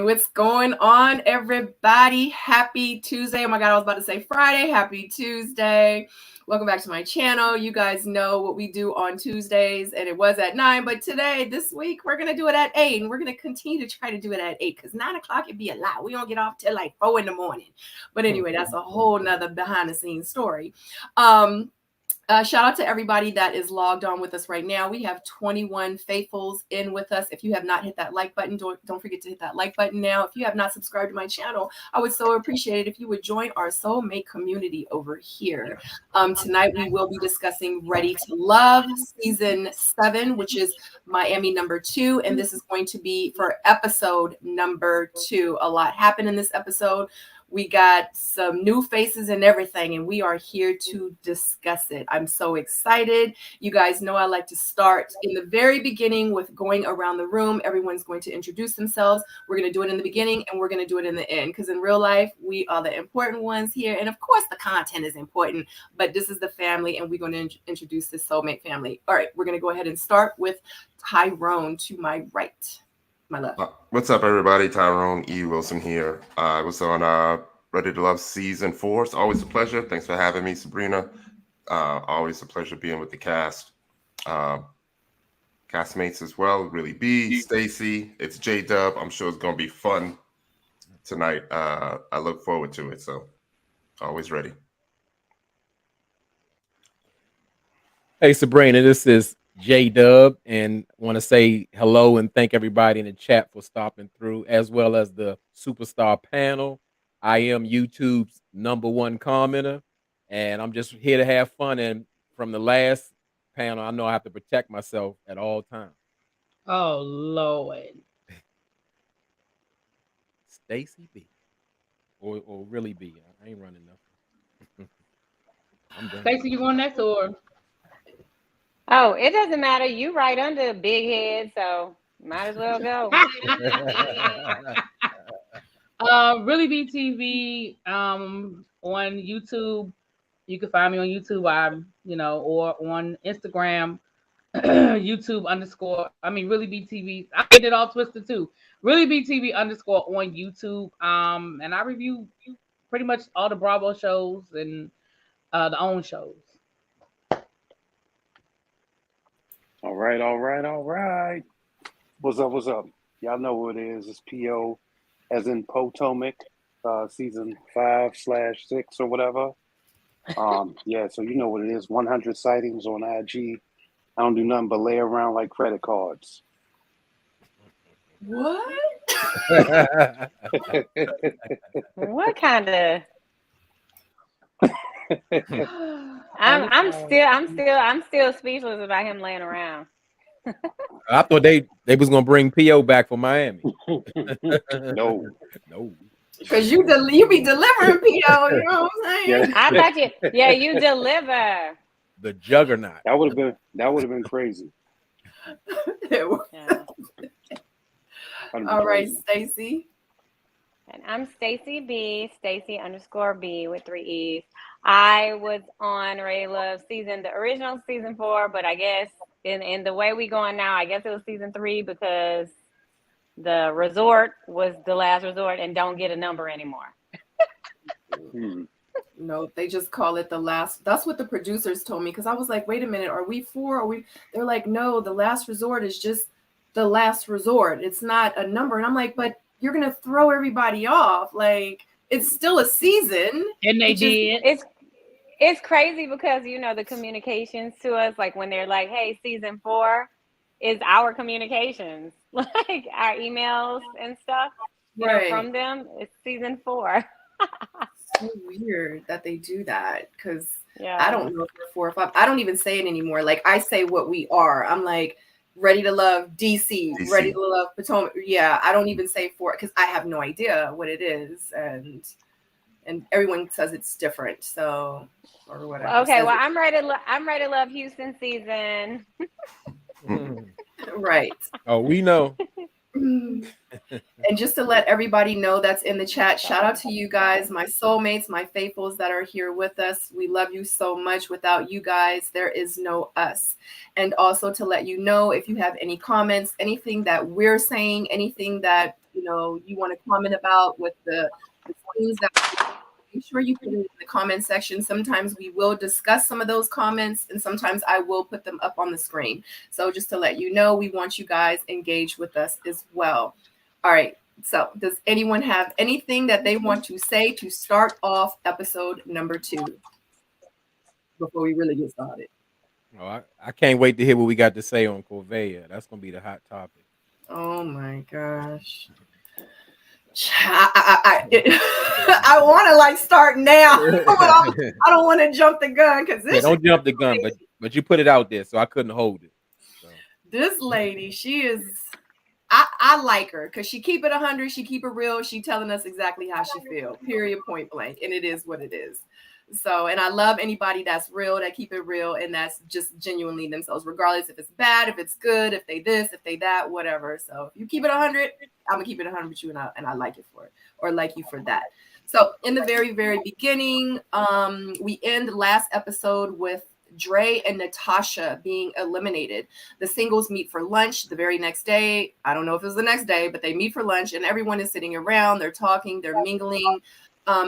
What's going on, everybody? Happy Tuesday. Oh my God, I was about to say Friday. Happy Tuesday. Welcome back to my channel. You guys know what we do on Tuesdays, and it was at 9, but this week, we're going to do it at 8, and we're going to continue to try to do it at 8 because 9 o'clock it'd be a lot. We don't get off till like 4 in the morning. But anyway, that's a whole nother behind the scenes story. Shout out to everybody that is logged on with us right now. We have 21 faithfuls in with us. If you have not hit that like button, don't forget to hit that like button now. If you have not subscribed to my channel, I would so appreciate it if you would join our soulmate community over here. Tonight, we will be discussing Ready to Love Season 7, which is Miami number 2. And this is going to be for episode number 2. A lot happened in this episode. We got some new faces and everything, and we are here to discuss it. I'm so excited. You guys know I like to start in the very beginning with going around the room. Everyone's going to introduce themselves. We're going to do it in the beginning, and we're going to do it in the end, because in real life, we are the important ones here. And of course, the content is important, but this is the family, and we're going to introduce this soulmate family. All right, we're going to go ahead and start with Tyrone to my right. My left. What's up, everybody? Tyrone E. Wilson here. I was on Ready to Love Season 4. It's always a pleasure. Thanks for having me, Sabrina. Always a pleasure being with the cast. Castmates as well. Really B, Stacy. It's J-Dub. I'm sure it's going to be fun tonight. I look forward to it. So always ready. Hey, Sabrina, this is J-Dub, and want to say hello and thank everybody in the chat for stopping through, as well as the superstar panel. I am YouTube's #1 commenter, and I'm just here to have fun. And from the last panel, I know I have to protect myself at all times. Oh, Lord. Stacy B. Or really B. I ain't running nothing. I'm done. Stacy, you going next or? Oh, it doesn't matter. You right under big head, so might as well go. Really Be TV on YouTube. You can find me on YouTube. Or on Instagram, Really Be TV. I did it all twisted too. Really Be TV _ on YouTube. And I review pretty much all the Bravo shows and the OWN shows. All right. What's up? Y'all know what it is. It's PO, as in Potomac, season 5/6 or whatever. Yeah, so you know what it is. 100 sightings on IG. I don't do nothing but lay around like credit cards. What? What kind of? I'm still speechless about him laying around. I thought they was gonna bring PO back for Miami. No. Because you be delivering PO, you know what I'm saying? Yeah. I thought you deliver. The juggernaut. That would have been crazy. Yeah. All right, Stacy. And I'm Stacy B, Stacy _B with 3 E's. I was on Ready to Love the original season 4, but I guess in the way we going now, I guess it was season 3 because the resort was the last resort and don't get a number anymore. No, they just call it the last. That's what the producers told me, because I was like, wait a minute, are we 4? They're like, no, the last resort is just the last resort. It's not a number. And I'm like, but you're going to throw everybody off. Like, it's still a season. And they did. It's crazy because, the communications to us, like when they're like, hey, season 4 is our communications, like our emails and stuff from them. It's season 4. So weird that they do that, because I don't know if they're 4 or 5. I don't even say it anymore. Like, I say what we are. I'm like, Ready to Love DC. Ready to Love Potomac. Yeah, I don't even say 4 because I have no idea what it is, and everyone says it's different. So, or whatever. Okay, well, I'm ready to love Houston season. Right. Oh, we know. And And just to let everybody know that's in the chat, shout out to you guys, my soulmates, my faithfuls that are here with us. We love you so much. Without you guys, there is no us. And also to let you know, if you have any comments, anything that we're saying, anything that you want to comment about with the things that, make sure you put it in the comment section. Sometimes we will discuss some of those comments, and sometimes I will put them up on the screen. So just to let you know, we want you guys engaged with us as well. All right. So does anyone have anything that they want to say to start off episode number 2 before we really get started? Oh, I can't wait to hear what we got to say on Corvea. That's going to be the hot topic. Oh my gosh. I want to like start now, but I don't want to jump the gun because don't jump the gun, but you put it out there, so I couldn't hold it. So. This lady, she is. I like her because she keep it 100, she keep it real. She telling us exactly how she feel. Period, point blank, and it is what it is. So, and I love anybody that's real, that keep it real, and that's just genuinely themselves, regardless if it's bad, if it's good, if they this, if they that, whatever. So, if you keep it 100, I'm gonna keep it 100 with you, and I like it for it, or like you for that. So, in the very, very beginning, we end last episode with Dre and Natasha being eliminated. The singles meet for lunch the very next day. I don't know if it was the next day, but they meet for lunch, and everyone is sitting around. They're talking, they're mingling.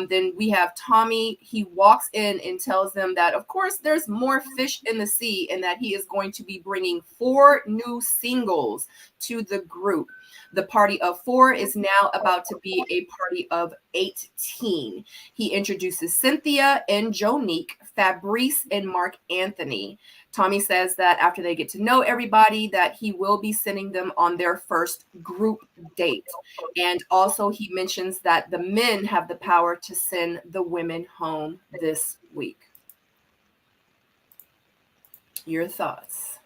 Then we have Tommy. He walks in and tells them that, of course, there's more fish in the sea and that he is going to be bringing 4 new singles to the group. The party of 4 is now about to be a party of 18. He introduces Cynthia and Jonique, Fabrice and Mark Anthony. Tommy says that after they get to know everybody, that he will be sending them on their first group date. And also he mentions that the men have the power to send the women home this week. Your thoughts?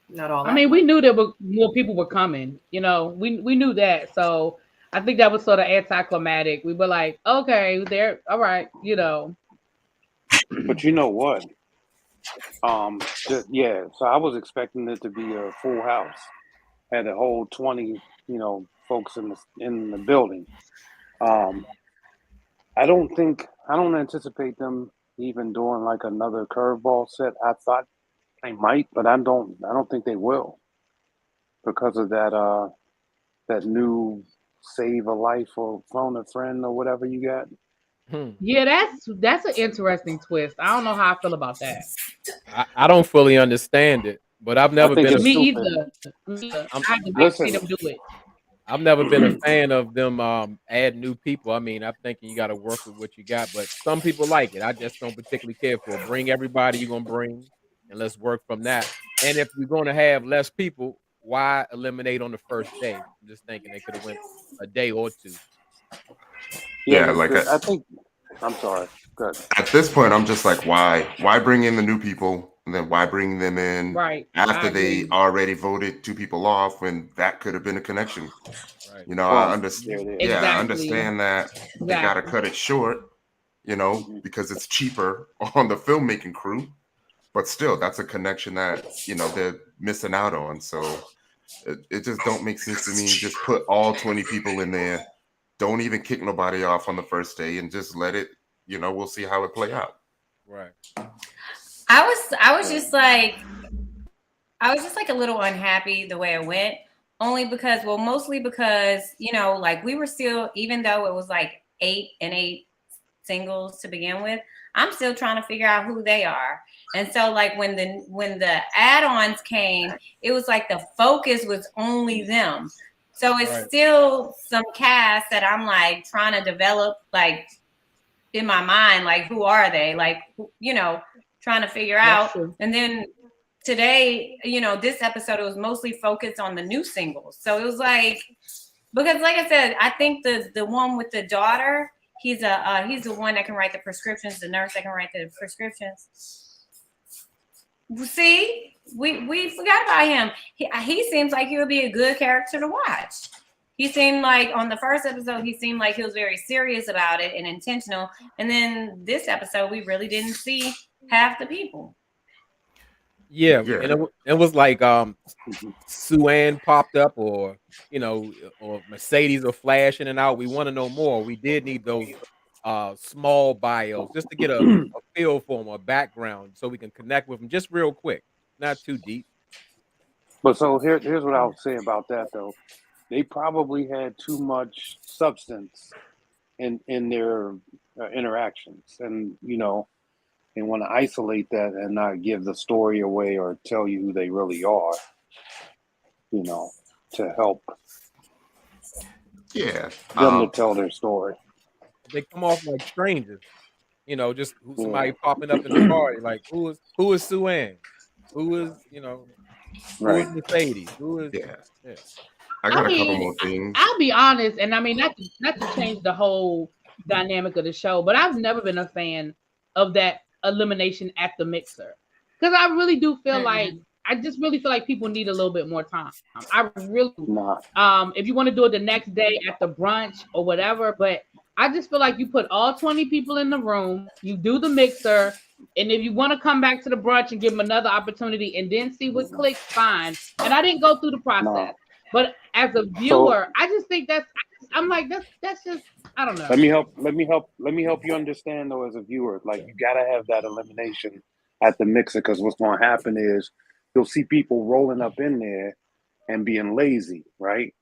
Not all. I mean, we knew there were more people were coming. We knew that. So I think that was sort of anticlimactic. We were like, okay, they're all right, But you know what? So I was expecting it to be a full house. Had a whole 20, folks in the building. I don't anticipate them even doing like another curveball set. I thought they might, but I don't think they will because of that new save a life or phone a friend or whatever you got. Yeah, that's an interesting twist. I don't know how I feel about that. I don't fully understand it, but I've never been. Me either. I had to see them do it. I've never been a fan of them add new people. I mean, I'm thinking you got to work with what you got, but some people like it. I just don't particularly care for it. Bring everybody you're gonna bring, and let's work from that. And if you're gonna have less people, why eliminate on the first day? I'm just thinking they could have went a day or 2. Yeah, I think. I'm sorry. Good. At this point, I'm just like, why bring in the new people, and then why bring them in after they already voted 2 people off when that could have been a connection? Right. I understand. Yeah, I understand that they got to cut it short, because it's cheaper on the filmmaking crew, but still, that's a connection that they're missing out on. So it just don't make sense to me. Just put all 20 people in there. Don't even kick nobody off on the first day and just let it, we'll see how it play out. Right. I was just like a little unhappy the way it went, mostly because, like we were still, even though it was like 8 singles to begin with, I'm still trying to figure out who they are. And so like when the add-ons came, it was like the focus was only them. So it's still some cast that I'm like trying to develop, like in my mind, like who are they? Like, trying to figure out. And then today, this episode, it was mostly focused on the new singles. So it was like, because like I said, I think the one with the daughter, he's the one that can write the prescriptions, the nurse that can write the prescriptions. See? We forgot about him. He seems like he would be a good character to watch. He seemed like on the first episode, he seemed like he was very serious about it and intentional. And then this episode, we really didn't see half the people. Yeah, and it was like Sue-Ann popped up, or or Mercedes are flashing and out. We want to know more. We did need those small bios just to get a feel for them, a background, so we can connect with them just real quick, not too deep. But so here's what I'll say about that though. They probably had too much substance in their interactions, and they want to isolate that and not give the story away or tell you who they really are. To help. Yeah. Them to tell their story. They come off like strangers. Just somebody popping up in the party, like who is Sue-Ann? Who is who is Mercedes? Who is yeah. I got a couple more things. I'll be honest, and I mean not to change the whole dynamic of the show, but I've never been a fan of that elimination at the mixer, because I really do feel like people need a little bit more time. I really if you want to do it the next day at the brunch or whatever, but I just feel like you put all 20 people in the room, you do the mixer, and if you want to come back to the brunch and give them another opportunity and then see what clicks, fine. And I didn't go through the process. But as a viewer, I just think I'm like, that's just, I don't know. Let me help you understand though, as a viewer, like you gotta have that elimination at the mixer, because what's going to happen is you'll see people rolling up in there and being lazy, right?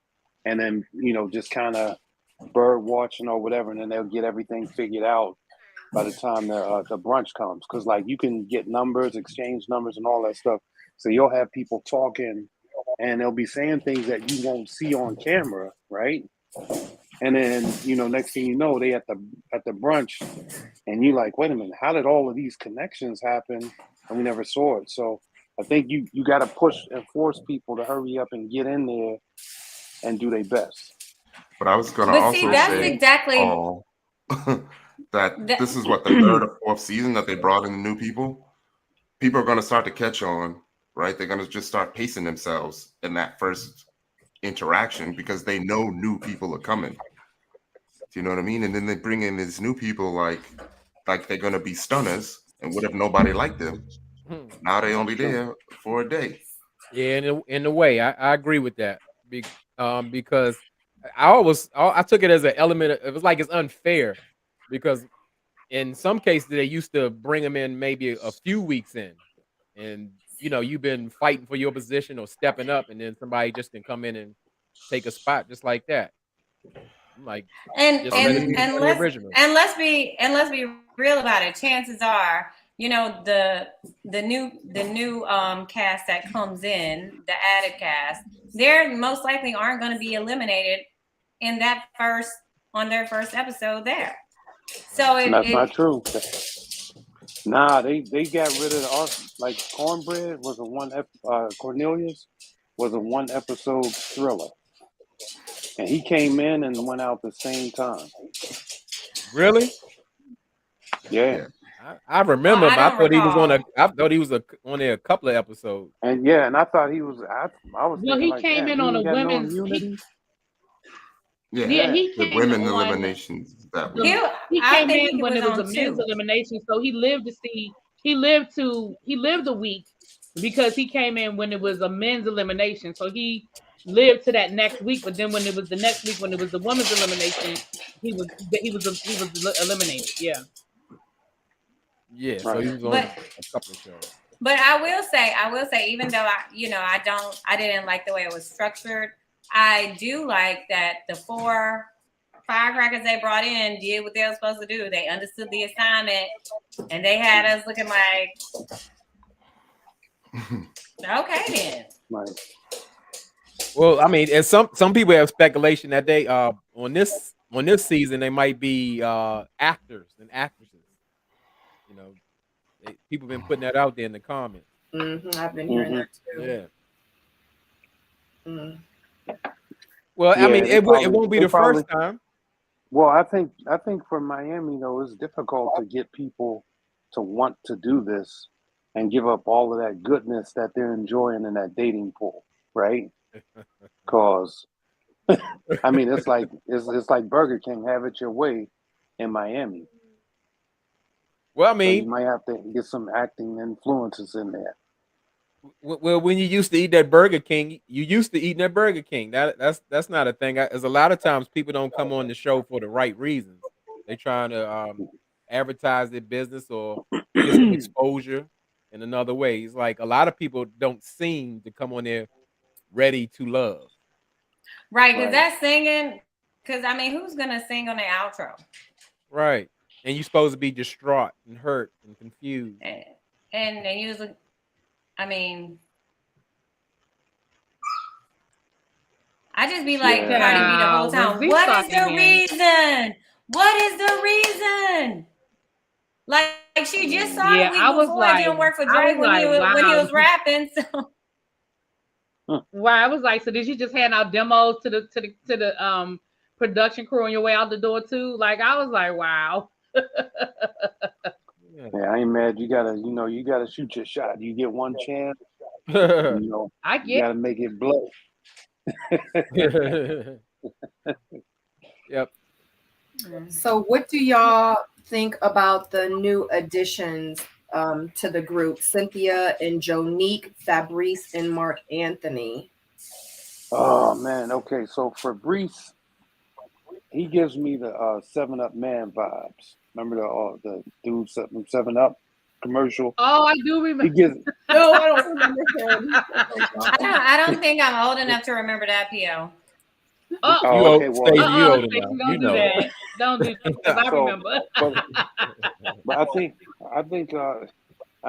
And then just kind of bird watching or whatever, and then they'll get everything figured out by the time the brunch comes, because like you can get numbers, exchange numbers, and all that stuff. So you'll have people talking, and they'll be saying things that you won't see on camera, right? And then next thing you know, they at the brunch, and you're like, wait a minute, how did all of these connections happen and we never saw it? So I think you got to push and force people to hurry up and get in there and do their best. But I was going to also say that this is what, the third or fourth season that they brought in the new people. People are going to start to catch on, right? They're going to just start pacing themselves in that first interaction because they know new people are coming. Do you know what I mean? And then they bring in these new people like they're going to be stunners. And what if nobody liked them? Now they only there for a day. Yeah, in a way, I agree with that. Because I took it as an element. It was like it's unfair because in some cases they used to bring them in maybe a few weeks in, and you've been fighting for your position or stepping up, and then somebody just can come in and take a spot just like that. I'm like, let's be real about it. Chances are, the new cast that comes in, the added cast, they're most likely aren't going to be eliminated in their first episode there. So that's not true. Nah, they got rid of like Cornbread was a Cornelius was a 1 episode thriller, and he came in and went out the same time. Really? Yeah. I remember. I thought he was on there a couple of episodes. And I thought he was. I was. Well, he came in on a women's. He came women eliminations. He came in when it was a men's elimination, so he lived a week because he came in when it was a men's elimination. So he lived to that next week, but then when it was the next week, when it was the women's elimination, he was eliminated. Yeah. Yeah. So he was on a couple of shows. But I will say, even though I didn't like the way it was structured, I do like that the 4 firecrackers they brought in did what they were supposed to do. They understood the assignment, and they had us looking like, okay then. Right. Well, I mean, and some people have speculation that they on this season they might be actors and actresses. People been putting that out there in the comments. I've been hearing that too. Yeah. Well, I mean, it won't be the first time. Well, I think for Miami though, it's difficult to get people to want to do this and give up all of that goodness that they're enjoying in that dating pool, right? Because I mean, it's like Burger King, have it your way in Miami. Well, I mean, so you might have to get some acting influences in there. Well, when you used to eat that Burger King, you used to eating that Burger King. That's not a thing. As a lot of times, people don't come on the show for the right reasons. They trying to advertise their business or get some exposure in another way. It's like a lot of people don't seem to come on there ready to love. Right, because that's singing. Because I mean, who's gonna sing on the outro? Right, and you're supposed to be distraught and hurt and confused. And usually, I mean, I just be like Cardi B the whole time. What is the reason? What is the reason? Like she just saw the week before it didn't work for Drake when he was rapping. So. Right, I was like, so did you just hand out demos to the production crew on your way out the door too? Like, I was like, wow. Yeah, I ain't mad. You gotta shoot your shot. You get one chance. You gotta make it blow. Yep. So what do y'all think about the new additions to the group? Cynthia and Jonique, Fabrice and Mark Anthony. Oh man, okay. So Fabrice, he gives me the 7-Up man vibes. Remember the dude 7-Up commercial? Oh, I do remember. He gives. No, I don't remember him. I don't think I'm old enough to remember that, P.O. Oh, okay. Well, you old enough. Don't do that. Don't do that. I remember. But I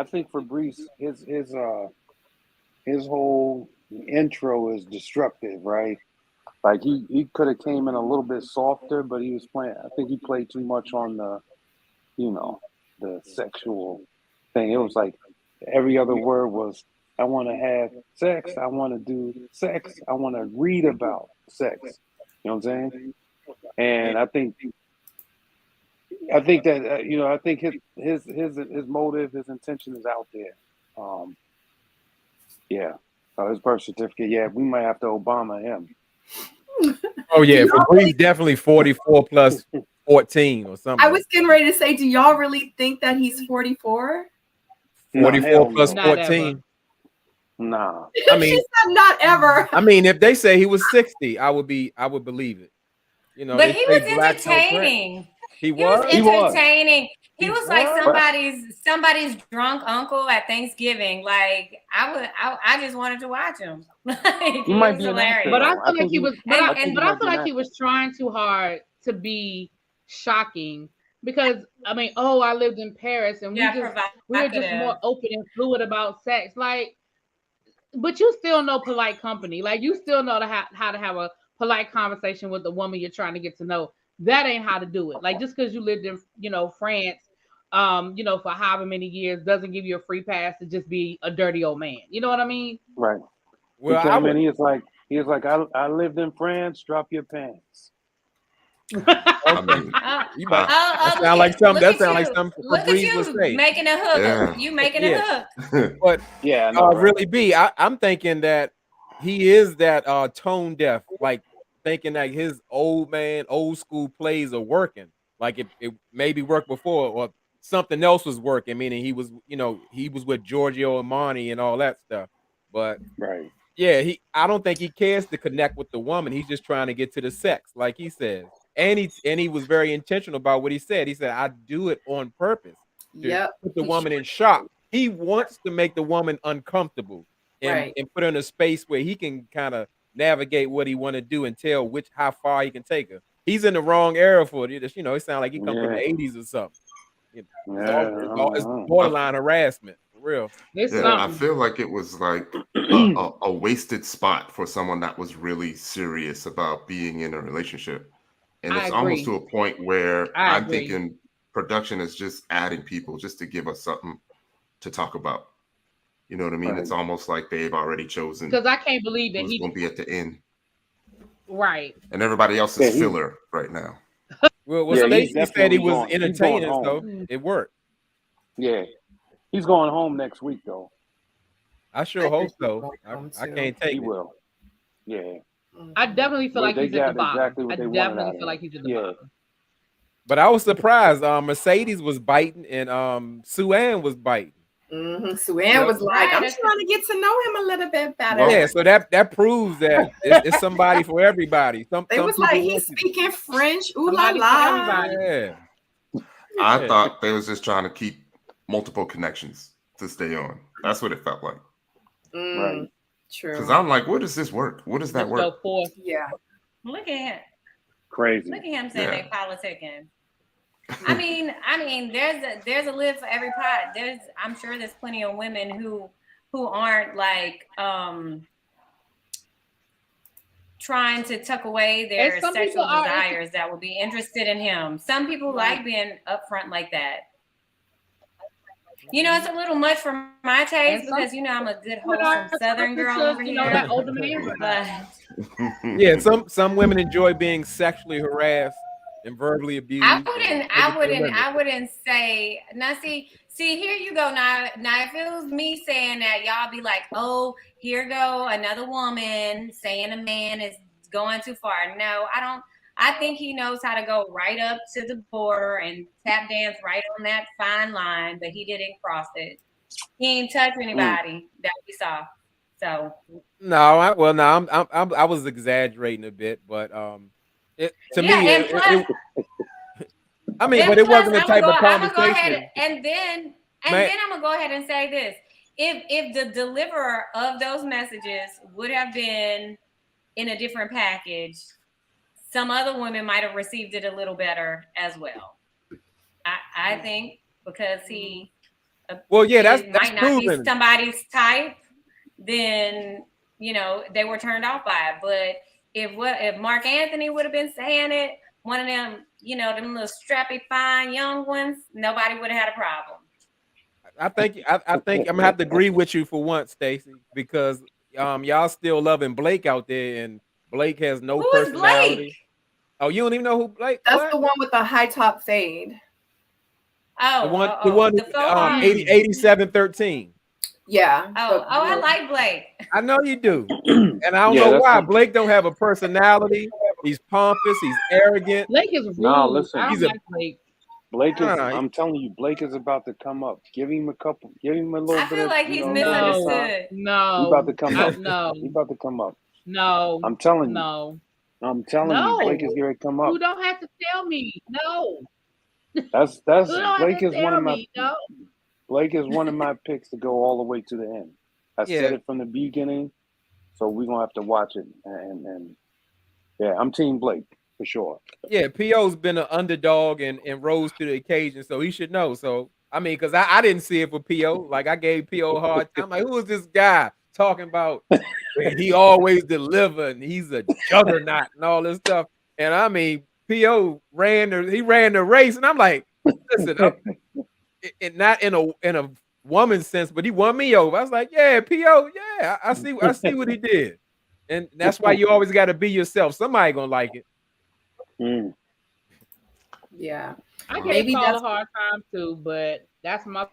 think Fabrice, his whole intro is destructive, right? Like he could have came in a little bit softer, but he was playing. I think he played too much on the sexual thing. It was like every other word was, I want to have sex. I want to do sex. I want to read about sex. You know what I'm saying? And I think that I think his motive, his intention is out there. His birth certificate. Yeah, we might have to Obama him. Oh yeah, Fabrice definitely 44 plus 14 or something. I was getting ready to say, do y'all really think that he's 44? 44 plus 14. Nah. I mean, she said not ever. I mean, if they say he was 60, I would believe it. You know, but he was entertaining. He was entertaining. He was like somebody's drunk uncle at Thanksgiving. Like I just wanted to watch him. He might be hilarious. But I feel like he was. But I feel like he was trying too hard to be shocking. Because I mean, I lived in Paris and we were just more open and fluid about sex. Like, but you still know polite company. Like, you still know how to have a polite conversation with the woman you're trying to get to know. That ain't how to do it. Like, just because you lived in, France, for however many years doesn't give you a free pass to just be a dirty old man. You know what I mean? Right. Well, he was like, I lived in France. Drop your pants. I mean, that sound like something. That sound like something. Look at you making a hook. Yeah. You making a hook. But yeah, really, B. I'm thinking that he is that tone deaf, like thinking that his old school plays are working. Like it maybe worked before, or something else was working. Meaning he was with Giorgio Armani and all that stuff. But right. Yeah, I don't think he cares to connect with the woman. He's just trying to get to the sex, like he says. And he was very intentional about what he said. He said, I do it on purpose to put the woman in shock. He wants to make the woman uncomfortable and put her in a space where he can kind of navigate what he want to do and tell how far he can take her. He's in the wrong era for it. It sounds like he come from the 80s or something. It's borderline harassment. Real. I feel like it was like a wasted spot for someone that was really serious about being in a relationship. And it's almost to a point where I'm thinking production is just adding people just to give us something to talk about. You know what I mean? Right. It's almost like they've already chosen. Because I can't believe that he's going to be at the end. Right. And everybody else is filler right now. Well, Stacey said he was entertaining, so it worked. Yeah. He's going home next week, though. I sure hope so. I can't take it. He will. Yeah. I definitely feel like he's at the bottom. I definitely feel like he's at the bottom. But I was surprised. Mercedes was biting and Sue Ann was biting. Suanne was like, I'm trying to get to know him a little bit better. Yeah, so that proves that it's somebody for everybody. They was like, he's speaking French. Ooh la la. Yeah. I thought they was just trying to keep multiple connections to stay on. That's what it felt like. Right. True. Because I'm like, what does this work? What does that work? Yeah. Look at him. Crazy. Look at him saying they politicking. I mean, there's a lid for every pot. I'm sure there's plenty of women who aren't like trying to tuck away their sexual desires that would be interested in him. Some people like being upfront like that. You know, it's a little much for my taste because I'm a good wholesome Southern girl over here. That older man. Yeah, some women enjoy being sexually harassed and verbally abused. I wouldn't say. Now, see, here you go. Now, if it was me saying that, y'all be like, oh, here go another woman saying a man is going too far. No, I don't. I think he knows how to go right up to the border and tap dance right on that fine line, but he didn't cross it. He ain't touch anybody that we saw. So I was exaggerating a bit, but it wasn't the type of conversation. And then I'm gonna go ahead and say this: if the deliverer of those messages would have been in a different package, some other women might have received it a little better as well. I think because he that's might not proven. be somebody's type, then they were turned off by it. But if Mark Anthony would have been saying it, one of them, them little strappy fine young ones, nobody would have had a problem. I think I'm gonna have to agree with you for once, Stacey, because y'all still loving Blake out there, and Blake has no personality. Blake? Oh, you don't even know who Blake? That's the one with the high top fade. The one 8713. Yeah. I like Blake. I know you do, and I don't know why. Blake don't have a personality. He's pompous. He's arrogant. Blake is rude. No, listen. He's Blake. Blake is. I'm telling you, Blake is about to come up. Give him a little bit. I feel like he's misunderstood. No, he's about to come up. No, he's about to come up. No, I'm telling you. No, I'm telling you, Blake is going to come up. You don't have to tell me. No. That's Blake is one of my. No. Blake is one of my picks to go all the way to the end. I said it from the beginning, so we're gonna have to watch it. And I'm Team Blake for sure. Yeah, P.O.'s been an underdog and rose to the occasion, so he should know. So I mean, because I didn't see it for P.O. Like I gave P.O. a hard time. I'm like, who is this guy talking about? He always deliver and he's a juggernaut and all this stuff. And I mean, P.O. ran the race, and I'm like, listen. Not in a woman's sense, but he won me over. I was like, yeah, P.O., yeah, I see what he did. And that's why you always got to be yourself. Somebody gonna like it. Yeah. I gave Paul a hard time too, but that's my.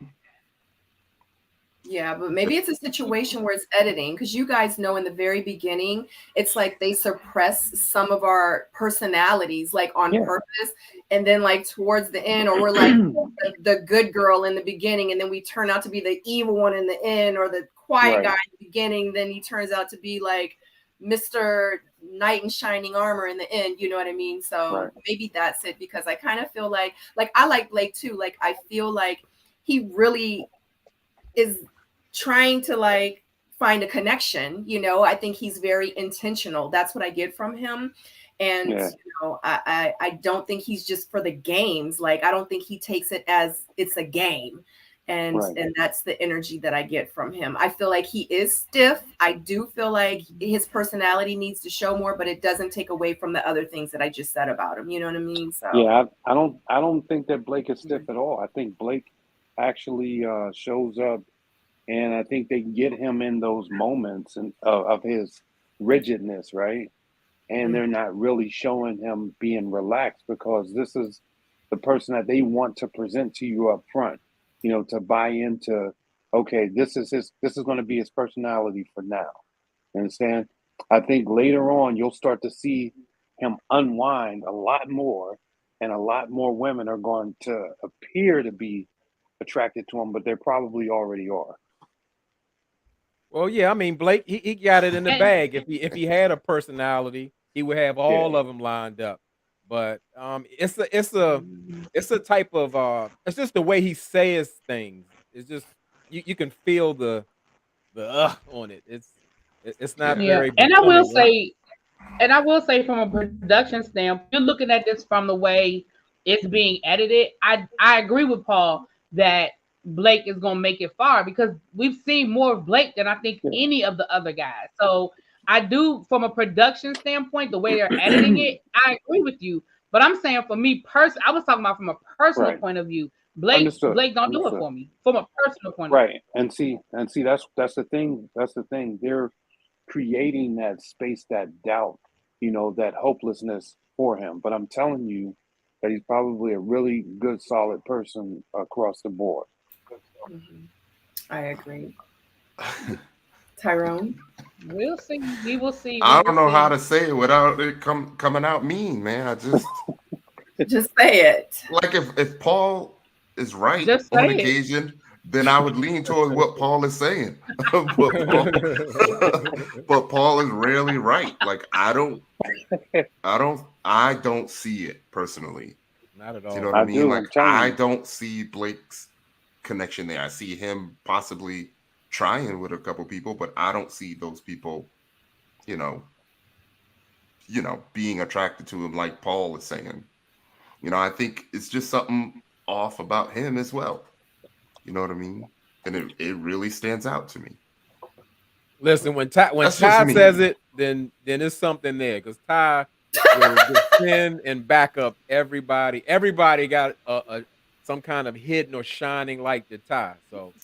Yeah, but maybe it's a situation where it's editing, because you guys know in the very beginning, it's like they suppress some of our personalities like on purpose. And then like towards the end, or we're like the good girl in the beginning, and then we turn out to be the evil one in the end, or the quiet guy in the beginning. Then he turns out to be like Mr. Knight in shining armor in the end. You know what I mean? So maybe that's it, because I kind of feel like I like Blake too. Like I feel like he really is trying to like find a connection. I think he's very intentional. That's what I get from him. And I don't think he's just for the games. Like I don't think he takes it as it's a game. And that's the energy that I get from him. I feel like he is stiff. I do feel like his personality needs to show more, but it doesn't take away from the other things that I just said about him. You know what I mean? So yeah, I don't think that Blake is stiff at all. I think Blake actually shows up, and I think they get him in those moments of his rigidness, right? And they're not really showing him being relaxed, because this is the person that they want to present to you up front, to buy into, okay, this is going to be his personality for now. You understand? I think later on, you'll start to see him unwind a lot more, and a lot more women are going to appear to be attracted to him, but they probably already are. Well, yeah, I mean, Blake, he got it in the bag. If he had a personality, he would have all of them lined up. But it's a type of it's just the way he says things. It's just you can feel the on it. It's not very. And I will say, from a production standpoint, you're looking at this from the way it's being edited. I agree with Paul that Blake is gonna make it far because we've seen more of Blake than I think any of the other guys. So I do, from a production standpoint, the way they're editing it, I agree with you. But I'm saying for me personally, I was talking about from a personal point of view. Blake don't do it for me from a personal point of view. Right. And see, that's the thing. That's the thing. They're creating that space, that doubt, that hopelessness for him. But I'm telling you that he's probably a really good, solid person across the board. I agree. Tyrone? We'll see. We will see. I don't know how to say it without it coming out mean, man. I just just say it. Like if Paul is right on occasion, then I would lean towards what Paul is saying. but Paul is rarely right. Like I don't see it personally. Not at all. You know what I mean? Like I don't see Blake's connection there. I see him possibly trying with a couple people, but I don't see those people, being attracted to him like Paul is saying. I think it's just something off about him as well. You know what I mean? And it really stands out to me. Listen, when Ty says it, then there's something there because Ty will defend and back up everybody. Everybody got some kind of hidden or shining light to Ty. So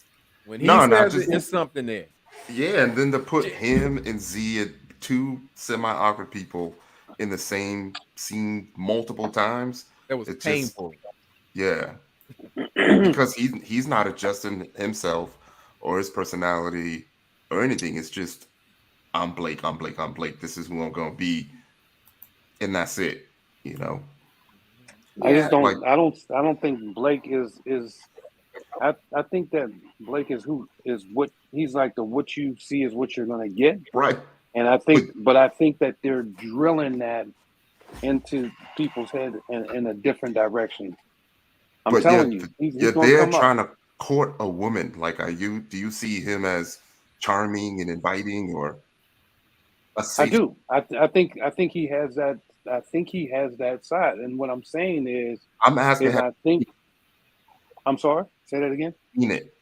when he says it's something there. Yeah, and then to put him and Z, two semi-awkward people, in the same scene multiple times, that was painful. Because he's not adjusting himself or his personality or anything. It's just I'm Blake. This is who I'm gonna be, and that's it. I just don't. I don't think Blake is. I think that Blake is what he's like. What you see is what you're gonna get. Right. And I think, but I think that they're drilling that into people's head in a different direction. I'm telling you, they're trying to court a woman. Like, do you see him as charming and inviting, or? I do. I think he has that. I think he has that side. And what I'm saying is, I'm asking. I'm sorry. Say that again. Seen it?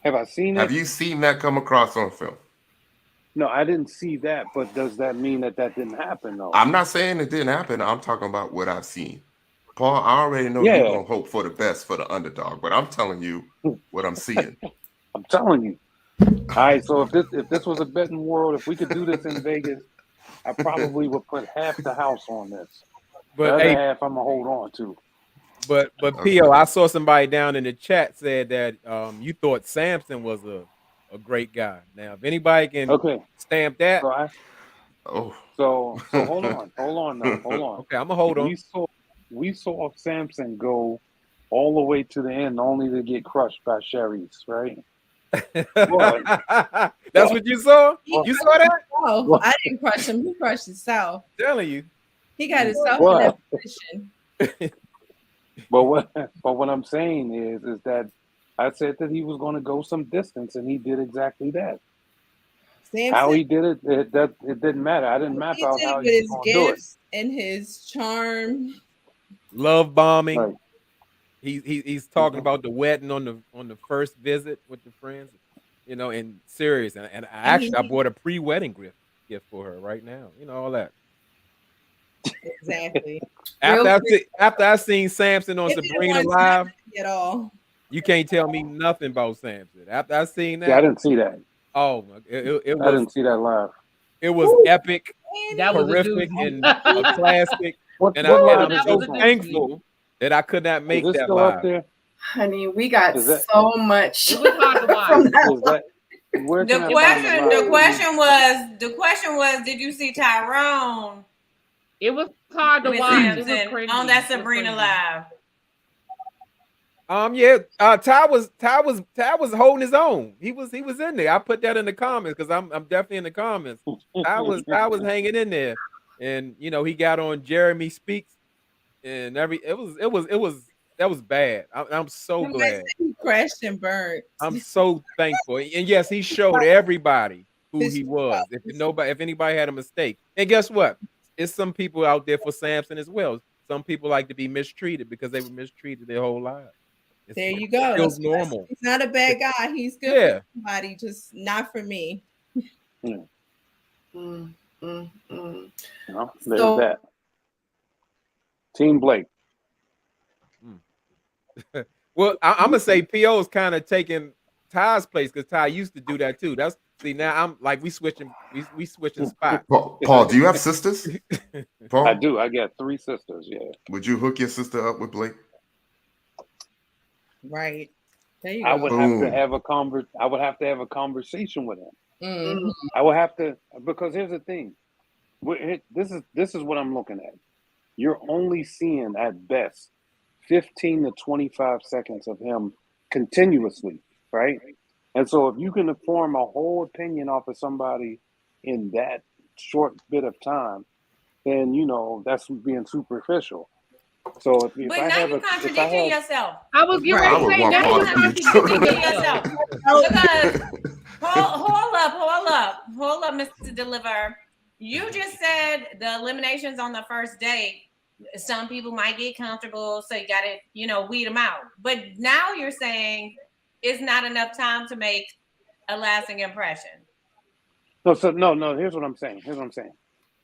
Have I seen it? Have you seen that come across on film? No, I didn't see that. But does that mean that didn't happen, though? I'm not saying it didn't happen. I'm talking about what I've seen. Paul, I already know you're gonna hope for the best for the underdog, but I'm telling you what I'm seeing. I'm telling you. All right. So if this was a betting world, if we could do this in Vegas, I probably would put half the house on this. But the other half I'm gonna hold on to. But P.O., I saw somebody down in the chat said that you thought Samson was a great guy. Now, if anybody can stamp that. So hold on now. Hold on. Okay, I'm gonna hold on. We saw Samson go all the way to the end only to get crushed by Sherry's, right? That's what you saw? You saw that? Oh, I didn't crush him. He crushed himself. I'm telling you. He got himself in that position. But what I'm saying is that I said that he was going to go some distance, and he did exactly that. Samson, how he did it didn't matter. I didn't map out how he was going to do it. And his charm, love bombing. Right. He's talking about the wedding on the first visit with the friends, and serious. And I bought a pre-wedding gift for her right now. All that. Exactly. After I seen Samson on Sabrina Live, at all, you can't tell me nothing about Samson. After I seen that, I didn't see that. Oh, it was. I didn't see that live. It was epic, horrific, and a classic. And I'm so thankful that I could not make that live. Honey, we got so much. It was hard to watch. The question was, did you see Tyrone? It was hard to watch. On that Sabrina Live. Yeah. Ty was holding his own. He was in there. I put that in the comments because I'm definitely in the comments. I was hanging in there, and he got on Jeremy Speaks, and that was bad. I'm so glad. He crashed and burned. I'm so thankful, and yes, he showed everybody who he was. If anybody had a mistake, and guess what? It's some people out there for Samson as well. Some people like to be mistreated because they were mistreated their whole lives. There you go. Feels normal. He's not a bad guy. He's good for somebody, just not for me. No, there's So- that. Team Blake. Well, I'm gonna say PO is kind of taking Ty's place because Ty used to do that too. Now I'm like we switching spots. Paul, do you have sisters? Paul? I do. I got 3 sisters. Yeah. Would you hook your sister up with Blake? Right. There you I go. would have to have a conversation with him. Mhm. I would have to, because here's the thing. This is what I'm looking at. You're only seeing at best 15 to 25 seconds of him continuously, right? And so if you can form a whole opinion off of somebody in that short bit of time, then that's being superficial. So But now you're contradicting yourself. I was getting ready to say Now that. you're contradicting yourself. Because hold up, Mr. Deliver. You just said the eliminations on the first date. Some people might get comfortable, so you got to, weed them out. But now you're saying it's not enough time to make a lasting impression. No. Here's what I'm saying.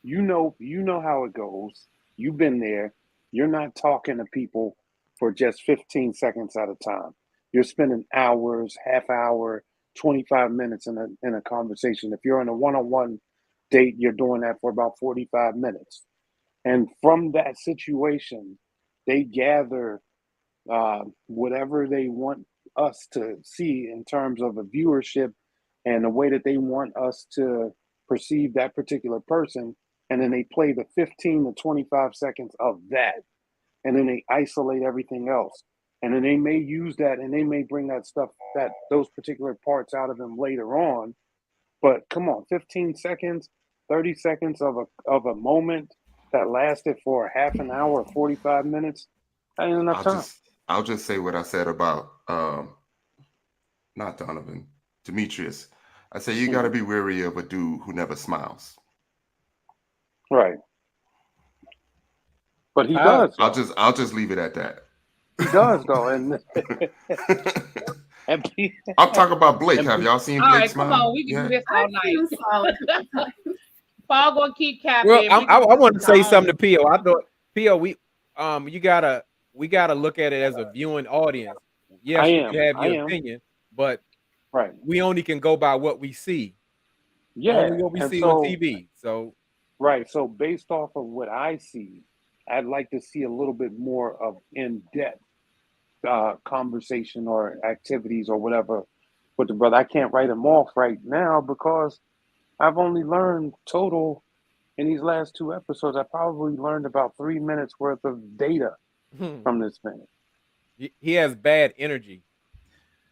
You know how it goes. You've been there. You're not talking to people for just 15 seconds at a time. You're spending hours, half hour, 25 minutes in a conversation. If you're on a one-on-one date, you're doing that for about 45 minutes. And from that situation, they gather whatever they want us to see in terms of a viewership and the way that they want us to perceive that particular person. And then they play the 15 to 25 seconds of that. And then they isolate everything else. And then they may use that and they may bring those particular parts out of them later on. But come on, 15 seconds, 30 seconds of a moment that lasted for half an hour, 45 minutes. That ain't enough time. I'll just say what I said about not Donovan, Demetrius. I say you got to be wary of a dude who never smiles. Right. But he does. I'll just leave it at that. He does though, and I'm talking about Blake. Have y'all seen Blake All right, smile? come on, we can do this all night. Paul gonna keep capping. Well, I want to say something to PO. I thought PO, we gotta look at it as a viewing audience. Yes, you have your opinion, but we only can go by what we see. Yeah, only what we see on TV. So So based off of what I see, I'd like to see a little bit more of in-depth conversation or activities or whatever with the brother. I can't write him off right now because I've only learned total in these last 2 episodes. I probably learned about 3 minutes worth of data from this man. He has bad energy.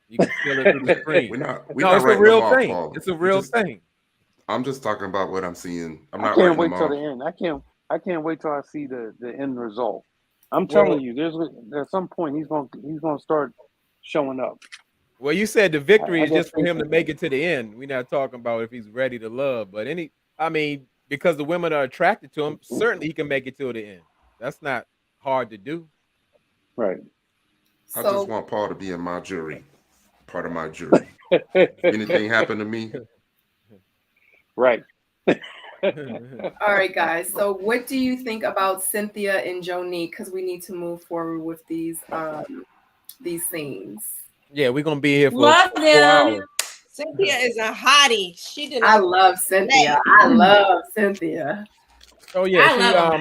You can feel it through the screen. It's a real thing. It's a real thing. I'm just talking about what I'm seeing. I can't wait till the end. I can't wait till I see the end result. I'm telling you, there's some point he's gonna start showing up. Well, you said the victory is just for him to make it to the end. We're not talking about if he's ready to love, but because the women are attracted to him, certainly he can make it to the end. That's not hard to do. Right. I just want Paul to be in my jury, part of my jury. If anything happened to me. Right. All right, guys. So what do you think about Cynthia and Jonique? Because we need to move forward with these scenes. Yeah, we're gonna be here for Love 4 them. hours. Cynthia is a hottie. She did. I love Cynthia. I love Cynthia. Oh yeah,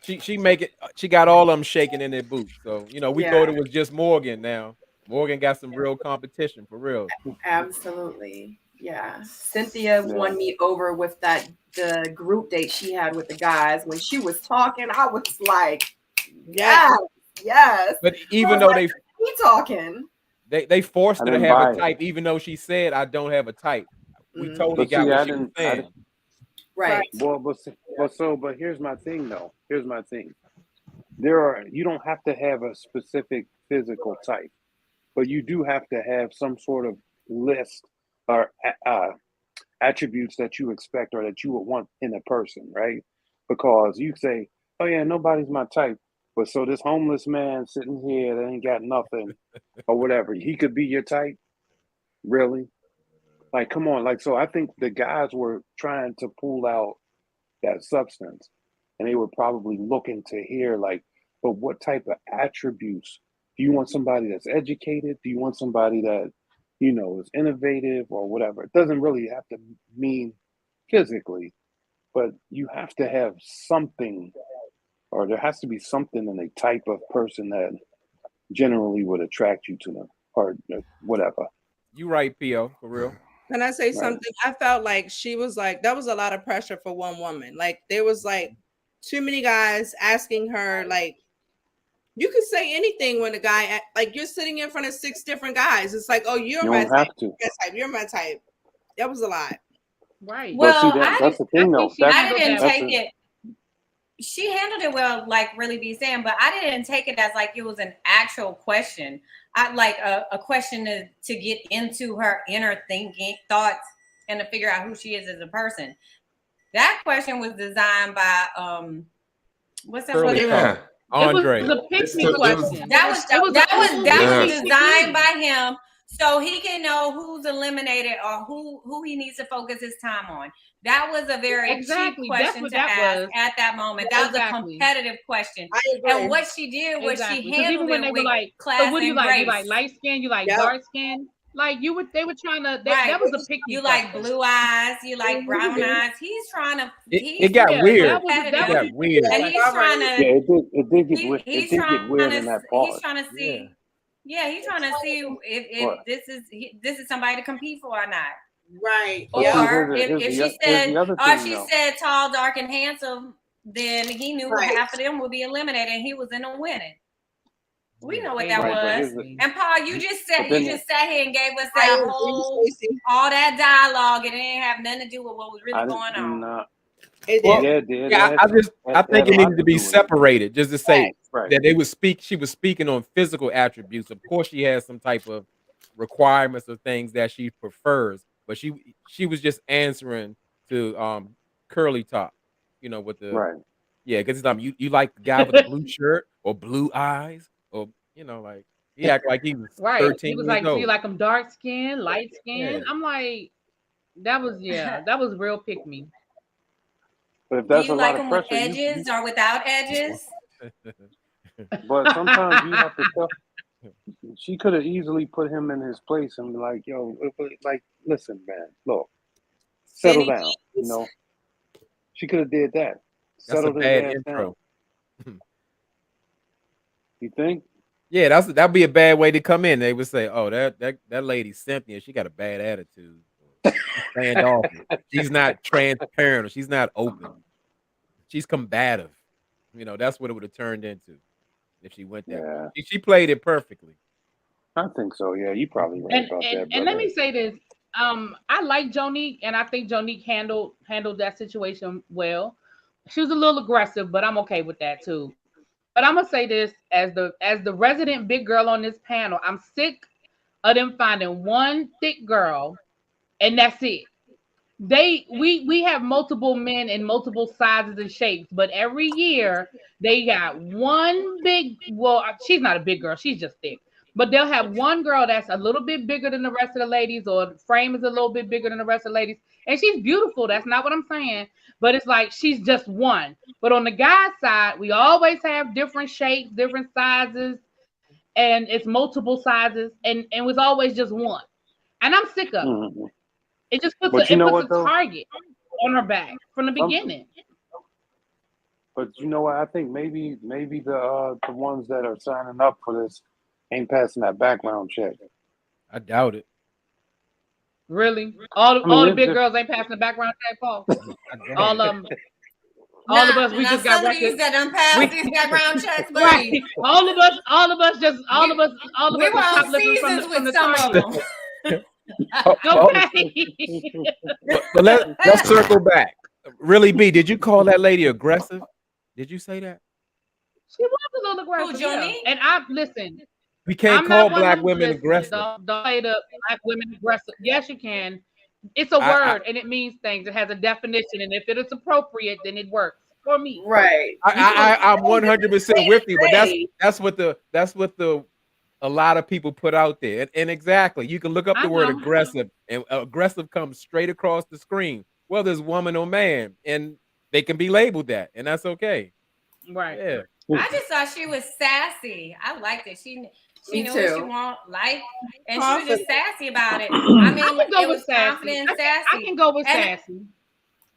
she make it. She got all of them shaking in their boots. So we thought it was just Morgan. Now Morgan got some real competition for real. Absolutely. Yeah. Cynthia won me over with the group date she had with the guys. When she was talking, I was like, yes. But even though they he talking? They forced her to have a type, even though she said, "I don't have a type." We totally got what she was saying. Right. Well, but here's my thing, though. Here's my thing. You don't have to have a specific physical type, but you do have to have some sort of list or attributes that you expect or that you would want in a person, right? Because you say, "Oh yeah, nobody's my type," but so this homeless man sitting here that ain't got nothing or whatever, he could be your type, really? Like, come on, like, so I think the guys were trying to pull out that substance, and they were probably looking to hear, like, but what type of attributes? Do you want somebody that's educated? Do you want somebody that, is innovative or whatever? It doesn't really have to mean physically, but you have to have something, or there has to be something in a type of person that generally would attract you to them, or whatever. You right, P.O., for real. Can I say something? I felt like she was like, that was a lot of pressure for one woman. Like, there was like too many guys asking her, like, you could say anything when a guy, like, you're sitting in front of 6 different guys. It's like, oh, you're my type. You're my type. That was a lot. Right. Well, that's the thing, though. I didn't take it. She handled it well, like really be saying, but I didn't take it as like it was an actual question. I like a question to get into her inner thinking, thoughts, and to figure out who she is as a person. That question was designed by what's that? Andre. It was a pick-me question. That was designed by him, so he can know who's eliminated or who he needs to focus his time on. That was a very cheap question to ask at that moment. That was a competitive question. And what she did was she handled it with class. So what do you like? You like light skin? You like dark skin? Like they were trying to. That was a pick. You like blue eyes? You like brown eyes? He's trying to. It got weird. It got weird. And he's trying to. Yeah, it did get weird. It did get weird in that part. He's trying to see. Yeah, he's trying to see if this is somebody to compete for or not. Right. Or if she said tall, dark, and handsome, then he knew half of them would be eliminated, and he was in the winning. We know what that was. And Paul, you just sat here and gave us that whole all that dialogue, and it didn't have nothing to do with what was really going on. I think it needed to be separated, just to say that she was speaking on physical attributes. Of course, she has some type of requirements or things that she prefers, but she was just answering to curly top, with the because you like the guy with the blue shirt or blue eyes, or like he act like he was 13 He was years like, old. do you like him dark skin, light skin? Yeah. I'm like, that was real pick me. But if that's do you like them with edges or without edges? But sometimes you have to tell. She could have easily put him in his place and be like, "Yo, like, listen, man, look, settle down." She could have did that. That's a bad intro. You think? Yeah, that'd be a bad way to come in. They would say, "Oh, that lady Cynthia, she got a bad attitude. Standoffish. She's not transparent. Or she's not open. She's combative." That's what it would have turned into if she went there. Yeah. She played it perfectly. I think so. Yeah, you probably right about that. And let me say this: I like Jonique, and I think Jonique handled that situation well. She was a little aggressive, but I'm okay with that too. But I'm gonna say this as the resident big girl on this panel, I'm sick of them finding one thick girl, and that's it. We have multiple men in multiple sizes and shapes, but every year they got one big. Well, she's not a big girl; she's just thick. But they'll have one girl that's a little bit bigger than the rest of the ladies, or the frame is a little bit bigger than the rest of the ladies, and she's beautiful. That's not what I'm saying, but it's like she's just one. But on the guy's side, we always have different shapes, different sizes, and it's multiple sizes, and it was always just one. And I'm sick of it. Mm-hmm. It just puts a target on her back from the beginning. But you know what? I think maybe the ones that are signing up for this ain't passing that background check. I doubt it. Really? All the big girls ain't passing the background check, Paul? All of them. All of us, we just got records. That unpassed these background checks, buddy. Right. All of us, we were on seasons with some of them. Okay. But let's circle back. Really, B, did you call that lady aggressive? Did you say that? She was a little aggressive. Yeah. And listen. We can't call black women aggressive. Don't say the black women aggressive. Yes, you can. It's a word and it means things. It has a definition, and if it is appropriate, then it works for me. Right. I'm 100% with you, but that's what a lot of people put out there. And exactly, you can look up the word aggressive, and aggressive comes straight across the screen, whether it's woman or man, and they can be labeled that, and that's okay. Right. Yeah. I just thought she was sassy. I liked it. She knew what she want, and she was just sassy about it. I mean, it was confident and sassy. I can go with sassy.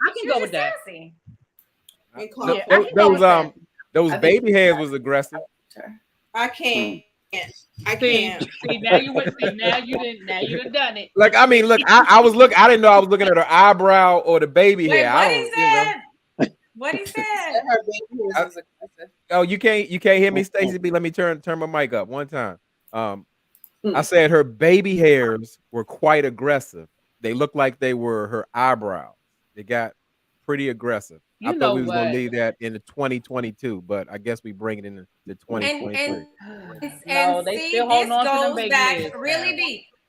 I can go with that. Sassy. Those baby hairs was aggressive. I can't. I can't. See, now you done done it. Like, I mean, look, I was looking. I didn't know I was looking at her eyebrow or the baby hair. What he said? Oh, you can't hear me, Stacey B. Let me turn my mic up one time. I said her baby hairs were quite aggressive. They looked like they were her eyebrows. They got pretty aggressive. I thought we was gonna leave that in the 2022, but I guess we bring it in the 2023. And see, this goes back.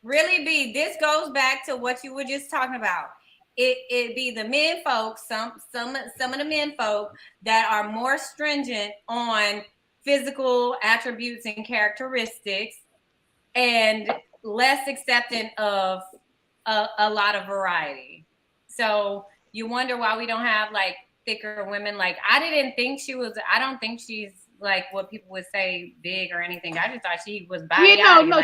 Really be. This goes back to what you were just talking about. It be the men folks, some of the men folk that are more stringent on physical attributes and characteristics, and less accepting of a lot of variety. So you wonder why we don't have like thicker women. Like I don't think she's like what people would say big or anything. I just thought she was body.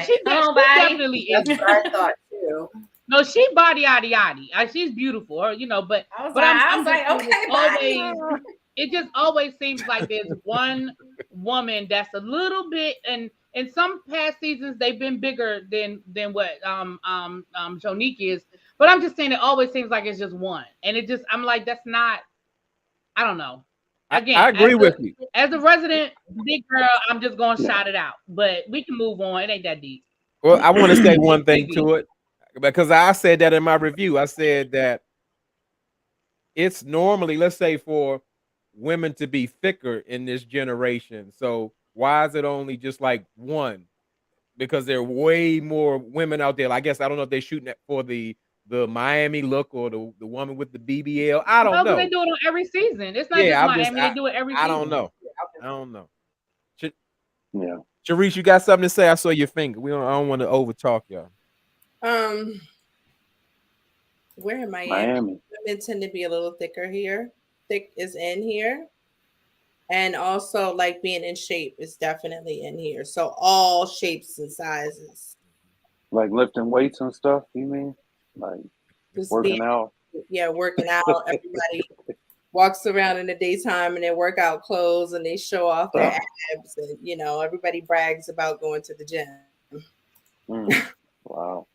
She definitely is. I thought too. No, she body yaddy. She's beautiful, but I'm like, okay, it just always seems like there's one woman that's a little bit, and in some past seasons they've been bigger than what Jonique is. But I'm just saying it always seems like it's just one, and I'm like, that's not. I don't know. Again, I agree with you. As a resident big girl, I'm just gonna shout it out, but we can move on. It ain't that deep. Well, I want to say one thing to it. Because I said that in my review. I said that it's normally, let's say, for women to be thicker in this generation. So why is it only just like one? Because there are way more women out there. I guess I don't know if they're shooting it for the Miami look or the woman with the BBL. I don't know. They do it on every season. It's not just Miami. They do it every season. I don't know. Yeah. Sharice, you got something to say? I saw your finger. I don't want to overtalk y'all. Where am I? Miami. Women tend to be a little thicker here. Thick is in here. And also like being in shape is definitely in here. So all shapes and sizes. Like lifting weights and stuff, you mean? Like just working out? Yeah, working out. Everybody walks around in the daytime in their workout clothes and they show off their abs. And, everybody brags about going to the gym. Wow.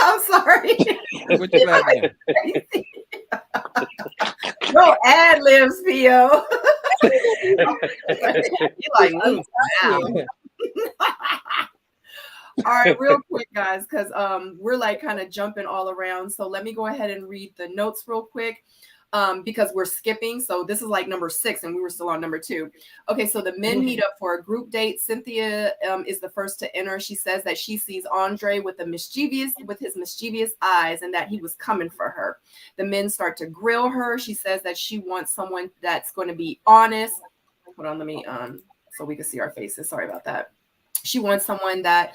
I'm sorry. What you laughing at? No ad libs, P.O. You like all right, real quick, guys, because we're like kind of jumping all around. So let me go ahead and read the notes real quick. Because we're skipping. So this is like number 6 and we were still on number 2. Okay, so the men meet up for a group date. Cynthia is the first to enter. She says that she sees Andre with his mischievous eyes and that he was coming for her. The men start to grill her. She says that she wants someone that's going to be honest. Hold on, let me so we can see our faces. Sorry about that. She wants someone that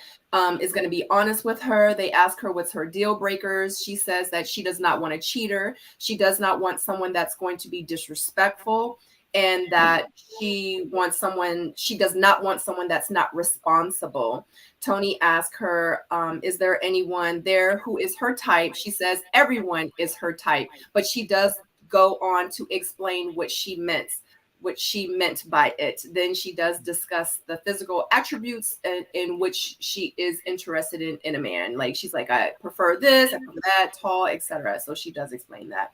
is going to be honest with her. They ask her what's her deal breakers. She says that she does not want a cheater. She does not want someone that's going to be disrespectful, and that she does not want someone that's not responsible. Tony asked her, is there anyone there who is her type? She says everyone is her type, but she does go on to explain what she meant by it. Then she does discuss the physical attributes in which she is interested in a man. Like she's like, I prefer this, I prefer that, tall, etc. So she does explain that.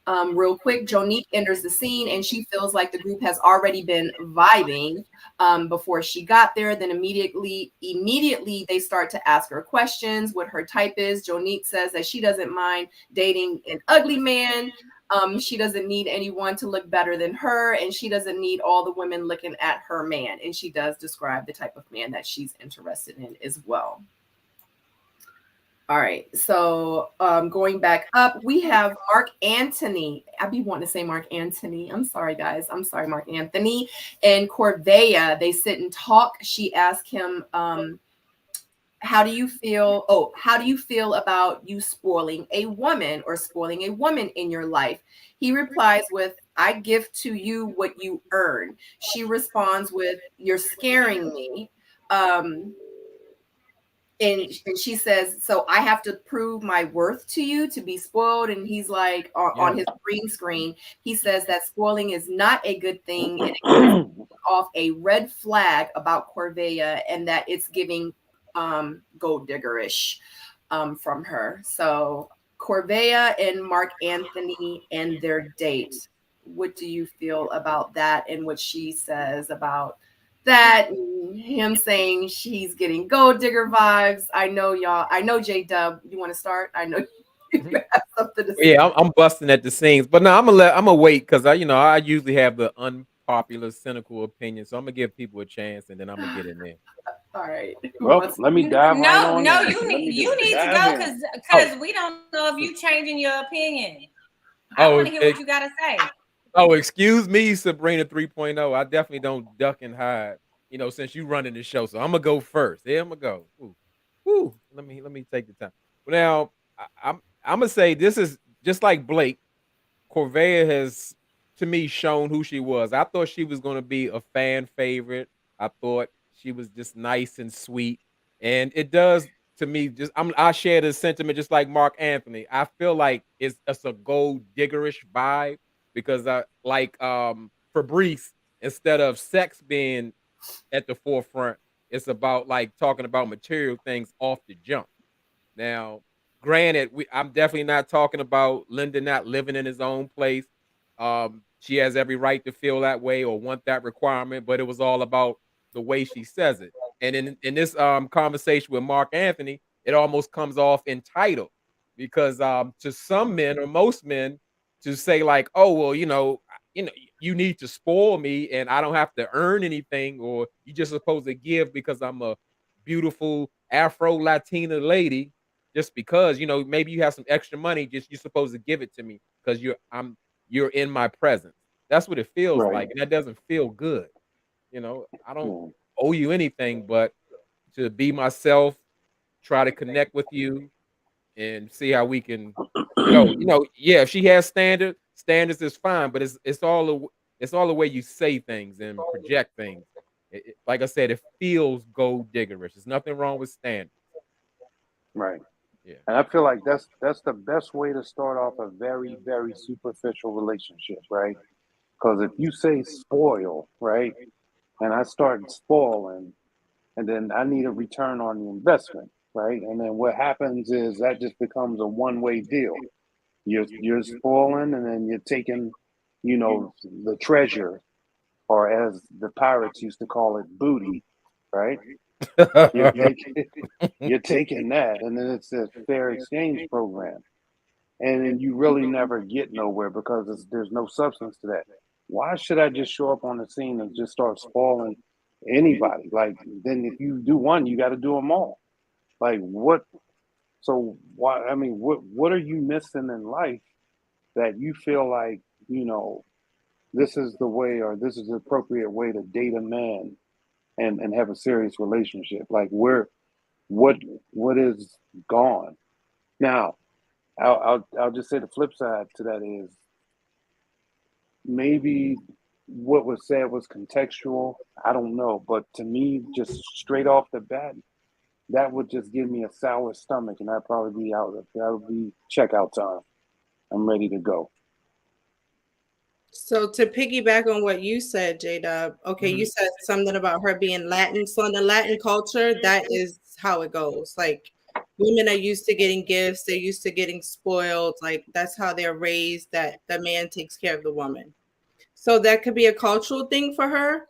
Real quick, Jonique enters the scene and she feels like the group has already been vibing before she got there. Then immediately they start to ask her questions, what her type is. Jonique says that she doesn't mind dating an ugly man. She doesn't need anyone to look better than her, and she doesn't need all the women looking at her man. And she does describe the type of man that she's interested in as well. All right, so going back up, we have Mark Anthony. I be wanting to say Mark Anthony. I'm sorry, guys. I'm sorry, Mark Anthony and Corvea. They sit and talk. She asked him, how do you feel? Oh, how do you feel about you spoiling a woman or spoiling a woman in your life? He replies with, I give to you what you earn. She responds with, you're scaring me. And she says, so I have to prove my worth to you to be spoiled. And he's like, on his green screen, he says that spoiling is not a good thing. And it gives off a red flag about Corvea and that it's giving gold diggerish from her. So Corvea and Mark Anthony and their date. What do you feel about that and what she says about that, him saying she's getting gold digger vibes? I know y'all. I know J Dub. You want to start? I know you have something to say. Yeah, I'm busting at the seams, but no, I'm gonna wait because I usually have the unpopular, cynical opinion, so I'm gonna give people a chance and then I'm gonna get in there. All right. Well, let me dive right on. No, you need to go because we don't know if you changing your opinion. I want to hear what you gotta say. Oh, excuse me, Sabrina 3.0. I definitely don't duck and hide, since you running the show. So I'm gonna go first. Yeah, I'm gonna go. Ooh. Let me take the time. Now, I'm gonna say this is just like Blake. Corvea has, to me, shown who she was. I thought she was gonna be a fan favorite. I thought she was just nice and sweet, and it does to me. I share the sentiment just like Mark Anthony. I feel like it's a gold diggerish vibe. Because like Fabrice, instead of sex being at the forefront, it's about like talking about material things off the jump. Now, granted, I'm definitely not talking about Linda not living in his own place. She has every right to feel that way or want that requirement, but it was all about the way she says it. And in this conversation with Mark Anthony, it almost comes off entitled because to some men or most men, to say like, oh, well, you need to spoil me and I don't have to earn anything, or you just supposed to give because I'm a beautiful Afro Latina lady, just because, maybe you have some extra money, just you're supposed to give it to me because you're in my presence. That's what it feels like. And that doesn't feel good. I don't owe you anything but to be myself, try to connect with you and see how we can if she has standards is fine, but it's all the way you say things and project things. Like I said, it feels gold diggerish. There's nothing wrong with standards. Right. Yeah. And I feel like that's the best way to start off a very, very superficial relationship, right? Because if you say spoil, right, and I start spoiling, and then I need a return on the investment, right? And then what happens is that just becomes a one-way deal. You're spoiling, and then you're taking, the treasure, or as the pirates used to call it, booty, right? You're taking that, and then it's a fair exchange program, and then you really never get nowhere because there's no substance to that. Why should I just show up on the scene and just start spoiling anybody? Like, then if you do one, you got to do them all. Like, what? So why? I mean, what are you missing in life that you feel like, this is the way, or this is the appropriate way to date a man and have a serious relationship? Like, what is gone? Now, I'll just say the flip side to that is maybe what was said was contextual. I don't know, but to me, just straight off the bat, that would just give me a sour stomach, and I'd probably be out. That would be checkout time. I'm ready to go. So to piggyback on what you said, J-Dub, okay, you said something about her being Latin. So in the Latin culture, that is how it goes. Like, women are used to getting gifts. They're used to getting spoiled. Like that's how they're raised, that the man takes care of the woman. So that could be a cultural thing for her.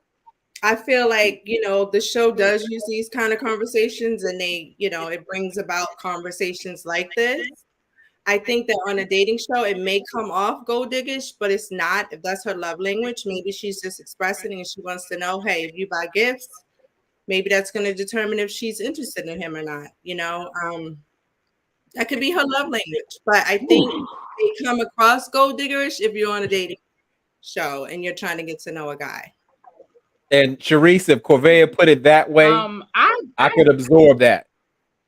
I feel like, the show does use these kind of conversations, and they, it brings about conversations like this. I think that on a dating show, it may come off gold diggish, but it's not. If that's her love language, maybe she's just expressing and she wants to know, hey, if you buy gifts, maybe that's going to determine if she's interested in him or not. That could be her love language. But I think they come across gold diggerish if you're on a dating show and you're trying to get to know a guy. And Sharice, if Corvea put it that way, I could absorb that.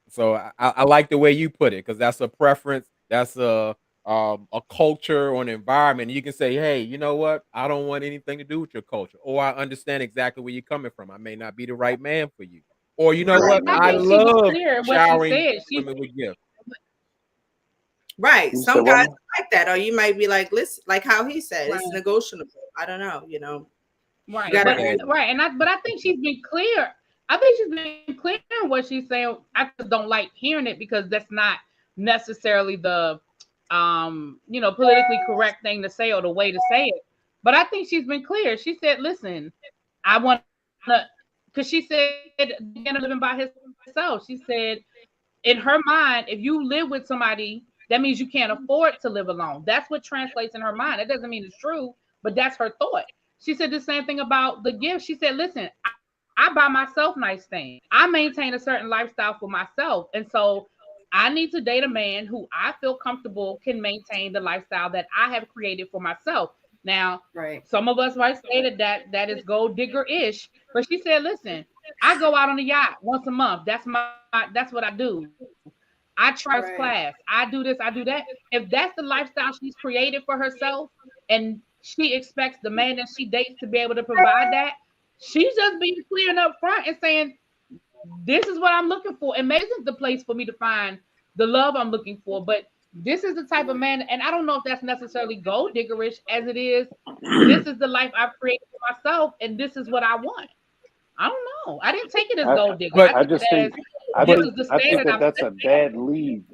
So I like the way you put it, because that's a preference. That's a culture or an environment. You can say, hey, you know what? I don't want anything to do with your culture. Or I understand exactly where you're coming from. I may not be the right man for you. Or you know what? I love showering women with gifts. Right. Some guys like that. Or you might be like, listen, like how he said, it's negotiable. I don't know, Right. But I think she's been clear. I think she's been clear on what she's saying. I just don't like hearing it because that's not necessarily the politically correct thing to say or the way to say it. But I think she's been clear. She said, listen, I want to, because she said, living by herself. She said, in her mind, if you live with somebody, that means you can't afford to live alone. That's what translates in her mind. It doesn't mean it's true, but that's her thought. She said the same thing about the gift. She said, listen, I buy myself nice things. I maintain a certain lifestyle for myself. And so I need to date a man who I feel comfortable can maintain the lifestyle that I have created for myself. Now, some of us might say that is gold digger-ish, but she said, listen, I go out on a yacht once a month. That's what I do. I trust class. I do this, I do that. If that's the lifestyle she's created for herself, and she expects the man that she dates to be able to provide that, she's just being clear and up front and saying, this is what I'm looking for. And maybe it's the place for me to find the love I'm looking for. But this is the type of man, and I don't know if that's necessarily gold diggerish as it is. This is the life I've created for myself, and this is what I want. I don't know. I didn't take it as gold digger. I think that's a bad lead.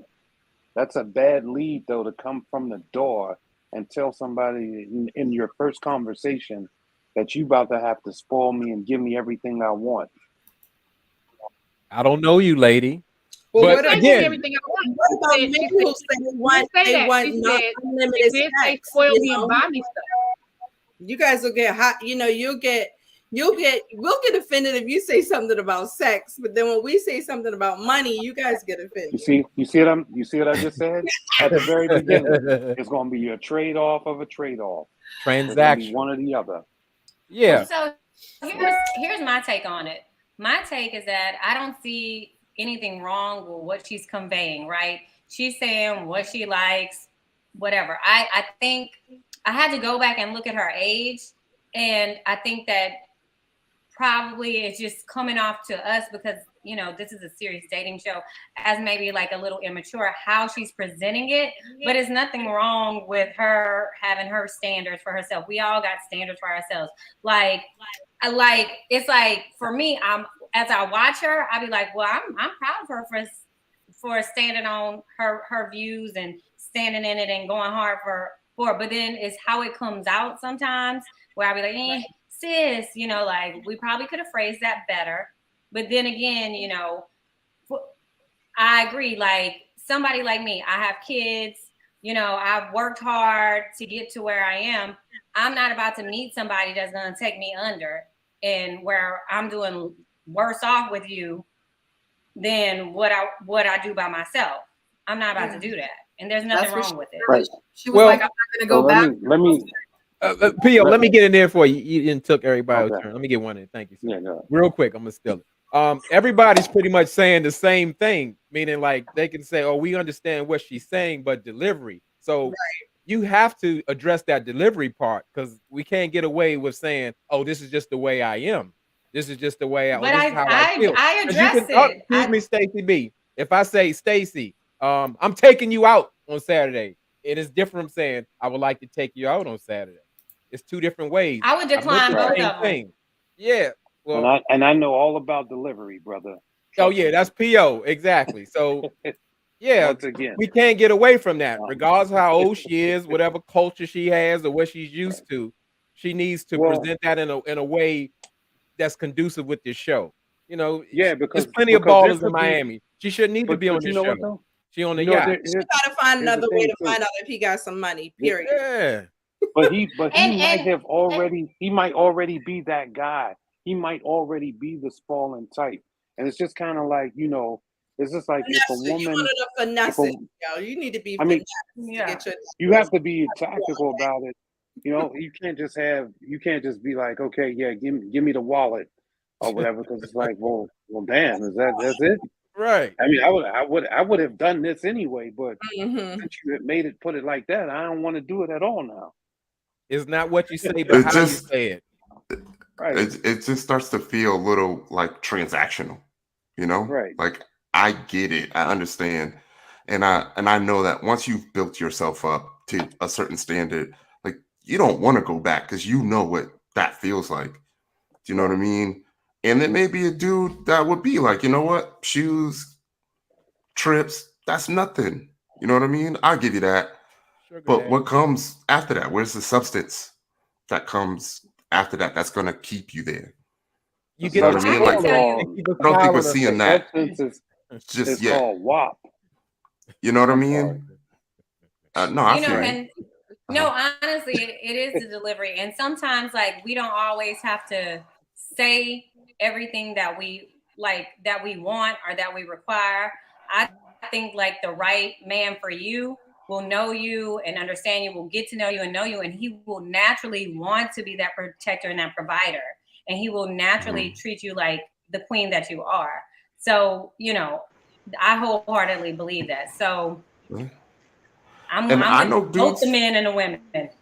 That's a bad lead, though, to come from the door and tell somebody in your first conversation that you about to have to spoil me and give me everything I want. I don't know you, lady. Well, but again, what about men who say they want unlimited sex? Spoil me and buy me stuff. You guys will get hot. We'll get offended if you say something about sex, but then when we say something about money, you guys get offended. You see what I just said at the very beginning? It's going to be a trade-off of a trade-off. Transaction, one or the other. Yeah. So here's my take on it. My take is that I don't see anything wrong with what she's conveying, right? She's saying what she likes, whatever. I think I had to go back and look at her age, and I think that probably it's just coming off to us because, this is a serious dating show, as maybe like a little immature how she's presenting it, but it's nothing wrong with her having her standards for herself. We all got standards for ourselves. It's like for me, as I watch her, I'll be like, well, I'm proud of her for standing on her views and standing in it and going hard for it. But then it's how it comes out sometimes where I'll be like, sis, we probably could have phrased that better. But then again, I agree. Like somebody like me, I have kids, I've worked hard to get to where I am. I'm not about to meet somebody that's going to take me under and where I'm doing worse off with you than what I do by myself. I'm not about to do that. And there's nothing wrong with it. Right. She was like, I'm not going to go back. Let me P.O., let me get in there for you. You didn't took everybody's turn. Let me get one in. Thank you, sir. Yeah, no. Real quick, I'm going to steal it. Everybody's pretty much saying the same thing, meaning like they can say, oh, we understand what she's saying, but delivery. So you have to address that delivery part because we can't get away with saying, oh, this is just the way I am. This is just the way I feel. I address it. Excuse me, Stacey B. If I say, Stacey, I'm taking you out on Saturday, it is different from saying, I would like to take you out on Saturday. It's two different ways. I would decline both of them. Yeah. Well, and I know all about delivery, brother. Oh yeah, that's PO exactly. So yeah, Once again, we can't get away from that, regardless of how old she is, whatever culture she has or what she's used to. She needs to present that in a way that's conducive with this show. You know, yeah, there's because plenty of there ballers in could be, Miami. She shouldn't need to be on but you this know show. what though? She on the You know, yacht. You gotta find here's another the way thing, to too. find out if he got some money. Period. Yeah. But he And- might have already. He might already be that guy. He might already be the spalling type, and it's just kind of like, you know, it's just like if a Finesse it. You woman. wanted to finesse it, yo. You need to be I mean, finesse to get your. you have to be tactical about it. You know, you can't just be like, okay, yeah, give me the wallet or whatever, because it's like, well, damn, that's it? Right. I mean, I would have done this anyway, but since you had put it like that, I don't want to do it at all now. It's not what you say, but how you say it. Right. It just starts to feel a little like transactional, you know? Right. Like, I get it, I understand, and I know that once you've built yourself up to a certain standard, like, you don't want to go back because you know what that feels like. Do you know what I mean? And there may be a dude that would be like, you know what, shoes, trips, that's nothing. You know what I mean? I'll give you that. But what comes after that? Where's the substance that comes after that that's going to keep you there? You know what I mean? Like, I don't think we're seeing that just yet. Called WAP. You know what I mean? No, I feel and no, honestly, it is the delivery. And sometimes, like, we don't always have to say everything that we like, that we want or that we require. I think like the right man for you will know you and understand you, will get to know you and know you, and he will naturally want to be that protector and that provider, and he will naturally treat you like the queen that you are. So, you know, I wholeheartedly believe that. So I know both the men and the women.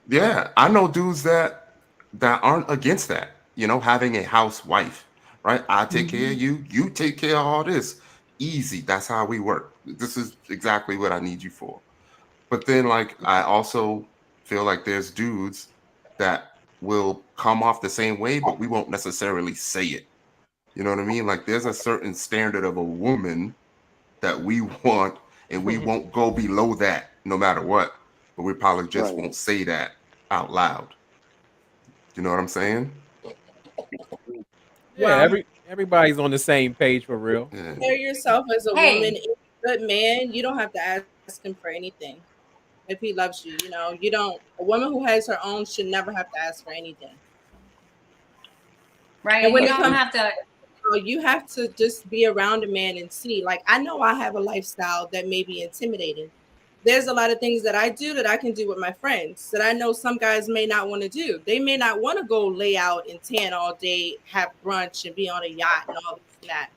Yeah, I know dudes that aren't against that, you know, having a housewife, right? I take care of you, you take care of all this. Easy. That's how we work. This is exactly what I need you for. But then, like, I also feel like there's dudes that will come off the same way, but we won't necessarily say it. You know what I mean? Like, there's a certain standard of a woman that we want, and we won't go below that no matter what. But we probably just won't say that out loud. You know what I'm saying? Yeah, everybody's on the same page for real. Prepare yourself as a woman. If you're a good man, you don't have to ask him for anything. If he loves you, you know, you don't. A woman who has her own should never have to ask for anything. Right. And when you it don't comes, have to. You have to just be around a man and see. Like, I know I have a lifestyle that may be intimidating. There's a lot of things that I do that I can do with my friends that I know some guys may not want to do. They may not want to go lay out and tan all day, have brunch, and be on a yacht and all this and that.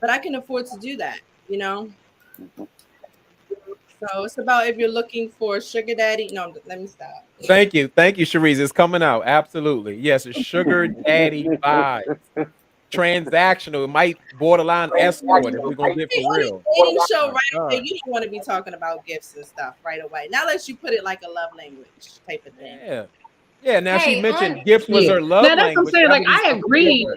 But I can afford to do that, you know? So it's about if you're looking for a sugar daddy. No, let me stop. Thank you, Cherise. It's coming out. Absolutely. Yes, it's sugar daddy vibes. Transactional. It might borderline escort if we're gonna get for real. Dating show right away. You don't want to be talking about gifts and stuff right away. Now let's you put it like a love language type of thing. Yeah. Yeah. Now she mentioned gifts was her love now, that's language. What I'm saying. Like, I agree.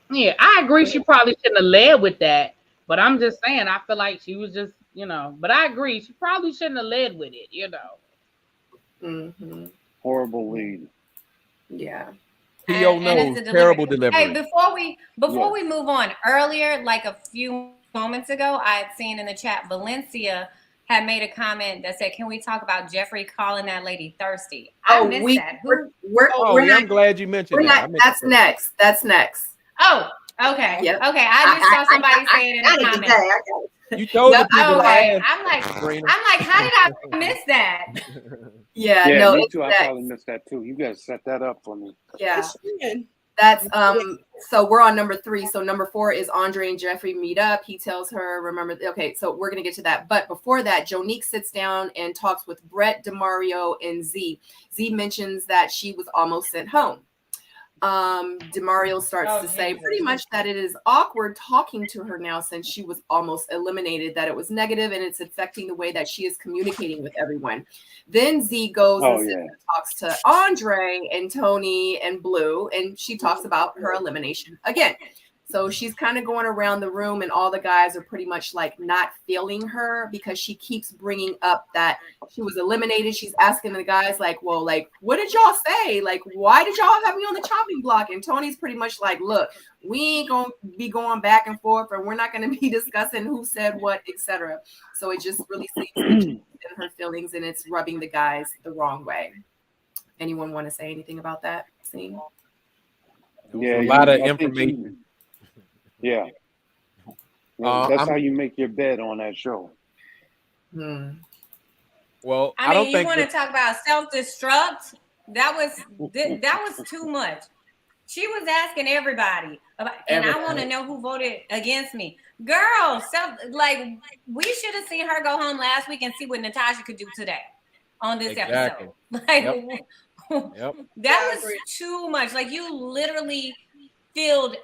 Yeah, I agree. She probably shouldn't have led with that. But I'm just saying, I feel like she was just, you know. But I agree. She probably shouldn't have led with it, you know. Horrible lead. Yeah. PO knows terrible delivery. Hey, before we move on, earlier, like a few moments ago, I had seen in the chat Valencia had made a comment that said, "Can we talk about Jeffrey calling that lady thirsty?" I missed that. I'm glad you mentioned that. That's next. That's next. Oh, okay. Yep. Okay. I just saw somebody say it in the comments. You told the people. Okay. I'm like, how did I miss that? Yeah, no, me too. I probably missed that too. You guys set that up for me. Yeah. That's so we're on number 3. So number 4 is Andre and Jeffrey meet up. He tells her, remember, okay, so we're gonna get to that. But before that, Jonique sits down and talks with Brett, DeMario, and Z. Z mentions that she was almost sent home. Demario starts to say pretty much that it is awkward talking to her now since she was almost eliminated, that it was negative and it's affecting the way that she is communicating with everyone. Then Z goes and talks to Andre and Tony and Blue, and she talks about her elimination again. So she's kind of going around the room, and all the guys are pretty much like not feeling her because she keeps bringing up that she was eliminated. She's asking the guys like, well, like, what did y'all say? Like, why did y'all have me on the chopping block? And Tony's pretty much like, look, we ain't going to be going back and forth, and we're not going to be discussing who said what, etc. So it just really seems like she's in her feelings, and it's rubbing the guys the wrong way. Anyone want to say anything about that scene? Yeah, a lot of information. Yeah. That's how you make your bed on that show. Well, I mean, you want to talk about self-destruct? That was too much. She was asking everybody about, and I want to know who voted against me. Girl, we should have seen her go home last week and see what Natasha could do today on this episode. Like, that was too much. Like, you literally filled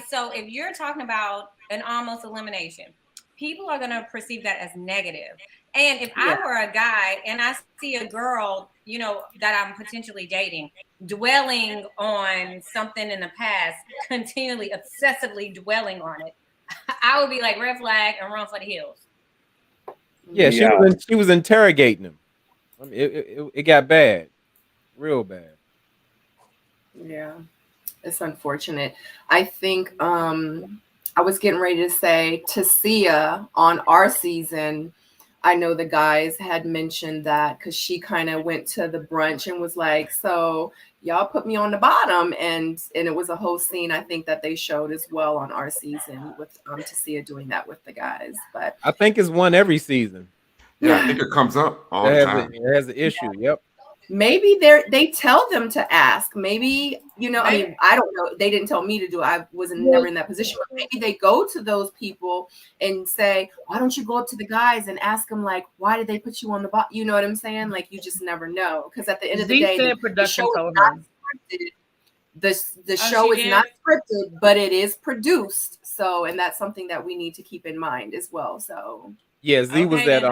so if you're talking about an almost elimination, people are going to perceive that as negative. And if I were a guy and I see a girl, you know, that I'm potentially dating, dwelling on something in the past, continually obsessively dwelling on it, I would be like, red flag and run for the hills. Yeah, she was interrogating him. I mean, it got bad, real bad. Yeah. It's unfortunate. I think I was getting ready to say Tasia on our season. I know the guys had mentioned that because she kind of went to the brunch and was like, so y'all put me on the bottom. And it was a whole scene, I think, that they showed as well on our season with Tasia doing that with the guys. But I think it's one every season. Yeah, I think it comes up all the time. It has an issue. Yep. Maybe they tell them to ask. Maybe, you know, I mean, I don't know. They didn't tell me to do it. I wasn't never in that position. But maybe they go to those people and say, why don't you go up to the guys and ask them, like, why did they put you on the bottom? You know what I'm saying? Like, you just never know. Because at the end of the day, the show is not scripted. The show is not scripted, but it is produced. So, and that's something that we need to keep in mind as well. So, yeah, Z was at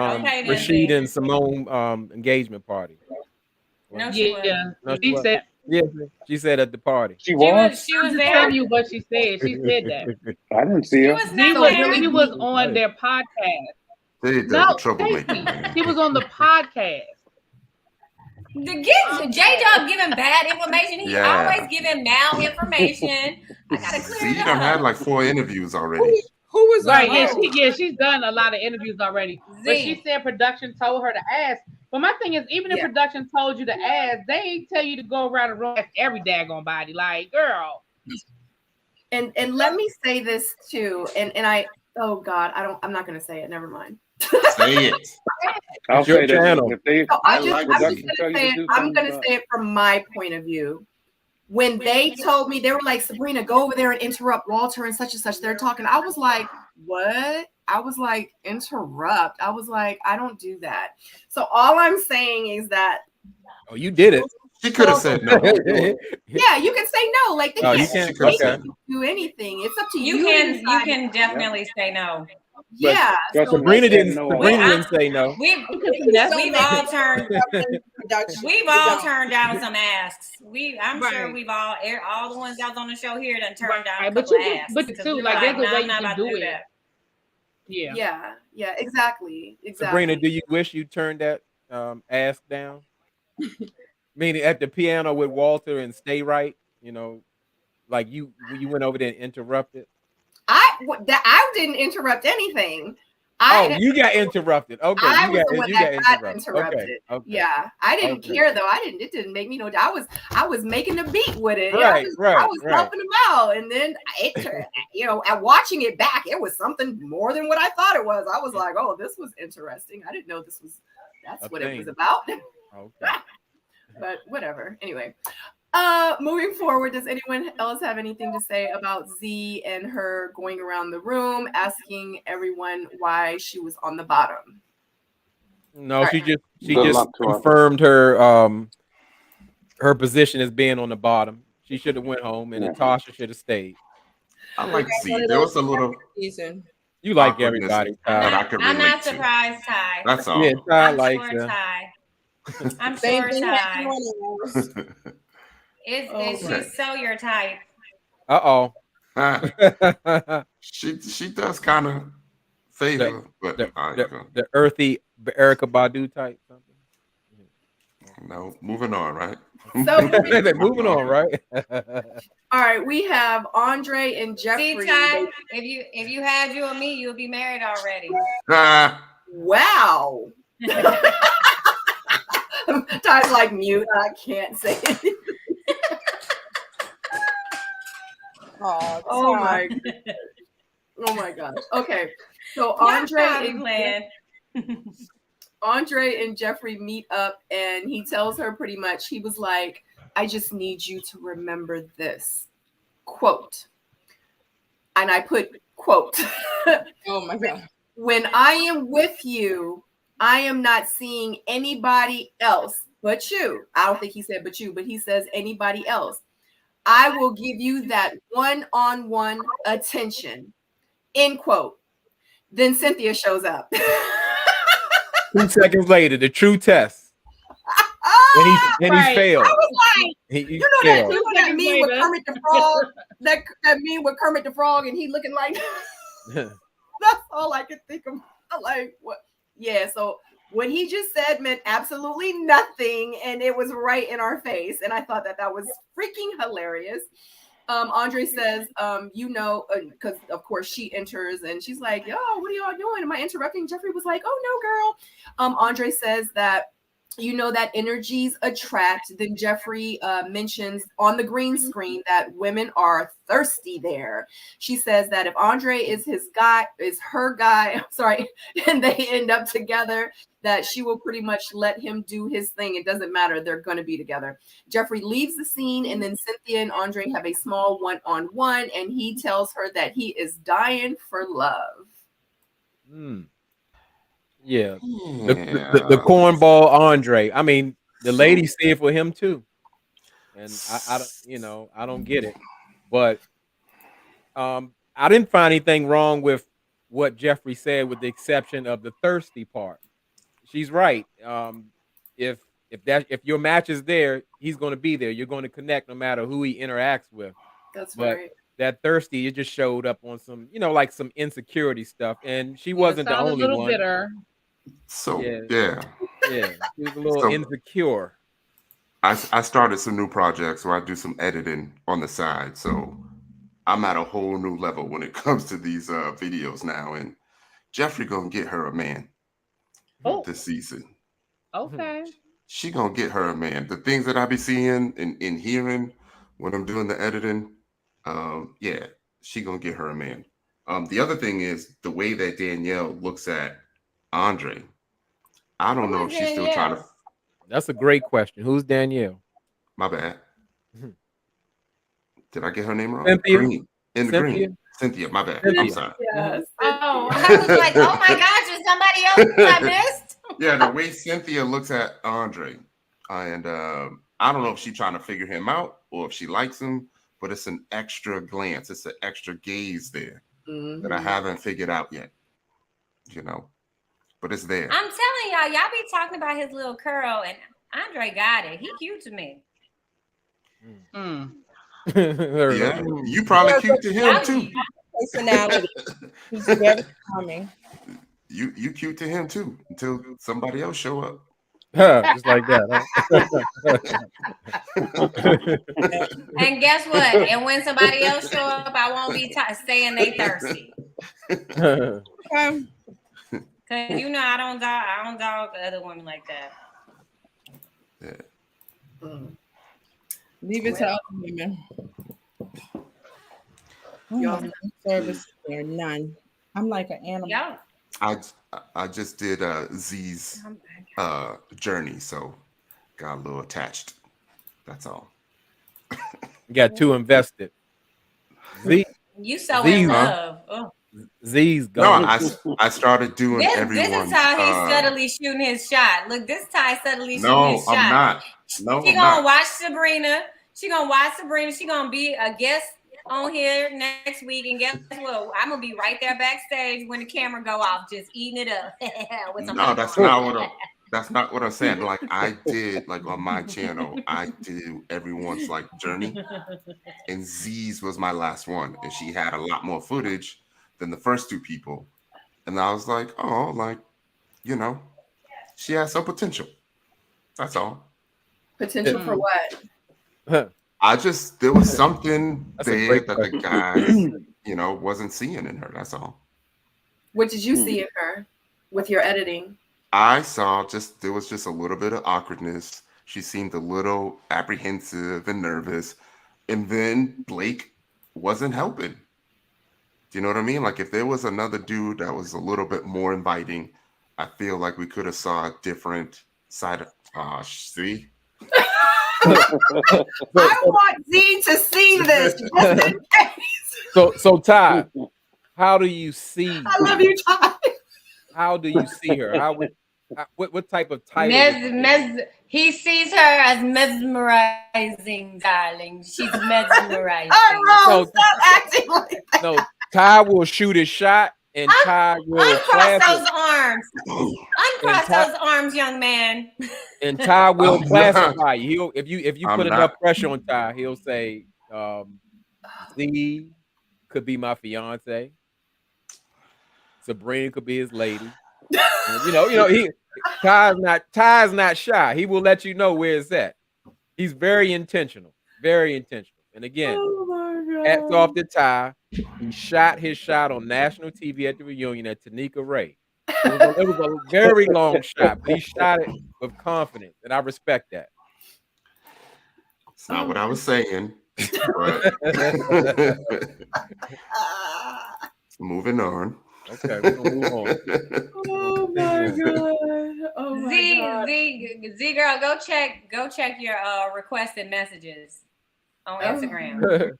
Rashid and Simone engagement party. No, she she said at the party. She was there. Tell you what she said. She said that. I didn't see her. She was on their podcast. No, she was on the podcast. J-Dub giving bad information. He always giving malinformation. I gotta clear it up. She done had like 4 interviews already. Who was right? She's done a lot of interviews already. But she said production told her to ask. But my thing is, even if production told you to ask, they ain't tell you to go around the room every daggone body. Like, girl. And let me say this too. And I'm not gonna say it. Never mind. Say it. I'll say channel. I'm gonna say it from my point of view. When they told me, they were like, Sabrina, go over there and interrupt Walter and such. They're talking. I was like, what? I was like, interrupt. I was like, I don't do that. So all I'm saying is that. Oh, you did it. She could have said no. Yeah, you can say no. Like they can't do anything. It's up to you. You can definitely say no. Yeah. Sabrina didn't say no. We've all turned down some asks. I'm sure we've all the ones that was on the show here done turned down a couple asks. But too, like there's a way you can do it. Yeah, exactly. Sabrina, do you wish you turned that ask down? Meaning at the piano with Walter and Stay Right, you know, like you went over there and interrupted. I didn't interrupt anything. You got interrupted. Okay, I was the one that got interrupted. Okay. Yeah, I didn't care though. It didn't make me know. I was making a beat with it. I was helping them out, and then at watching it back, it was something more than what I thought it was. I was like, oh, this was interesting. I didn't know that's what it was about. Okay. But whatever. Anyway. Moving forward, does anyone else have anything to say about Z and her going around the room asking everyone why she was on the bottom? No, she just confirmed her her position as being on the bottom. She should have went home, and Natasha should have stayed. I like Z. There was a little season. You like everybody, Ty. I'm not surprised, Ty. That's all. Yeah, Ty I'm likes sure Ty. I'm Same sure thing Ty. happened She's so your type. Uh-oh. She does kind of favor, but the earthy Erykah Badu type something. No, moving on, right? So moving on, right? All right, we have Andre and Jeffrey. See, Ty, if you had you and me, you'll be married already. Wow. Ty's like mute. I can't say it. Oh my goodness. Oh my gosh. Okay. So Andre and Jeffrey meet up, and he tells her pretty much, he was like, I just need you to remember this quote. And I put quote. Oh my God. When I am with you, I am not seeing anybody else but you. I don't think he said but you, but he says anybody else. I will give you that one-on-one attention. End quote. Then Cynthia shows up. 2 seconds later, the true test. And he failed. I was like, you know that meme with Kermit the Frog? That meme with Kermit the Frog, and he looking like that's all I could think of. I'm like, what? Yeah, so what he just said meant absolutely nothing, and it was right in our face. And I thought that was freaking hilarious. Andre says, because of course she enters and she's like, yo, what are y'all doing? Am I interrupting? Jeffrey was like, oh no, girl. Andre says that, that energies attract. Then Jeffrey mentions on the green screen that women are thirsty there. She says that if Andre is her guy, and they end up together, that she will pretty much let him do his thing. It doesn't matter. They're going to be together. Jeffrey leaves the scene, and then Cynthia and Andre have a small one-on-one, and he tells her that he is dying for love. Yeah. The cornball Andre. I mean, the ladies see it for him too. And I don't get it. But I didn't find anything wrong with what Jeffrey said, with the exception of the thirsty part. She's right. If your match is there, he's going to be there. You're going to connect no matter who he interacts with. That's right. That thirsty, it just showed up on some, like some insecurity stuff, and she wasn't the only one. Bitter. So yeah, she was a little insecure. I started some new projects where I do some editing on the side, so I'm at a whole new level when it comes to these videos now. And Jeffrey gonna get her a man this season. Okay. She gonna get her a man. The things that I be seeing and hearing when I'm doing the editing, she gonna get her a man. The other thing is the way that Danielle looks at Andre. I don't know if she's still trying to. That's a great question. Who's Danielle? My bad. Did I get her name wrong? Cynthia. Green. Green. Cynthia, my bad. Cynthia. I'm sorry. Yes. Oh, I was like, oh my gosh, is somebody else I missed? Yeah, the way Cynthia looks at Andre, and I don't know if she's trying to figure him out or if she likes him, but it's an extra glance, it's an extra gaze there that I haven't figured out yet. But it's there. I'm telling y'all be talking about his little curl, and Andre got it. He cute to me. Yeah, you probably cute to him too. Personality. He's very charming. You cute to him too until somebody else show up. Just like that. Huh? And guess what? And when somebody else show up, I won't be saying they thirsty. Cause I don't dog other women like that. Yeah. Leave it to other women. Y'all service there, none. I'm like an animal. Yeah. I just did Z's journey, so got a little attached. That's all. You got too invested. Z, you so in love. Oh. Z's gone. No, I started doing everyone. This is how he's subtly shooting his shot. Look, this Ty subtly shooting his shot. I'm not. No, she gonna watch Sabrina. She gonna watch Sabrina. She gonna be a guest on here next week, and guess what? I'm gonna be right there backstage when the camera go off, just eating it up. With some No, that's not what I'm saying. Like I did, like on my channel, I do everyone's like journey, and Z's was my last one, and she had a lot more footage than the first two people, and I was like, oh, like, you know, she has some potential. That's all. Potential for what? There was something there that the guys, you know, wasn't seeing in her. That's all. What did you see in her with your editing? I saw there was just a little bit of awkwardness. She seemed a little apprehensive and nervous. And then Blake wasn't helping. Do you know what I mean? Like if there was another dude that was a little bit more inviting, I feel like we could have saw a different side of see. I want Z to see this just in case. So Ty, how do you see? I love you, Ty. How do you see her? What type of title? He sees her as mesmerizing, darling. She's mesmerizing. Stop acting like that. No, Ty will shoot his shot, and Ty will uncross those arms. Uncross those arms, young man. And Ty will classify you. If you put enough pressure on Ty, he'll say, Z could be my fiance. Sabrina could be his lady. And, Ty's not shy. He will let you know where it's at. He's very intentional. Very intentional. And again, hats off to Ty. He shot his shot on national TV at the reunion at Tanika Ray. It was a very long shot, but he shot it with confidence, and I respect that. It's not what I was saying. But moving on. Okay, we're gonna move on. Oh my god. Oh my Z girl, go check your requested messages on Instagram.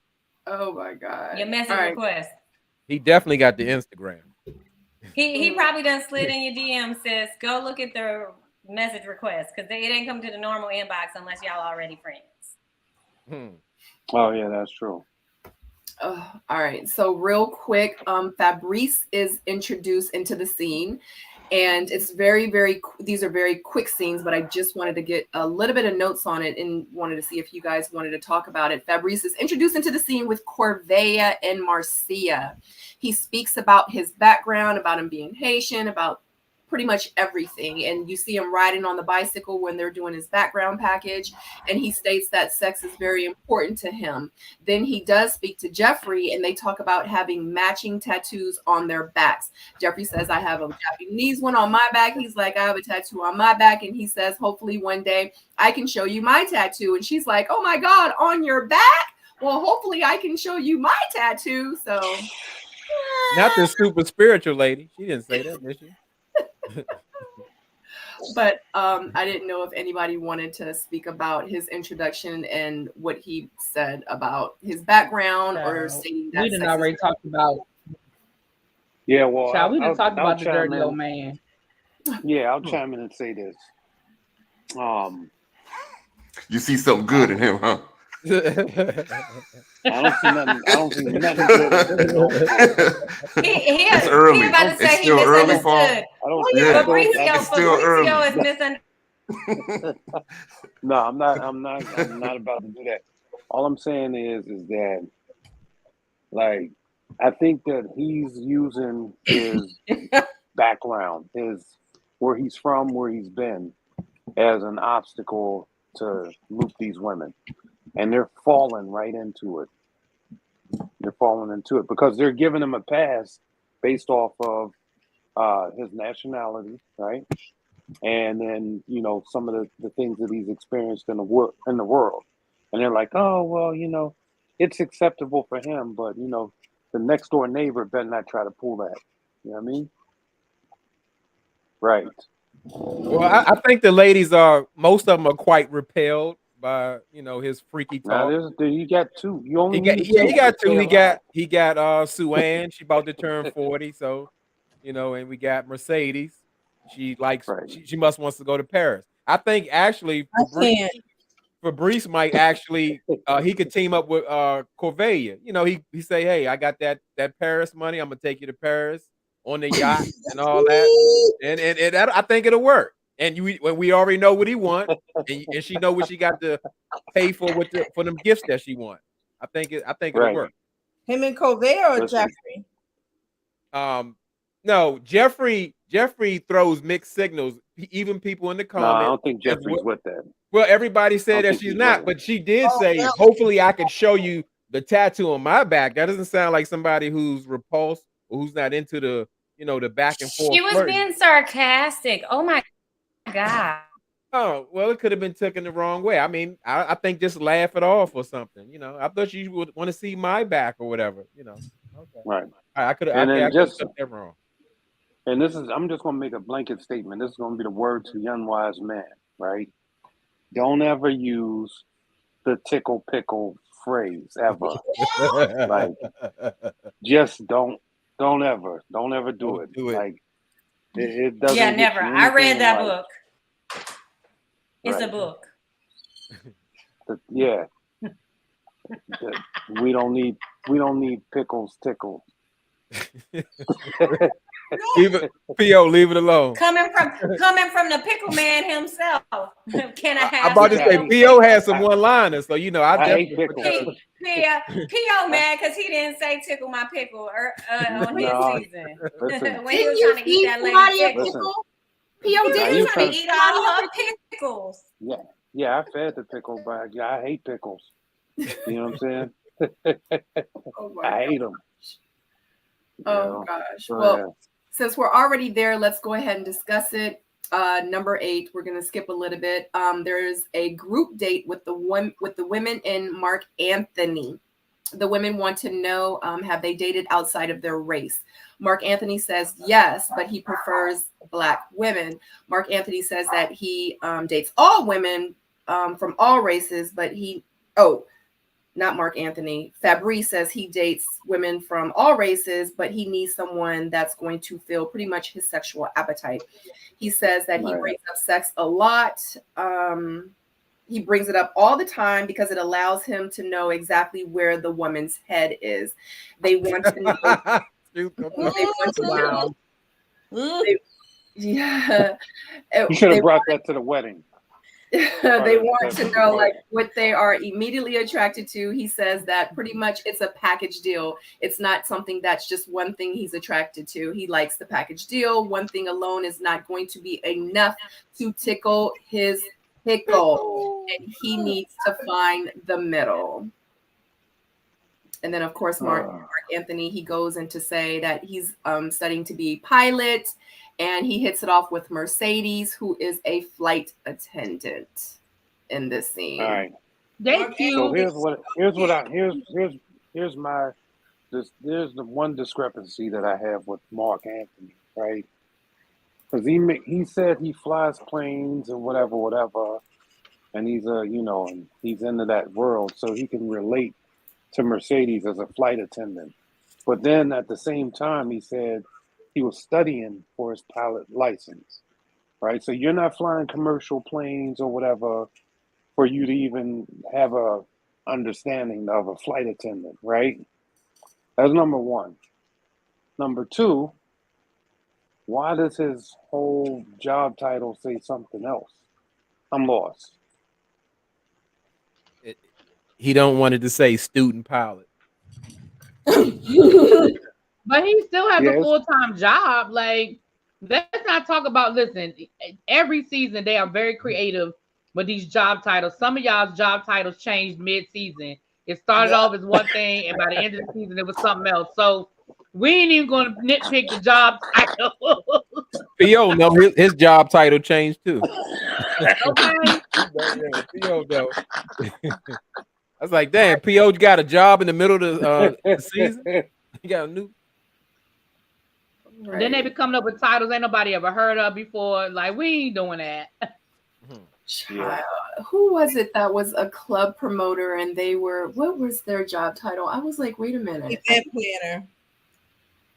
Oh my god. Your message request. He definitely got the Instagram. He probably done slid in your DM, sis. Go look at the message request because it ain't come to the normal inbox unless y'all already friends. Oh yeah, that's true. All right. So real quick, Fabrice is introduced into the scene, and it's these are very quick scenes, but I just wanted to get a little bit of notes on it and wanted to see if you guys wanted to talk about it. Fabrice is introduced into the scene with Corvea and Marcia. He speaks about his background, about him being Haitian, about pretty much everything. And you see him riding on the bicycle when they're doing his background package. And he states that sex is very important to him. Then he does speak to Jeffrey and they talk about having matching tattoos on their backs. Jeffrey says, I have a Japanese one on my back. He's like, I have a tattoo on my back. And he says, hopefully one day I can show you my tattoo. And she's like, oh my God, on your back? Well, hopefully I can show you my tattoo. So not the super spiritual lady. She didn't say that, did she? But I didn't know if anybody wanted to speak about his introduction and what he said about his background or stating that we didn't already talk about. Yeah, well, we didn't talk about the dirty old man. Yeah, I'll chime in and say this. You see something good in him, huh? I don't see nothing good. It's early. He about to say it's still early fall. It's still early. No, I'm not about to do that. All I'm saying is that, like, I think that he's using his background, where he's from, where he's been, as an obstacle to loop these women. And they're falling right into it. They're falling into it because they're giving him a pass based off of his nationality, right? And then, some of the things that he's experienced in the world. And they're like, oh, well, it's acceptable for him, but, the next door neighbor better not try to pull that. You know what I mean? Right. Well, I think the ladies most of them are quite repelled by his freaky talk. You got two. You only he got two. He got Sue-Ann. She about to turn 40. So, and we got Mercedes. She likes. She must wants to go to Paris. I think actually Fabrice might actually he could team up with Corvelia. You know, he say, hey, I got that Paris money. I'm gonna take you to Paris on the yacht and all that, and that, I think it'll work. And when we already know what he want, and she know what she got to pay for for them gifts that she want. I think it'll work. Him and Colbert or Jeffrey? No, Jeffrey throws mixed signals. Even people in the comments. No, I don't think Jeffrey's with that. Well, everybody said that she's not, but she did say, hopefully I can show you the tattoo on my back. That doesn't sound like somebody who's repulsed or who's not into the, the back and forth. She was being sarcastic. Oh my God. Oh, well, it could have been taken the wrong way. I mean, I think just laugh it off or something. I thought you would want to see my back or whatever, Okay. Right. I could have got that wrong. And I'm just going to make a blanket statement. This is going to be the word to young wise man, right? Don't ever use the tickle pickle phrase ever. Like, just don't ever do it. Like, it doesn't. Yeah, never. I read that book. It's right. a book. Yeah. We don't need pickles tickled. Leave it alone. Coming from the pickle man himself. Can I have? I'm about to say P.O. has some one-liners, so I hate pickles. P.O. mad because he didn't say tickle my pickle on his season Listen, when he was trying to eat that lady pickle. P.O. didn't trying to eat all her pickles. Yeah, I fed the pickle, but I hate pickles. You know what I'm saying? I hate them. Oh gosh. Well, since we're already there, let's go ahead and discuss it. Number 8, we're gonna skip a little bit. There's a group date with the women in Mark Anthony. The women want to know, have they dated outside of their race? Mark Anthony says yes, but he prefers Black women. Mark Anthony says that he dates all women from all races, but not Mark Anthony. Fabrice says he dates women from all races, but he needs someone that's going to fill pretty much his sexual appetite. He says that he brings up sex a lot. He brings it up all the time because it allows him to know exactly where the woman's head is. They want to know. Yeah. You should have brought that to the wedding. They want to know like what they are immediately attracted to. He says that pretty much it's a package deal. It's not something that's just one thing he's attracted to. He likes the package deal. One thing alone is not going to be enough to tickle his pickle, and he needs to find the middle. And then, of course, Mark Anthony, he goes into say that he's studying to be pilot. And he hits it off with Mercedes, who is a flight attendant in this scene. All right. Thank you. So here's the one discrepancy that I have with Mark Anthony, right? Because he said he flies planes and whatever, and he's he's into that world, so he can relate to Mercedes as a flight attendant. But then at the same time, he said he was studying for his pilot license, right? So you're not flying commercial planes or whatever for you to even have a understanding of a flight attendant, right? That's number one. Number 2, why does his whole job title say something else? I'm lost. He don't want it to say student pilot. But he still has a full-time job. Like, let's not talk about, listen, every season they are very creative with these job titles. Some of y'all's job titles changed mid-season. It started off as one thing, and by the end of the season, it was something else. So we ain't even going to nitpick the job title. P.O. no, his job title changed too. Okay. P.O. though. I was like, damn, P.O. got a job in the middle of the season. He got a new. Right. Then they be coming up with titles ain't nobody ever heard of before. Like, we ain't doing that. Child. Who was it that was a club promoter and they were, what was their job title? I was like, wait a minute. Event planner.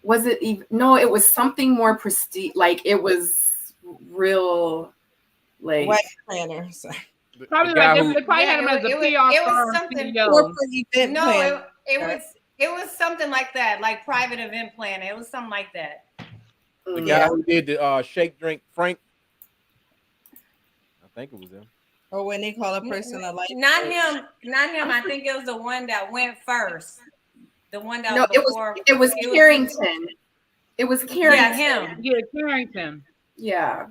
Was it even? No, it was something more prestige. Like it was real, like wedding planner. Probably like they probably had him as a PR firm CEO. No, it was something like that, like private event planner. It was something like that. The guy who did the shake drink Frank. I think it was him. Or when they call a person a life not him. I think it was the one that went first. The one that no, was before. It was Carrington. It was Carrington. Yeah, him. Yeah, Carrington. Yeah.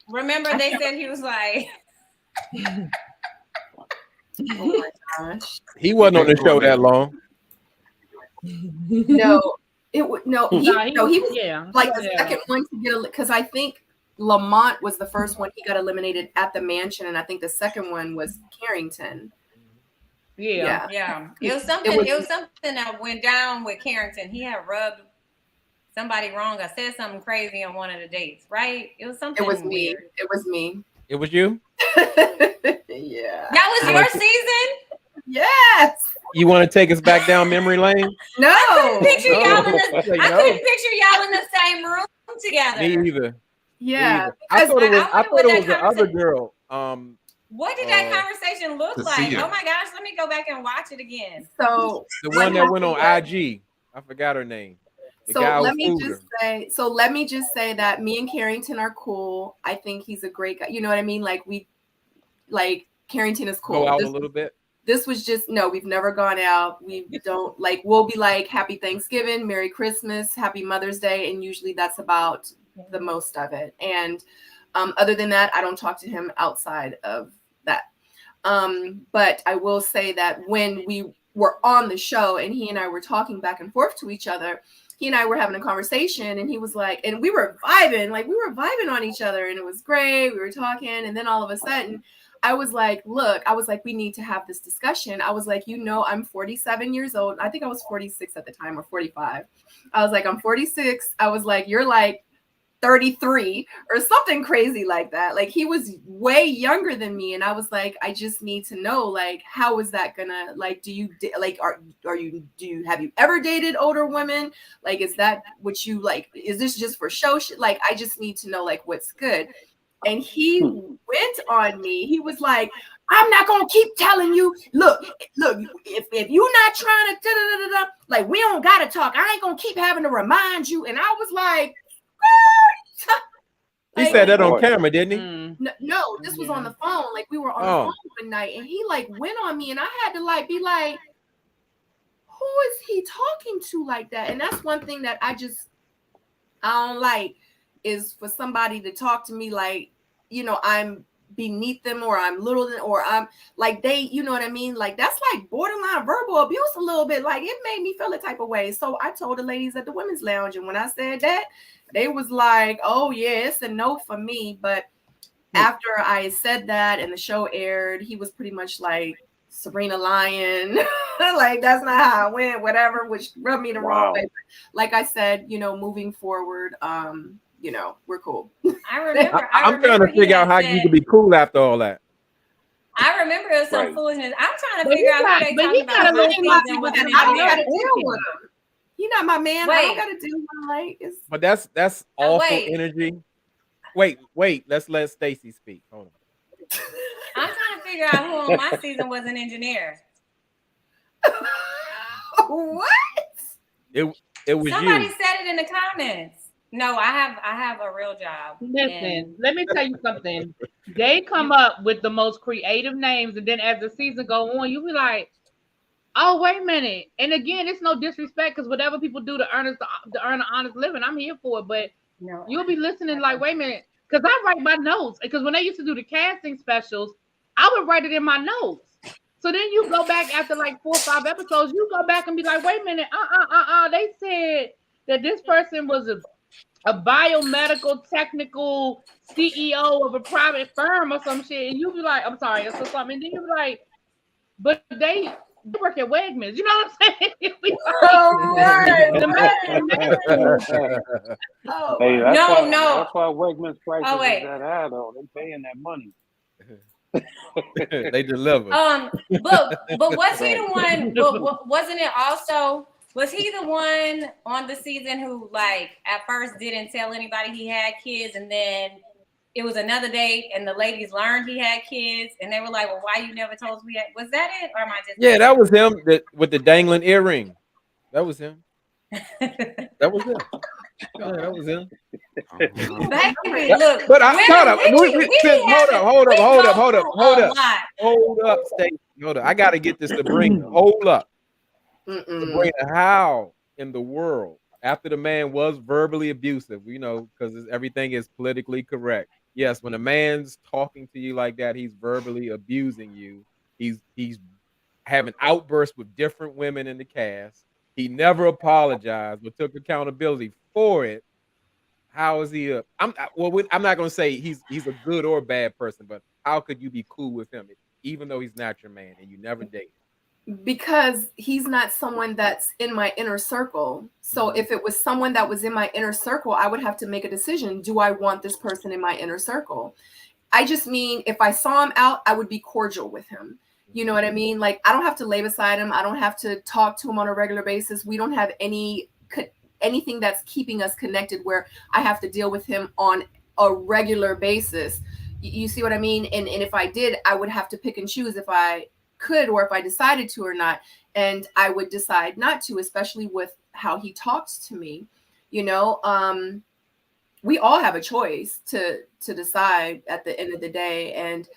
Remember they said he was like. Oh my gosh. He wasn't on the show that long. No, he was like the second one to get because I think Lamont was the first one. He got eliminated at the mansion, and I think the second one was Carrington. Yeah. It was something. It was something that went down with Carrington. He had rubbed somebody wrong. I said something crazy on one of the dates, right? It was something. It was weird. me. It was me. It was you. Yeah. That was your season. Yes. You want to take us back down memory lane? No. I couldn't picture y'all in the same room together. Me either. Yeah. I thought it was the other girl. What did that conversation look like? Oh my gosh, let me go back and watch it again. So the one that went on IG. I forgot her name. So let me just say that me and Carrington are cool. I think he's a great guy. You know what I mean? Like Carrington is cool. Go out a little bit. This was just we've never gone out. We don't we'll be like Happy Thanksgiving, Merry Christmas, Happy Mother's Day, and usually that's about the most of it. And other than that, I don't talk to him outside of that. But I will say that when we were on the show and he and I were talking back and forth to each other, he and I were having a conversation and he was like, and we were vibing on each other and it was great. We were talking and then all of a sudden I was like, we need to have this discussion. I was like, I'm 47 years old. I think I was 46 at the time or 45. I was like, I'm 46. I was like, you're like 33 or something crazy like that. Like he was way younger than me. And I was like, I just need to know, how is that gonna, have you ever dated older women? Like, is that what you like? Is this just for show? I just need to know what's good. And he went on me. He was like, I'm not gonna keep telling you, look, if you're not trying to we don't gotta talk. I ain't gonna keep having to remind you. And I was like, he said that on camera, didn't he? No, this was on the phone. We were on the phone one night and he went on me and I had to be like, who is he talking to like that? And that's one thing that I don't like is for somebody to talk to me I'm beneath them or I'm little than or I'm they, you know what I mean? That's borderline verbal abuse a little bit. It made me feel a type of way. So I told the ladies at the women's lounge, and when I said that, they was like, oh yeah, it's a no for me. But after I said that and the show aired, he was pretty much like, Sabrina lying. That's not how it went, whatever, which rubbed me the wrong way. But like I said, moving forward, we're cool. I'm trying to figure out how you can be cool after all that. I remember it was some foolishness. I'm trying to figure out who they talking about. I gotta deal with him. You're not my man. I don't gotta deal with him. But that's awful energy. Wait. Let's let Stacy speak. Hold on. I'm trying to figure out who on my season was an engineer. What? It was somebody you. said it in the comments. No, I have a real job. Listen, let me tell you something. They come up with the most creative names, and then as the season go on, you be like, oh, wait a minute. And again, it's no disrespect because whatever people do to earn an honest living, I'm here for it. But you'll be listening wait a minute. Because I write my notes. Because when they used to do the casting specials, I would write it in my notes. So then you go back after 4 or 5 episodes, you go back and be like, wait a minute, they said that this person was a biomedical technical CEO of a private firm or some shit. And you be like, I'm sorry, or something. And then you be like, but they work at Wegmans. You know what I'm saying? Hey, that's why Wegmans prices is that high though. They paying that money. They deliver. But was he the one? Wasn't it also? Was he the one on the season who at first didn't tell anybody he had kids, and then it was another date, and the ladies learned he had kids, and they were like, "Well, why you never told us we had?" Was that it, or am I just? Yeah, that was him. With the dangling earring. That was him. That was him. Yeah, that was him. Look, but hold up, Stacey. Hold up. I got to get this to bring. Hold up. Sabrina, how in the world, after the man was verbally abusive, because everything is politically correct. Yes, when a man's talking to you like that, he's verbally abusing you. He's having outbursts with different women in the cast. He never apologized but took accountability for it. How is he I'm not going to say he's a good or bad person, but how could you be cool with him even though he's not your man and you never dated? Because he's not someone that's in my inner circle. So if it was someone that was in my inner circle, I would have to make a decision. Do I want this person in my inner circle? I just mean, if I saw him out, I would be cordial with him. You know what I mean? Like, I don't have to lay beside him. I don't have to talk to him on a regular basis. We don't have anything that's keeping us connected where I have to deal with him on a regular basis. You see what I mean? And if I did, I would have to pick and choose if I could or if I decided to or not. And I would decide not to, especially with how he talks to me. We all have a choice to decide at the end of the day. And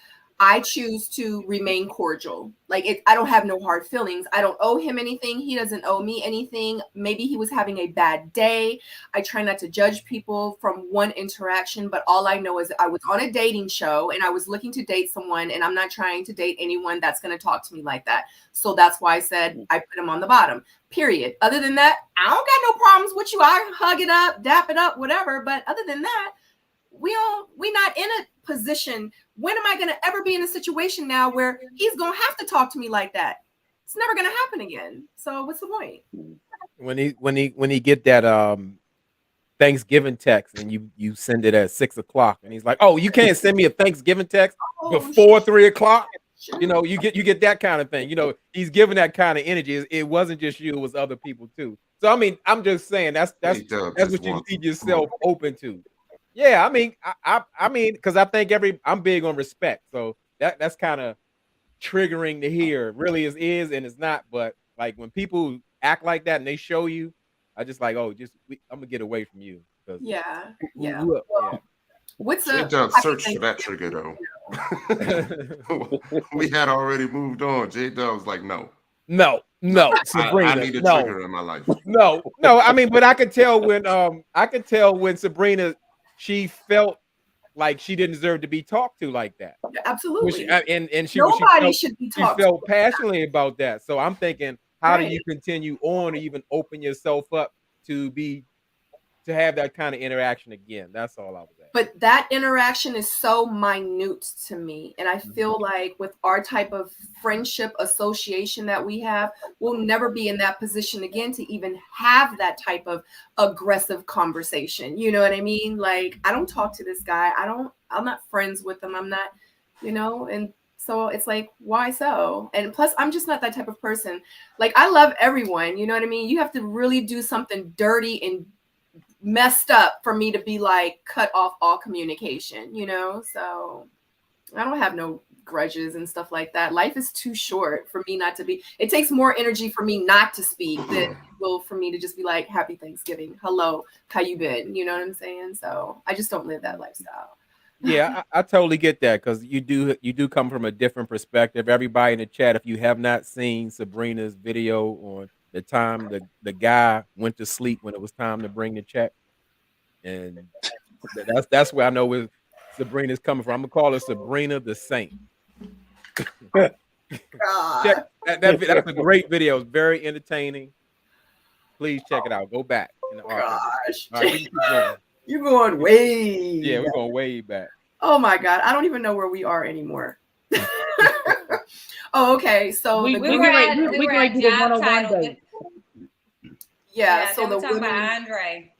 I choose to remain cordial. Like, I don't have no hard feelings. I don't owe him anything. He doesn't owe me anything. Maybe he was having a bad day. I try not to judge people from one interaction, but all I know is I was on a dating show and I was looking to date someone, and I'm not trying to date anyone that's going to talk to me like that. So that's why I said I put him on the bottom, period. Other than that, I don't got no problems with you. I hug it up, dap it up, whatever. But other than that, we not in a position. When am I going to ever be in a situation now where he's going to have to talk to me like that? It's never going to happen again. So what's the point? When he get that Thanksgiving text and you send it at 6:00 and he's like, "Oh, you can't send me a Thanksgiving text before 3:00." Sure. You get that kind of thing. He's giving that kind of energy. It wasn't just you; it was other people too. So I mean, I'm just saying that's what you leave yourself open to. Yeah, I mean, because I think I'm big on respect, so that's kind of triggering to hear. It really is and it's not. But like when people act like that and they show you, I just like, I'm gonna get away from you. Yeah. What's up? Search for that trigger though. We had already moved on. J-Dub was like, no. Sabrina, I need a trigger in my life. No. I mean, but I could tell when Sabrina, she felt like she didn't deserve to be talked to like that. Absolutely. She felt passionately about that. So I'm thinking, how do you continue on or even open yourself up to have that kind of interaction again? That's all I was asking. But that interaction is so minute to me. And I feel like with our type of friendship association that we have, we'll never be in that position again to even have that type of aggressive conversation. You know what I mean? Like, I don't talk to this guy. I'm not friends with him. I'm not, and so it's like, why so? And plus, I'm just not that type of person. Like, I love everyone. You know what I mean? You have to really do something dirty and messed up for me to be like cut off all communication, so I don't have no grudges and stuff like that. Life is too short for me not to be. It takes more energy for me not to speak than for me to just be like, happy Thanksgiving, hello, how you been, you know what I'm saying? So I just don't live that lifestyle. Yeah, I totally get that, because you do come from a different perspective. Everybody in the chat, if you have not seen Sabrina's video on the time the guy went to sleep when it was time to bring the check, and that's where I know where Sabrina's coming from. I'm gonna call her Sabrina the Saint. Check, that's a great video. It's very entertaining. Please check it out. Go back in the archive. Right, you're going way. Yeah, we're going way back. Oh my God, I don't even know where we are anymore. Oh, okay. So we were at the 101 day. Yeah, so we're the talking women, about Andre.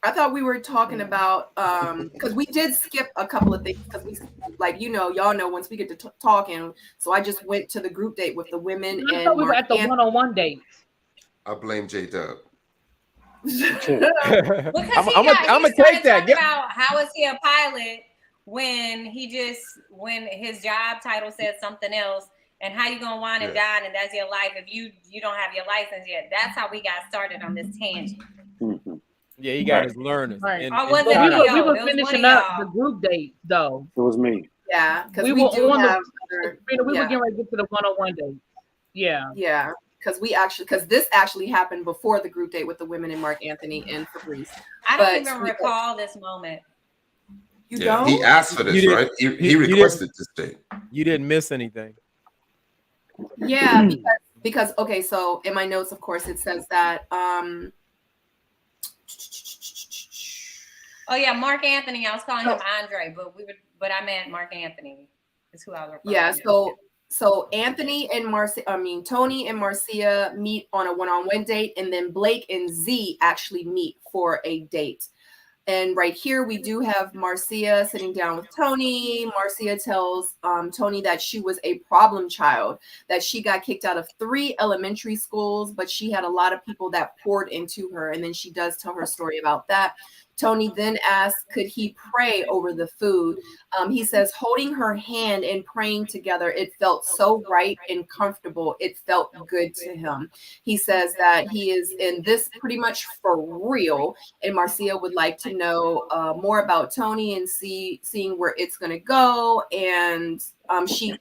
I thought we were talking about because we did skip a couple of things because we y'all know once we get to talking. So I just went to the group date with the women. I thought we were at the 101 date. I blame J-Dub. Because I'm gonna take that. About how is he a pilot when his job title says something else, and how you gonna wind and dine, and that's your life if you don't have your license yet. That's how we got started on this tangent. Yeah, he got his learners. Right. And was it we were finishing up the group date though. It was me. Yeah, because we were getting ready to get to the one-on-one date. Yeah. Yeah. Because this actually happened before the group date with the women and Mark Anthony and Fabrice. I don't even recall this moment. You don't? He asked for this, right? He requested this date. You didn't miss anything. Yeah, because okay, so in my notes, of course, it says that oh yeah, Mark Anthony. I was calling him Andre, but I meant Mark Anthony is who I was referring to. So Anthony and Tony and Marcia meet on a one-on-one date, and then Blake and Z actually meet for a date. And right here, we do have Marcia sitting down with Tony. Marcia tells Tony that she was a problem child, that she got kicked out of 3 elementary schools, but she had a lot of people that poured into her. And then she does tell her story about that. Tony then asks, could he pray over the food? He says, holding her hand and praying together, it felt so right and comfortable. It felt good to him. He says that he is in this pretty much for real. And Marcia would like to know more about Tony and seeing where it's going to go. And she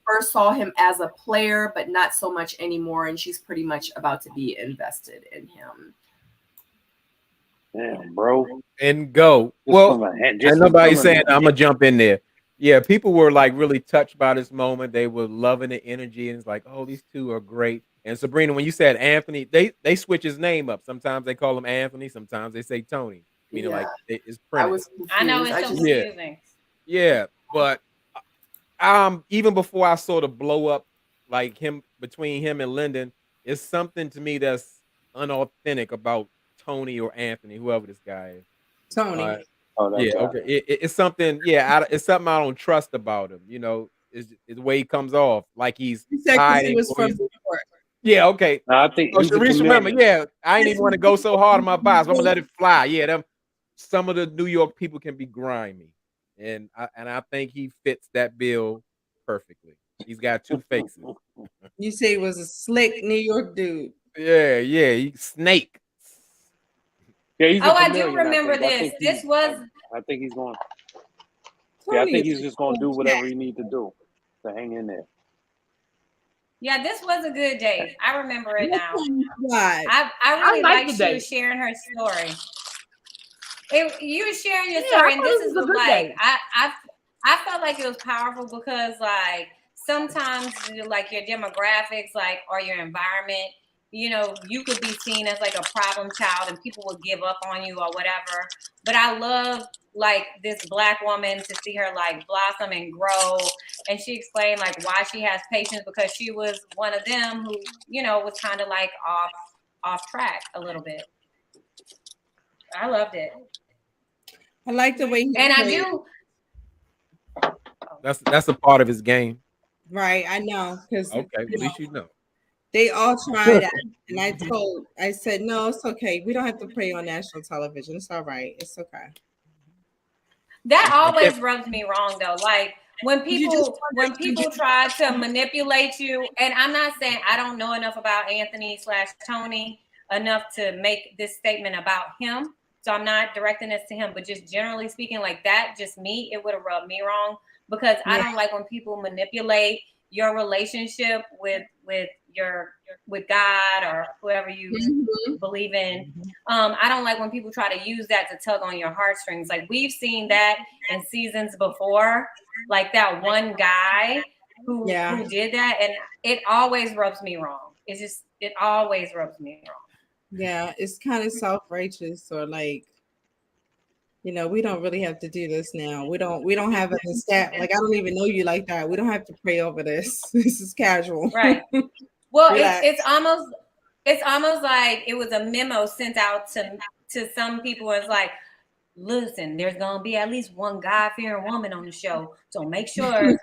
first saw him as a player, but not so much anymore. And she's pretty much about to be invested in him. Damn, bro. And go. Well, and nobody's saying I'm gonna jump in there. Yeah, people were like really touched by this moment. They were loving the energy, and it's like, oh, these two are great. And Sabrina, when you said Anthony, they switch his name up. Sometimes they call him Anthony, sometimes they say Tony. Meaning like it's printed. I know it's so confusing. Yeah, but even before I saw the blow up, like between him and Lyndon, it's something to me that's unauthentic about Tony or Anthony, whoever this guy is. Tony. Okay. It's something. Yeah, it's something I don't trust about him. You know, is the way he comes off, like he's hiding. He was from New York. Yeah. Okay. No, I think. Sharice, remember? Yeah, I ain't even want to go so hard on my bias. I'm gonna let it fly. Yeah, some of the New York people can be grimy, and I think he fits that bill perfectly. He's got 2 faces. You say he was a slick New York dude. Yeah, he snake. Yeah, I do remember this. This was. I think he's going. Yeah, I think he's just going to do whatever he needs to do to hang in there. Yeah, this was a good day. I remember it now. I really liked you sharing her story. You were sharing your story, and this is like I felt like it was powerful because like sometimes like your demographics, like or your environment. You know, you could be seen as like a problem child and people would give up on you or whatever. But I love like this Black woman to see her like blossom and grow. And she explained like why she has patience because she was one of them who, you know, was kind of like off track a little bit. I loved it. I like the way he and played. I do. That's a part of his game. Right, I know. Because okay, at least you know. They all tried it, and I said, no, it's okay. We don't have to pray on national television. It's all right. It's okay. That always rubs me wrong, though. Like when people try to manipulate you, and I'm not saying I don't know enough about Anthony/Tony enough to make this statement about him. So I'm not directing this to him, but just generally speaking, like that, just me, it would have rubbed me wrong because I don't like when people manipulate your relationship with God or whoever you believe in. I don't like when people try to use that to tug on your heartstrings. Like we've seen that in seasons before, like that one guy who did that, and it always rubs me wrong. It always rubs me wrong. Yeah, it's kind of self-righteous or like, you know, we don't really have to do this now. We don't have a stat. Like I don't even know you like that. We don't have to pray over this. This is casual. Right. Well, it's almost like it was a memo sent out to some people. It's like, listen, there's gonna be at least one God-fearing woman on the show, so make sure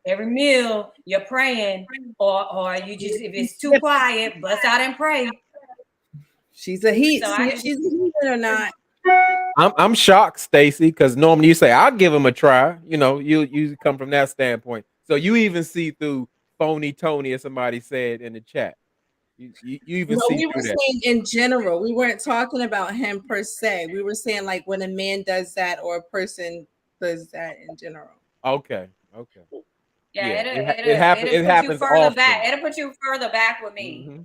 every meal you're praying, or you just if it's too quiet, bust out and pray. She's a heat. So See if she's a heathen or not. I'm shocked, Stacy, because normally you say I'll give him a try. You know, you come from that standpoint. So you even see through phony Tony, as somebody said in the chat. You even see we were through that. saying in general. We weren't talking about him per se. We were saying like when a man does that or a person does that in general. Okay. Yeah, it happens. It happens you further often. back. It'll put you further back with me. Mm-hmm.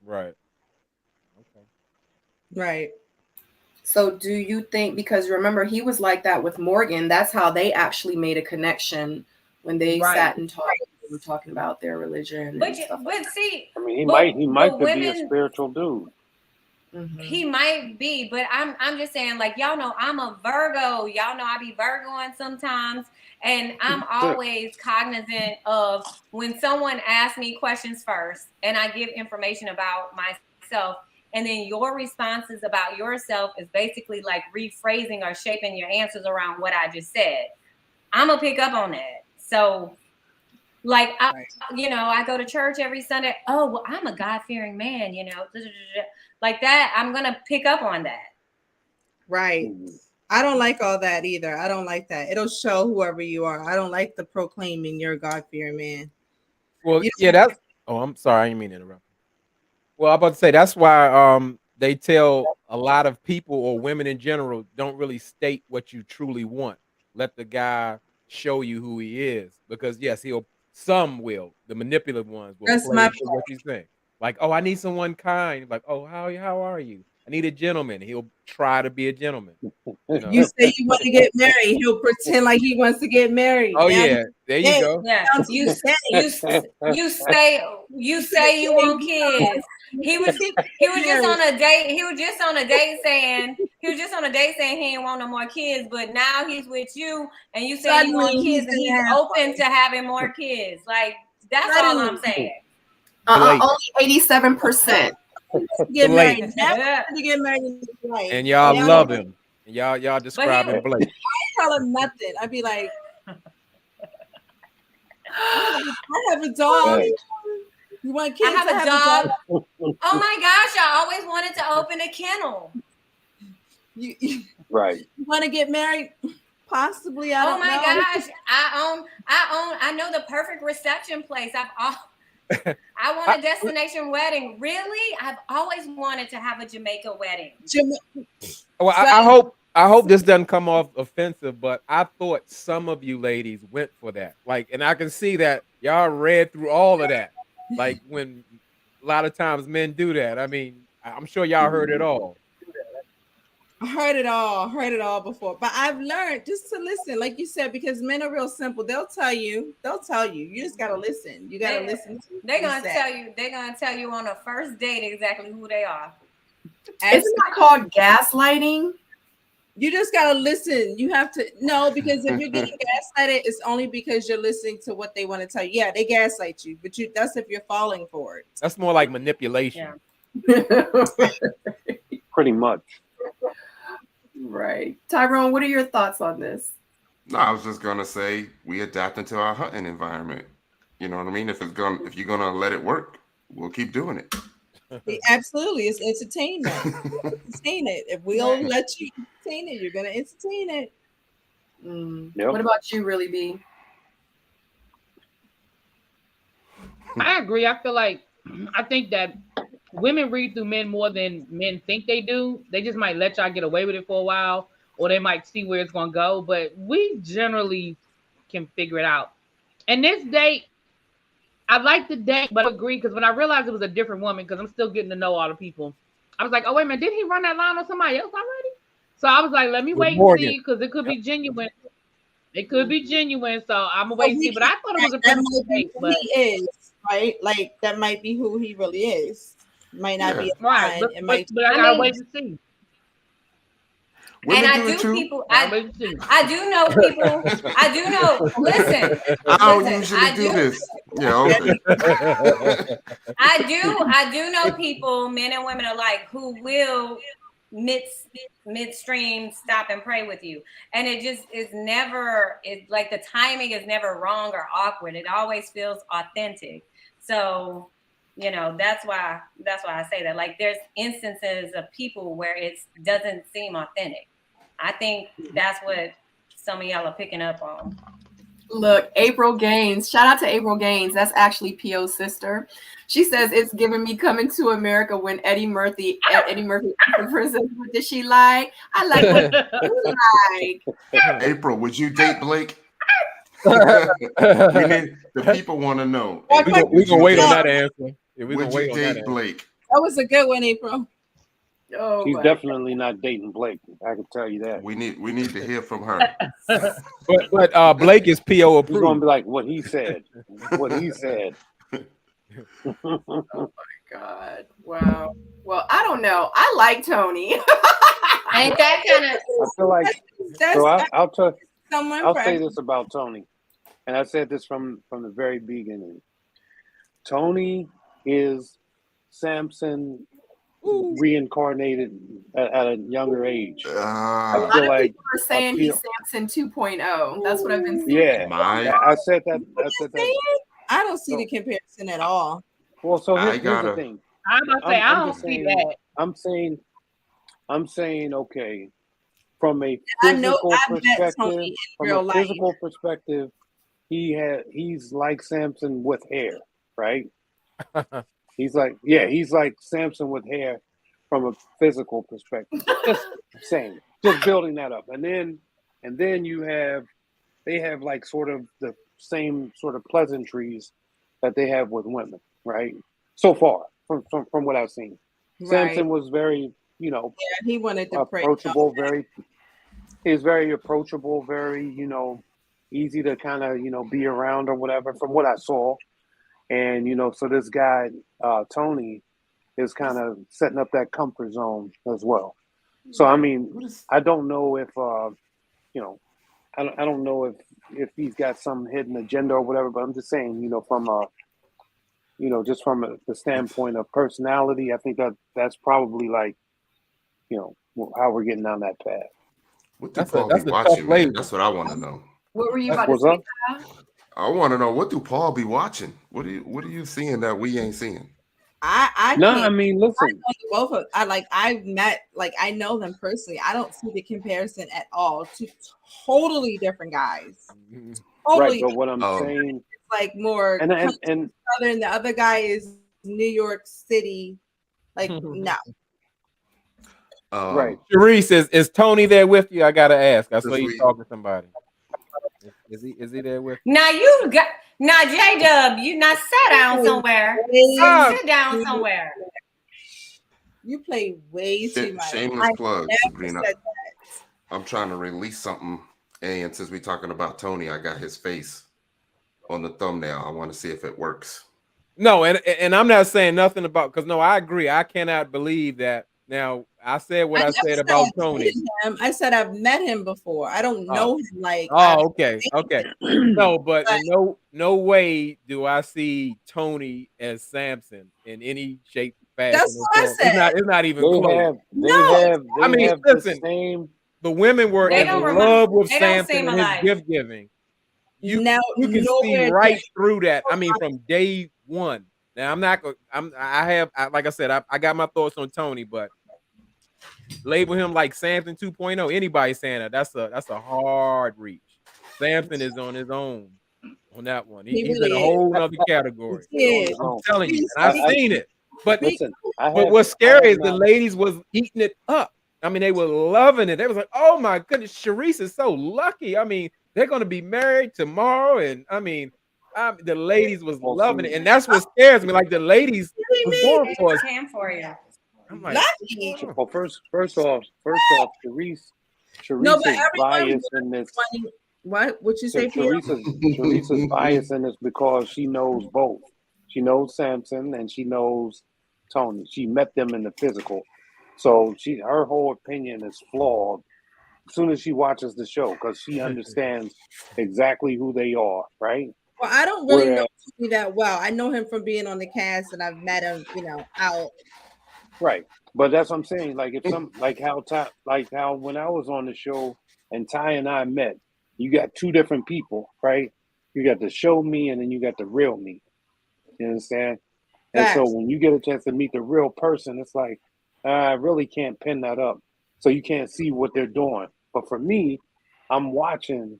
Right. Okay. Right. So do you think, because remember he was like that with Morgan, that's how they actually made a connection when they sat and talked. They were talking about their religion. But see, I mean, he might be a spiritual dude. Mm-hmm. He might be, but I'm just saying, like, y'all know I'm a Virgo. Y'all know I be Virgoing sometimes. And I'm always cognizant of when someone asks me questions first and I give information about myself, and then your responses about yourself is basically like rephrasing or shaping your answers around what I just said. I'm gonna pick up on that. So like, I go to church every Sunday. Oh, well, I'm a God-fearing man, like that. I'm going to pick up on that. Right. I don't like all that either. I don't like that. It'll show whoever you are. I don't like the proclaiming you're a God-fearing man. Well, that's. Oh, I'm sorry. I didn't mean to interrupt. Well, I'm about to say that's why they tell a lot of people or women in general don't really state what you truly want. Let the guy show you who he is, because yes, some will. The manipulative ones will play into what he's saying. Like, oh, I need someone kind. Like, oh, how are you? I need a gentleman. He'll try to be a gentleman. You say you want to get married, he'll pretend like he wants to get married. Oh yeah, there you go. Yeah, you say you want kids. He was just on a date. He was just on a date saying he didn't want no more kids, but now he's with you and you say you want kids and he's open to having more kids. Like, that's all I'm saying. Only 87%. Get married. Never to get married in his life. And y'all love him. And y'all describe him Blake. I tell him nothing. I'd be like, I have a dog. You want kids? I have a dog. Oh my gosh, I always wanted to open a kennel. Right. You want to get married? Possibly. I don't know. Gosh, I know the perfect reception place. I want a destination wedding. Really? I've always wanted to have a Jamaica wedding. Well, I hope this doesn't come off offensive, but I thought some of you ladies went for that. Like, and I can see that y'all read through all of that. Like, when a lot of times men do that. I mean, I'm sure y'all heard it all. I heard it all before, but I've learned just to listen, like you said, because men are real simple. They'll tell you. You just gotta listen. You gotta listen. They're gonna tell you on a first date exactly who they are. Isn't that called gaslighting? You just gotta listen. You have to because if you're getting gaslighted, it's only because you're listening to what they want to tell you. Yeah, they gaslight you, but that's if you're falling for it. That's more like manipulation. Yeah. Pretty much. Right. Tyrone, what are your thoughts on this? No, I was just gonna say we adapt into our hunting environment. You know what I mean? If you're gonna let it work, we'll keep doing it. Absolutely, it's entertainment. Entertain it. If we'll let you entertain it, you're gonna entertain it. Yep. What about you, Really B? I agree. I think that women read through men more than men think they do. They just might let y'all get away with it for a while, or they might see where it's gonna go. But we generally can figure it out. And this date, I like the date, but I agree, because when I realized it was a different woman, because I'm still getting to know all the people, I was like, oh wait a minute, did he run that line on somebody else already? So I was like, let me wait and see, because it could be genuine. It could be genuine, so I'm gonna wait and see. But I thought it was a pretty date. But he is right, like that might be who he really is. Might not be right, but I gotta wait to see. Women and I do people. I do know people. I do know. Listen, I don't usually do this. Yeah, okay. I do know people, men and women alike, who will midstream stop and pray with you, and it just is never. It's like the timing is never wrong or awkward. It always feels authentic. So You know, that's why I say that. Like, there's instances of people where it doesn't seem authentic. I think that's what some of y'all are picking up on. Look, April Gaines. Shout out to April Gaines. That's actually P.O.'s sister. She says it's giving me Coming to America when Eddie Murphy asked the person, what did she like? I like what you like. April, would you date Blake? The people want to know. We're gonna wait on that answer. Yeah, would you date Blake? That was a good one, April. Oh, she's definitely not dating Blake. I can tell you that. We need to hear from her. but Blake is PO approved. He's gonna be like what he said. What he said. Oh my God! Wow. Well, I don't know. I like Tony. Ain't that kind of? I feel like. I'll say this about Tony, and I said this from the very beginning. Tony is Samson reincarnated at a younger age. A lot of people are saying he's Samson 2.0. That's what I've been seeing. Yeah, I said that. I don't see the comparison at all. Well, so here's the thing. I'm gonna say I don't see that. I'm saying, okay, from a physical perspective, he's like Samson with hair, right? He's like Samson with hair from a physical perspective. Just building that up, and then they have like sort of the same sort of pleasantries that they have with women, right? So far, from what I've seen, right. Samson was very, he wanted to approachable, he's very approachable, very, easy to kind of, be around or whatever. From what I saw, and so this guy Tony is kind of setting up that comfort zone as well. So I mean, I don't know if I don't know if he's got some hidden agenda or whatever, but I'm just saying, from just from the standpoint of personality, I think that's probably like, how we're getting down that path. What do Paul be watching, man? That's what I want to know. What were you about to say? I want to know, what do Paul be watching? What are you seeing that we ain't seeing? I mean, listen. I know them personally. I don't see the comparison at all. Two totally different guys. Totally. Right, but what I'm saying, it's like more and the other guy is New York City. Like no. Right. Sharice, is Tony there with you? I gotta ask. I saw you talking to somebody. Is he there with you? Now J-Dub, you not sit down somewhere. Sit down somewhere. You play way too much. Shameless plug, Sabrina. I'm trying to release something, and since we're talking about Tony, I got his face on the thumbnail. I want to see if it works. No, and I'm not saying nothing about, because no, I agree. I cannot believe that. Now, I said what I said about Tony. I said I've met him before. I don't know him like. Oh, okay. No, but in no way do I see Tony as Samson in any shape, fashion. That's what I said. It's not even close. Listen, the women were in love with Samson and his gift giving. You can see right through that. I mean, from day one. Now like I said, I got my thoughts on Tony, but label him like Samson 2.0. Anybody saying that's a hard reach. Samson is on his own on that one. He's in a whole other category. I'm telling you, and I've seen it. But what's scary is the ladies was eating it up. I mean, they were loving it. They was like, "Oh my goodness, Sharice is so lucky." I mean, they're gonna be married tomorrow, and I mean, the ladies was loving it, and that's what scares me. Like the ladies was going for us. For you. I'm like, well, first off, Sharice's bias in this. What you say? Sharice's bias in this because she knows both. She knows Samson and she knows Tony. She met them in the physical, so her whole opinion is flawed as soon as she watches the show because she understands exactly who they are, right? Well, I don't really know Tony that well. I know him from being on the cast, and I've met him, out. Right, but that's what I'm saying. Like if how when I was on the show and Ty and I met, you got two different people, right? You got the show me, and then you got the real me. You understand? And so when you get a chance to meet the real person, it's like, I really can't pin that up. So you can't see what they're doing. But for me, I'm watching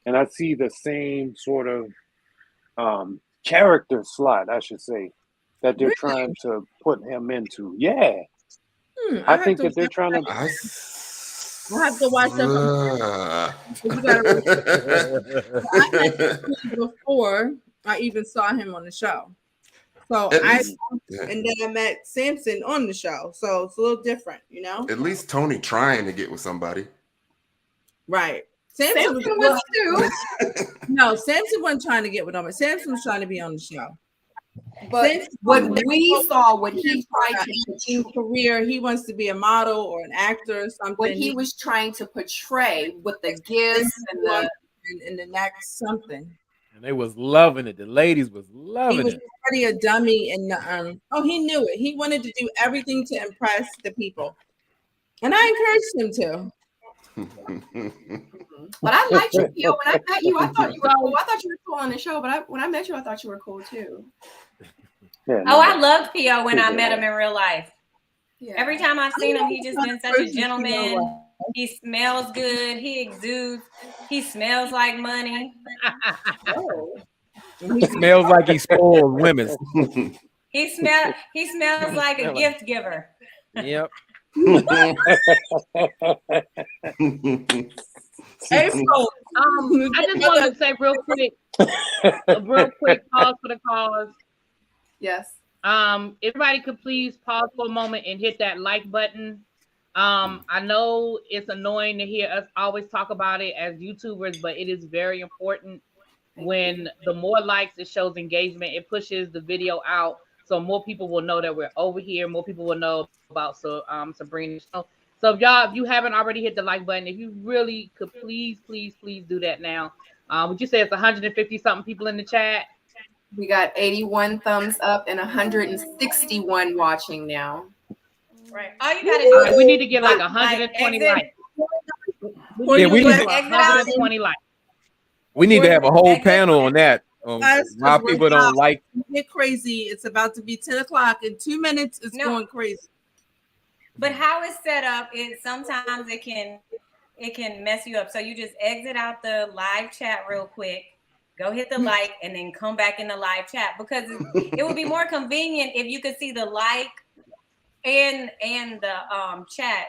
and I see the same sort of character slot, I should say, that they're trying to put him into. Yeah. I think that they're trying to. I have to watch them before I even saw him on the show. So and then I met Samson on the show. So it's a little different, you know. At least Tony trying to get with somebody. Right. Samson was too. No, Samson wasn't trying to get with him. Samson was trying to be on the show. But what we saw, what he tried to in career, he wants to be a model or an actor or something. What he was trying to portray with the gifts and the next something. And they was loving it. The ladies was loving it. He was already a dummy, and he knew it. He wanted to do everything to impress the people, and I encouraged him to. But I liked you, Theo. When I met you, I thought you were cool. I thought you were cool on the show, but when I met you, I thought you were cool too. I loved Theo when I met him in real life. Yeah. Every time I've seen him, he's just been such a gentleman. He smells good. He exudes. He smells like money. He smells like he spoiled women. He smells like a gift giver. Yep. Hey, so, I just wanted to say real quick, pause for the cause. Yes. Everybody could please pause for a moment and hit that like button. I know it's annoying to hear us always talk about it as YouTubers, but it is very important. When the more likes, it shows engagement. It pushes the video out, so more people will know that we're over here. More people will know about Sabrina. So if you haven't already hit the like button, if you really could please do that now. Would you say it's 150 something people in the chat? We got 81 thumbs up and 161 watching now. Right. All you gotta do is we need to get like 120 likes. Yeah, we need 120 likes. We need to have a whole panel on that. Why people don't like get crazy. It's about to be 10 o'clock. In 2 minutes, it's going crazy. But how it's set up is sometimes it can mess you up. So you just exit out the live chat real quick, go hit the like, and then come back in the live chat, because it would be more convenient if you could see the like and the chat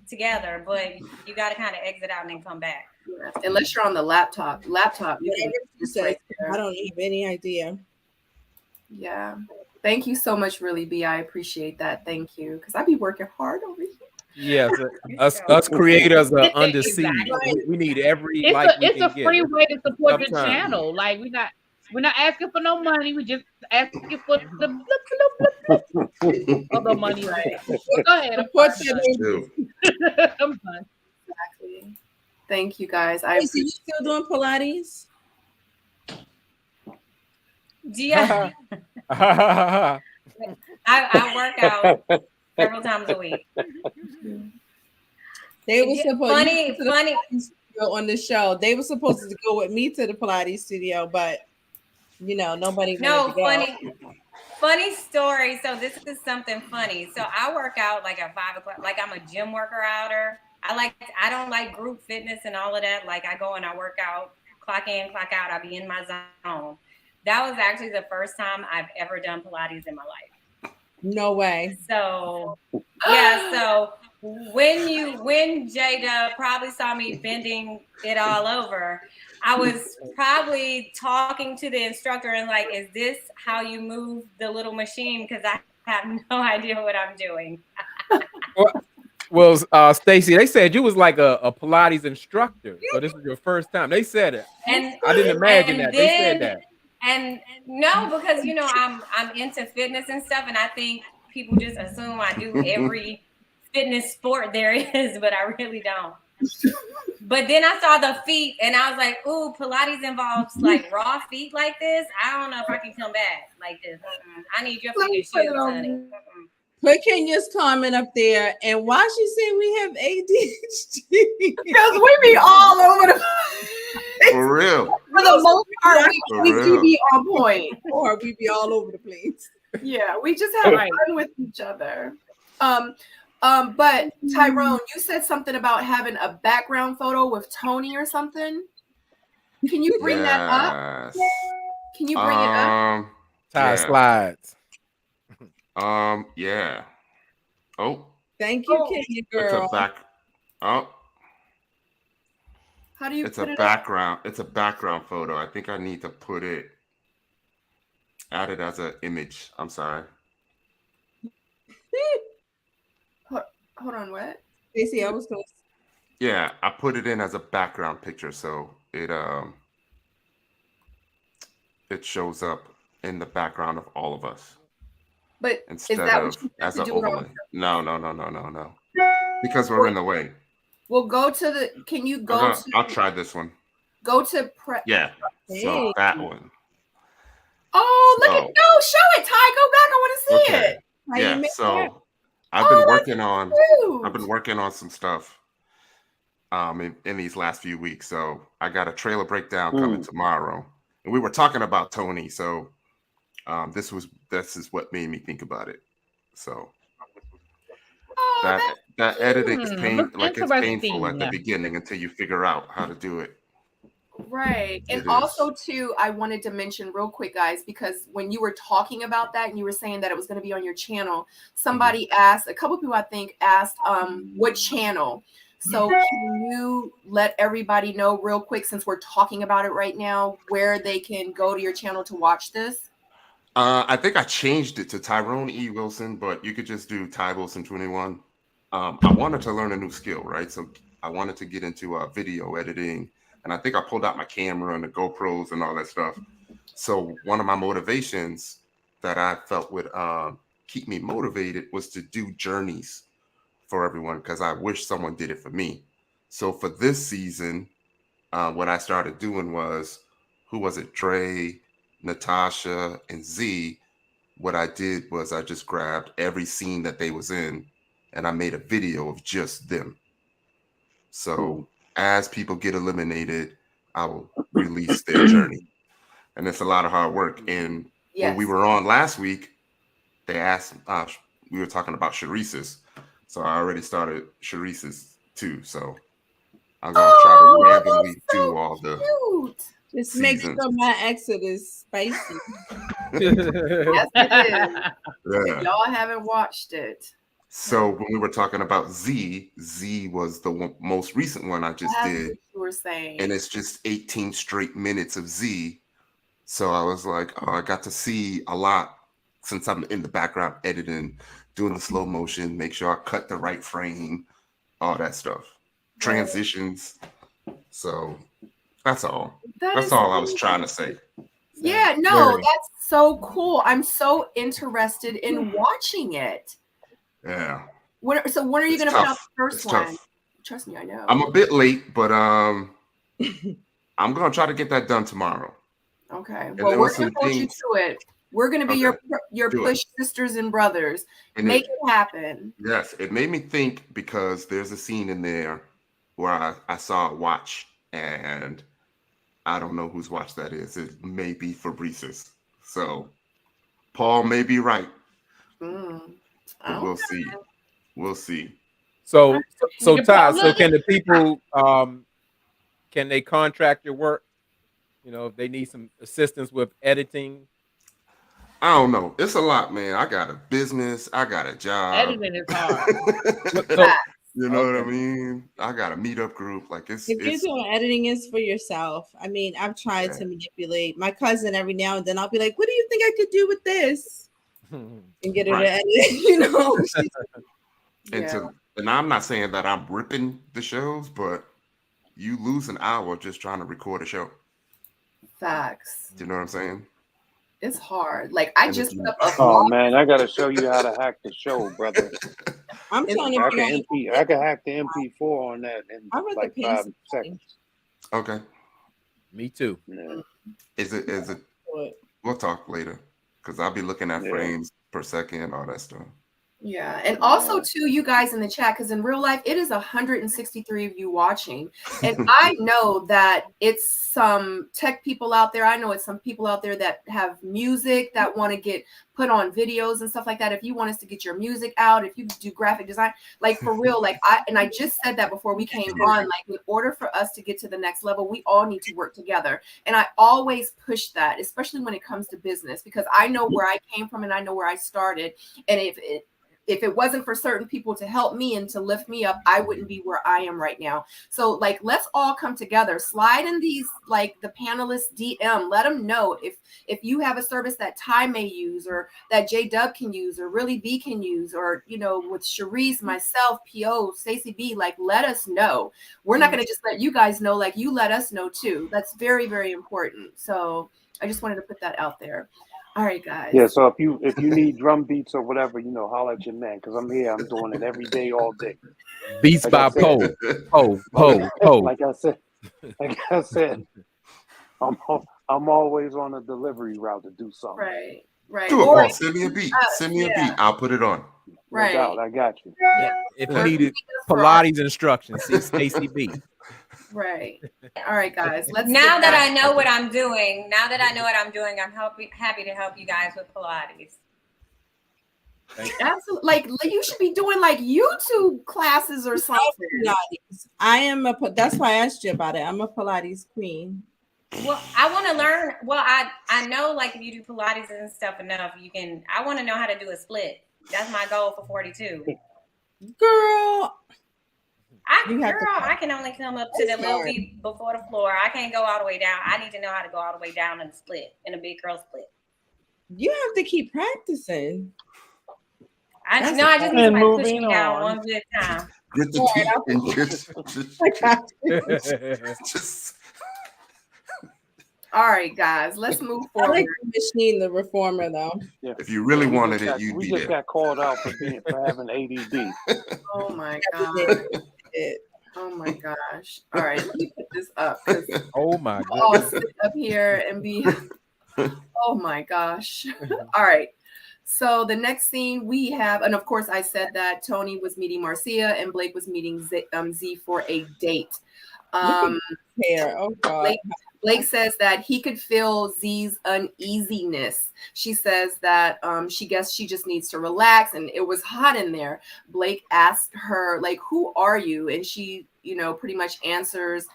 together. But you got to kind of exit out and then come back. Yeah. Unless you're on the laptop. You right I don't have any idea. Yeah. Thank you so much, really, B. I appreciate that. Thank you. Because I be working hard over here. Yes, us creators are under siege. We need every it's a free way to support the channel. Like we're not asking for no money. We just asking for the money. Right? Well, go ahead. I'm done. Exactly. Thank you, guys. Are you still doing Pilates? Yeah. I work out several times a week. They were supposed funny on the show. They were supposed to go with me to the Pilates studio, but nobody. Funny story. So this is something funny. So I work out like at 5 o'clock. Like I'm a gym worker-outer. I don't like group fitness and all of that. Like I go and I work out, clock in, clock out. I'll be in my zone. That was actually the first time I've ever done Pilates in my life. No way. So yeah, so when J-Dub probably saw me bending it all over, I was probably talking to the instructor and like, is this how you move the little machine? Because I have no idea what I'm doing. Well, Stacey, they said you was like a Pilates instructor. So this is your first time. They said it. And I didn't imagine that. They said that. And no, because I'm into fitness and stuff, and I think people just assume I do every fitness sport there is, but I really don't. But then I saw the feet, and I was like, "Ooh, Pilates involves like raw feet like this. I don't know if I can come back like this. I need your feet to shoes, honey." Put Kenya's comment up there, and why she say we have ADHD? Because we be all over the place. For real. For the most part, we do be on point. Or we be all over the place. Yeah, we just have fun with each other. But Tyrone, you said something about having a background photo with Tony or something. Can you bring that up? Can you bring it up? Ty slides. Yeah. Oh. Thank you, Kenya girl. It's a back. Oh. How do you It's a background. It's a background photo. I think I need to add it as an image. I'm sorry. Hold on, what? Stacey, I was going to. Yeah, I put it in as a background picture, so it shows up in the background of all of us. But instead of as an overlay. No. Because we're in the way. Well, go to the. Can you go to? I'll try this one. Go to Yeah. So that one. Oh, look at show it, Ty. Go back. I want to see it. Yeah. So I've been working on some stuff in these last few weeks. So I got a trailer breakdown coming tomorrow. And we were talking about Tony, so this is what made me think about it. So that editing is it's painful at the beginning until you figure out how to do it. Right. And also too, I wanted to mention real quick, guys, because when you were talking about that and you were saying that it was going to be on your channel, somebody asked, a couple people I think asked what channel. So can you let everybody know real quick, since we're talking about it right now, where they can go to your channel to watch this? I think I changed it to Tyrone E. Wilson, but you could just do Ty Wilson 21. I wanted to learn a new skill, right? So I wanted to get into video editing, and I think I pulled out my camera and the GoPros and all that stuff. So one of my motivations that I felt would keep me motivated was to do journeys for everyone, because I wish someone did it for me. So for this season, what I started doing was, who was it? Dre, Natasha, and Z. What I did was I just grabbed every scene that they was in and I made a video of just them. So as people get eliminated, I will release their journey. And it's a lot of hard work. And when we were on last week, they asked, we were talking about Sharice's. So I already started Sharice's too. So I'm going to try to randomly do all the Just make sure my exit is spicy. Yes, it is. If y'all haven't watched it. So when we were talking about Z was the most recent one I just did. You were saying. And it's just 18 straight minutes of Z. So I was like, oh, I got to see a lot since I'm in the background editing, doing the slow motion, make sure I cut the right frame, all that stuff. Transitions. So that's all. That's all I was trying to say. Yeah, no, that's so cool. I'm so interested in watching it. Yeah. When are you going to put out the first one? Tough. Trust me, I know. I'm a bit late, but I'm going to try to get that done tomorrow. Okay. Well, we're going to hold you to it. We're going to be your push sisters and brothers. And make it happen. Yes. It made me think, because there's a scene in there where I saw a watch, and I don't know whose watch that is. It may be Fabrice's. So Paul may be right. But we'll see. We'll see. So Ty, so can the people can they contract your work? You know, if they need some assistance with editing. I don't know. It's a lot, man. I got a business. I got a job. Editing is hard. You know what I mean? I got a meetup group. Like if you're doing editing, is for yourself. I mean, I've tried to manipulate my cousin every now and then. I'll be like, "What do you think I could do with this?" And get her to edit, you know. And I'm not saying that I'm ripping the shows, but you lose an hour just trying to record a show. Facts. Do you know what I'm saying? It's hard. Like I just put up a oh man, I gotta show you how to hack the show, brother. I'm telling you, I can hack the MP4 on that in like 5 seconds. Okay. Me too. Yeah. Is it? We'll talk later, because I'll be looking at frames per second, all that stuff. Yeah, and also too, you guys in the chat, because in real life it is 163 of you watching, and I know that it's some tech people out there. I know it's some people out there that have music that want to get put on videos and stuff like that. If you want us to get your music out, if you do graphic design, like for real, like I just said that before we came on, like in order for us to get to the next level, we all need to work together. And I always push that, especially when it comes to business, because I know where I came from and I know where I started, and if it wasn't for certain people to help me and to lift me up, I wouldn't be where I am right now. So like, let's all come together, slide in these, like the panelists DM, let them know if you have a service that Ty may use, or that J Dub can use, or really B can use, or, you know, with Sharice, myself, PO, Stacey B, like, let us know. We're not going to just let you guys know, like, you let us know too. That's very, very important. So I just wanted to put that out there. All right, guys. Yeah, so if you need drum beats or whatever, you know, holler at your man, because I'm here. I'm doing it every day, all day. Beats by Poe. Like I said, I'm always on a delivery route to do something. Right. Do it, Paul. Send me a beat. Send me a beat. I'll put it on. No doubt, I got you. Yeah. If you needed Pilates instructions, see Stacey B. Right. All right, guys. Now that I know what I'm doing, I'm happy to help you guys with Pilates. Absolutely. Like, you should be doing like YouTube classes or something. Pilates. I am that's why I asked you about it. I'm a Pilates queen. Well, I want to learn. Well, I know, like, if you do Pilates and stuff enough, I want to know how to do a split. That's my goal for 42. Girl, I can only come up to the little beat before the floor. I can't go all the way down. I need to know how to go all the way down in the split, in a big girl split. You have to keep practicing. I just need somebody to push me down one good time. Get the just All right, guys, let's move forward. I like the machine, the reformer, though. Yeah. If you really wanted it, you'd be there. We just got called out for having ADD. Oh my god. Oh my gosh. All right, let me put this up. Oh my god. I'll sit up here and be. Oh my gosh. All right. So the next scene we have, and of course I said that Tony was meeting Marcia and Blake was meeting Z for a date. Hair. Oh god. Blake says that he could feel Z's uneasiness. She says that she guessed she just needs to relax, and it was hot in there. Blake asked her, like, who are you? And she, you know, pretty much answers,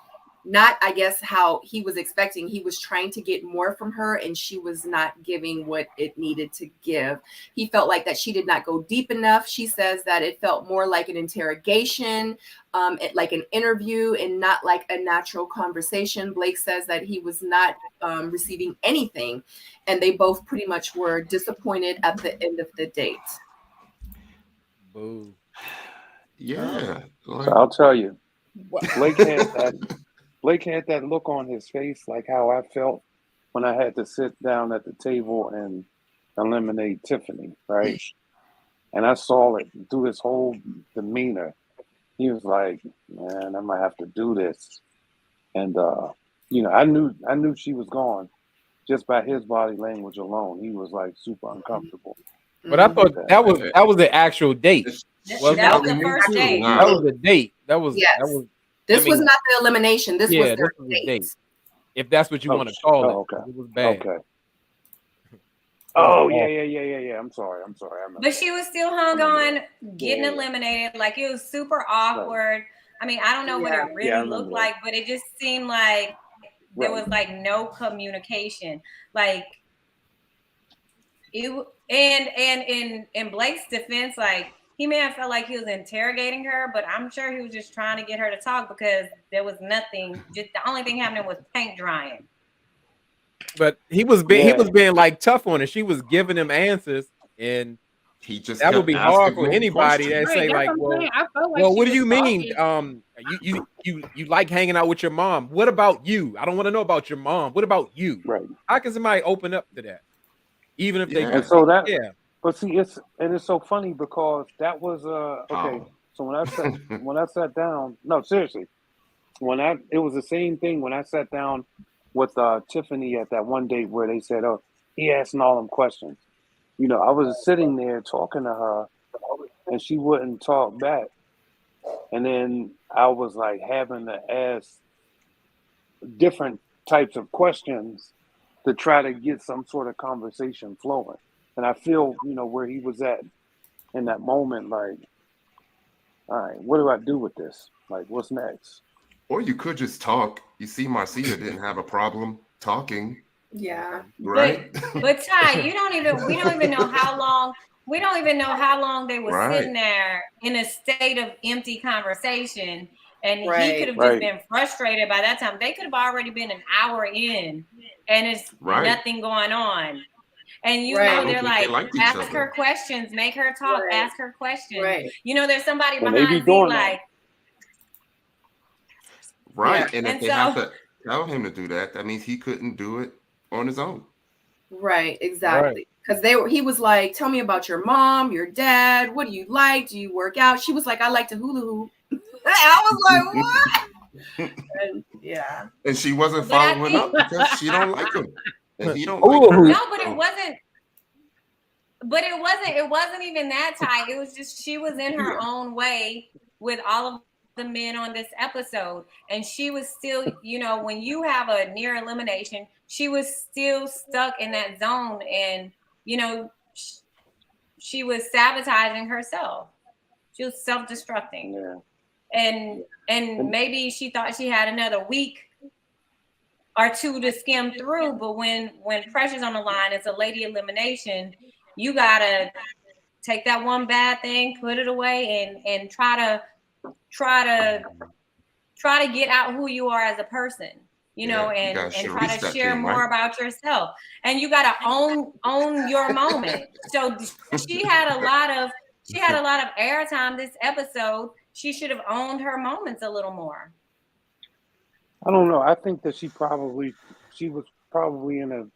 not, I guess, how he was expecting. He was trying to get more from her, and she was not giving what it needed to give. He felt like that she did not go deep enough. She says that it felt more like an interrogation, like an interview, and not like a natural conversation. Blake says that he was not receiving anything, and they both pretty much were disappointed at the end of the date. Boo. Yeah. So I'll tell you, Blake had that look on his face, like how I felt when I had to sit down at the table and eliminate Tiffany, right? And I saw it through his whole demeanor. He was like, man, I might have to do this. And, you know, I knew she was gone just by his body language alone. He was like super uncomfortable. But I thought that was the actual date. That was the first date. That was the date. This was not the elimination. This was their date. If that's what you want to call it. Okay. It was bad. Okay. Oh, yeah. I'm sorry. But she was still hung on getting eliminated. Like, it was super awkward. I mean, I don't know what it really looked like, but it just seemed like there was like no communication. Like, it, and in Blake's defense, like, he may have felt like he was interrogating her, but I'm sure he was just trying to get her to talk, because there was nothing. Just the only thing happening was paint drying. But he was being like tough on her. She was giving him answers, and that would be hard for anybody that say like, well, what do you mean? You like hanging out with your mom? What about you? I don't want to know about your mom. What about you? Right? How can somebody open up to that, even if they? And so that But see, it's so funny because that was okay. So when I sat down, no, seriously, it was the same thing when I sat down with Tiffany at that one date where they said, "Oh, he asking all them questions." You know, I was sitting there talking to her, and she wouldn't talk back. And then I was like having to ask different types of questions to try to get some sort of conversation flowing. And I feel, where he was at in that moment, like, all right, what do I do with this? Like, what's next? Or you could just talk. You see, Marcia didn't have a problem talking. Yeah. Right. But Ty, we don't even know how long. We don't even know how long they were sitting there in a state of empty conversation. And he could have just been frustrated by that time. They could have already been an hour in and it's nothing going on. And they're like ask her questions, make her talk, ask her questions. Right. There's somebody behind me like. Right. And if they have to tell him to do that, that means he couldn't do it on his own. Right, exactly. Because he was like, tell me about your mom, your dad. What do you like? Do you work out? She was like, I like to hula hoop. I was like, what? And, yeah. And she wasn't following up because she don't like him. And he don't like her. No, but it wasn't. But it wasn't even that tight. It was just she was in her own way with all of the men on this episode. And she was still, when you have a near elimination, she was still stuck in that zone. And, she was sabotaging herself. She was self-destructing. Yeah. And maybe she thought she had another week or two to skim through. But when pressure's on the line, it's a lady elimination. You gotta take that one bad thing, put it away, and try to get out who you are as a person, and try to share more about yourself. And you gotta own your moment. So she had a lot of airtime this episode. She should have owned her moments a little more. I don't know. I think that she was probably in a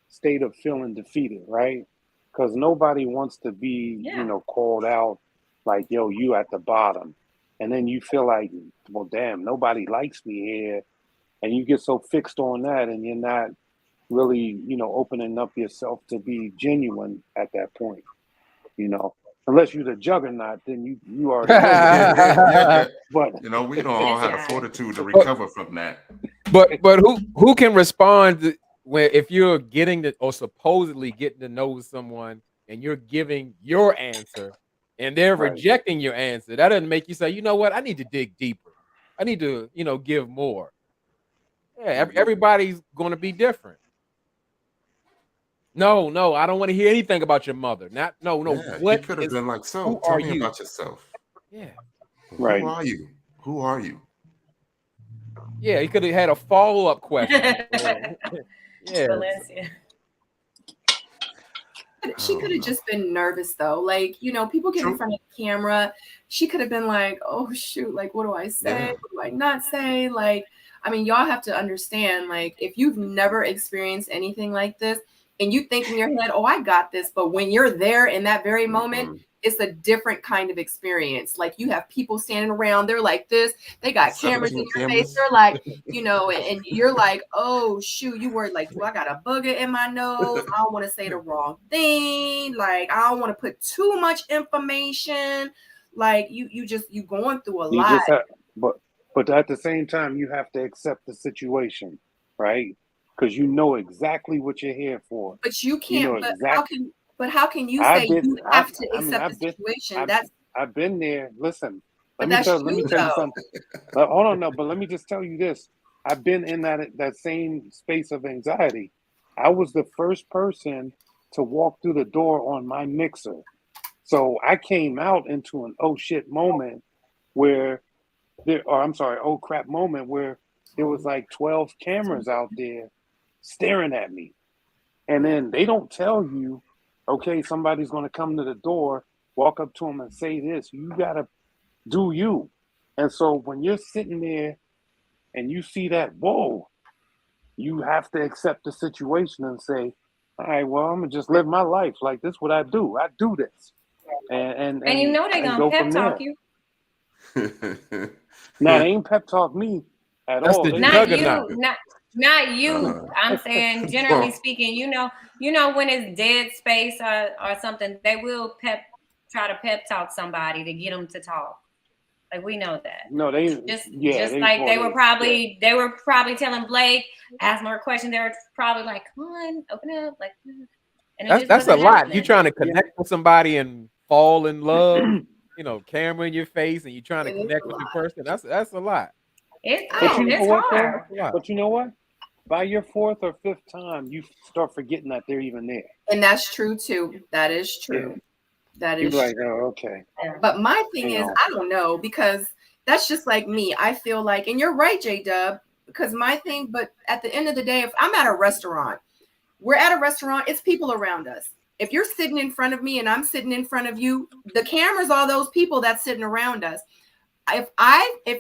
state of feeling defeated, right? Because nobody wants to be, called out like, yo, you at the bottom. And then you feel like, well, damn, nobody likes me here. And you get so fixed on that and you're not really, opening up yourself to be genuine at that point, Unless you're the juggernaut, then you already know. But we don't all have the fortitude to recover from that. But who can respond where if you're getting or supposedly getting to know someone and you're giving your answer and they're rejecting your answer, that doesn't make you say, you know what, I need to dig deeper. I need to, give more. Yeah, everybody's going to be different. No, I don't want to hear anything about your mother. No. Yeah, what could have been like, so tell me about yourself. Yeah. Right. Who are you? Yeah, he could have had a follow-up question. Yeah. Valencia. She could have just been nervous though. Like, people get in front of the camera. She could have been like, oh shoot, like, what do I say? Yeah. What do I not say? Like, I mean, y'all have to understand, like, if you've never experienced anything like this and you think in your head, oh, I got this. But when you're there in that very moment, it's a different kind of experience. Like, you have people standing around, they're like this, they got cameras in your face, they're like, and you're like, oh shoot, you were like, I got a booger in my nose, I don't want to say the wrong thing, like I don't want to put too much information, like you going through a lot. But at the same time, you have to accept the situation, right? Because you know exactly what you're here for. But you can't. How can you say you have to accept the situation? I've been there. Listen, let me tell you something. Hold on, no, but let me just tell you this. I've been in that same space of anxiety. I was the first person to walk through the door on my mixer. So I came out into an oh shit moment where oh crap moment where there was like 12 cameras out there staring at me. And then they don't tell you, okay, somebody's going to come to the door, walk up to them and say this. You got to do you. And so when you're sitting there and you see that, whoa, you have to accept the situation and say, all right, well, I'm going to just live my life. Like, this is what I do. I do this. And they're going to pep talk you. No, they ain't pep talk me at all. Not you. I'm saying, generally speaking, when it's dead space or something, they will pep try to pep talk somebody to get them to talk. Like we know that. No, they just like they were probably telling Blake, ask more questions. They were probably like, "Come on, open up!" Like, and that's a lot. happening. You trying to connect with somebody and fall in love. You know, camera in your face, and you trying to connect with your person. That's a lot. It's hard. But you know what? By your fourth or fifth time, you start forgetting that they're even there. And that's true too. That is true. Yeah. That is like, oh, okay. But my thing is, I don't know, because that's just like me. I feel like, and you're right, J-Dub, because my thing, but at the end of the day, if I'm at a restaurant, we're at a restaurant, it's people around us. If you're sitting in front of me and I'm sitting in front of you, the camera's all those people that's sitting around us. If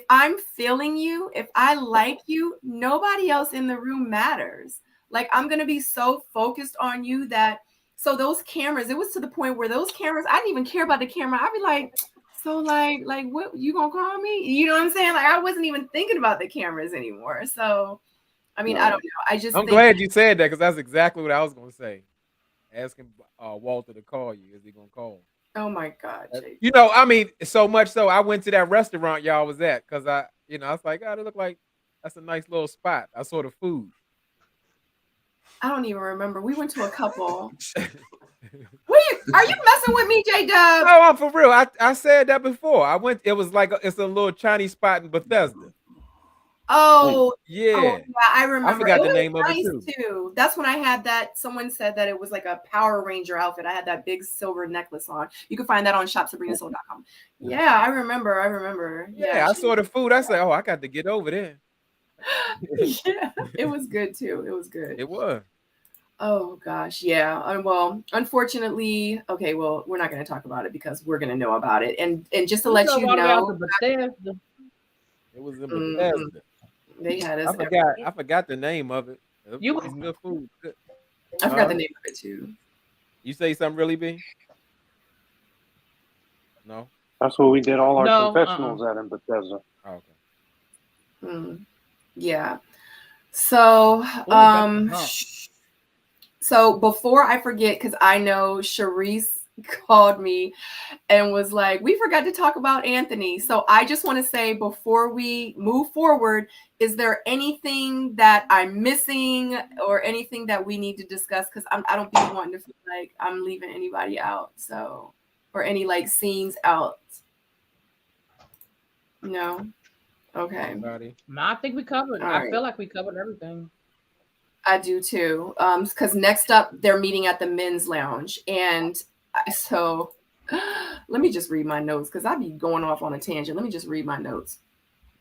I'm feeling you, if I like you, nobody else in the room matters. Like, I'm going to be so focused on you that, so those cameras, it was to the point where those cameras, I didn't even care about the camera. I'd be like, so like what, you gonna call me? You know what I'm saying? Like, I wasn't even thinking about the cameras anymore. So, I mean, I don't know. I'm glad you said that, because that's exactly what I was going to say. Asking Walter to call you. Is he going to call? Oh my God. You know, I mean, so much so I went to that restaurant y'all was at, because I was like, oh, it looked like that's a nice little spot. I saw the food. I don't even remember. We went to a couple. Are you messing with me, J-Dub? No, I'm for real. I said that before. I went. It was like it's a little Chinese spot in Bethesda. Oh yeah. Yeah, I remember. I forgot the name of it too. That's when I had that. Someone said that it was like a Power Ranger outfit. I had that big silver necklace on. You can find that on shopsabrinasoul.com. Yeah, I remember. Yeah, I saw the food. I said, oh, I got to get over there. Yeah, it was good too. It was good. It was. Oh gosh, yeah. Well, unfortunately, okay. Well, we're not going to talk about it because we're going to know about it. And just to let you know, it was in Bethesda. They had us. I forgot the name of it. You good food. Good. I forgot the name of it too. You say something, really, B? No. That's where we did all our confessionals at in Bethesda. Oh, okay. Yeah. So, so before I forget, because I know Sharice called me and was like, we forgot to talk about Anthony. So I just want to say, before we move forward, is there anything that I'm missing or anything that we need to discuss? Because I don't be wanting to feel like I'm leaving anybody out. So, or any like scenes out. No. Okay. No, I think we covered. I feel like we covered everything. I do too. Because next up, they're meeting at the men's lounge, and so let me just read my notes, because I'd be going off on a tangent. Let me just read my notes.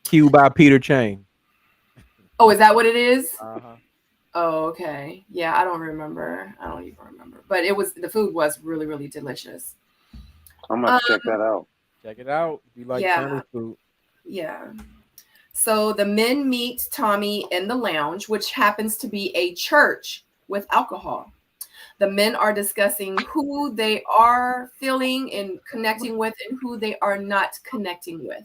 Q by Peter Chain. Oh, is that what it is? Uh-huh. Oh, okay. Yeah, I don't remember. I don't even remember. But the food was really, really delicious. I'm gonna check that out. Check it out. You like Chinese food? Yeah. So the men meet Tommy in the lounge, which happens to be a church with alcohol. The men are discussing who they are feeling and connecting with and who they are not connecting with.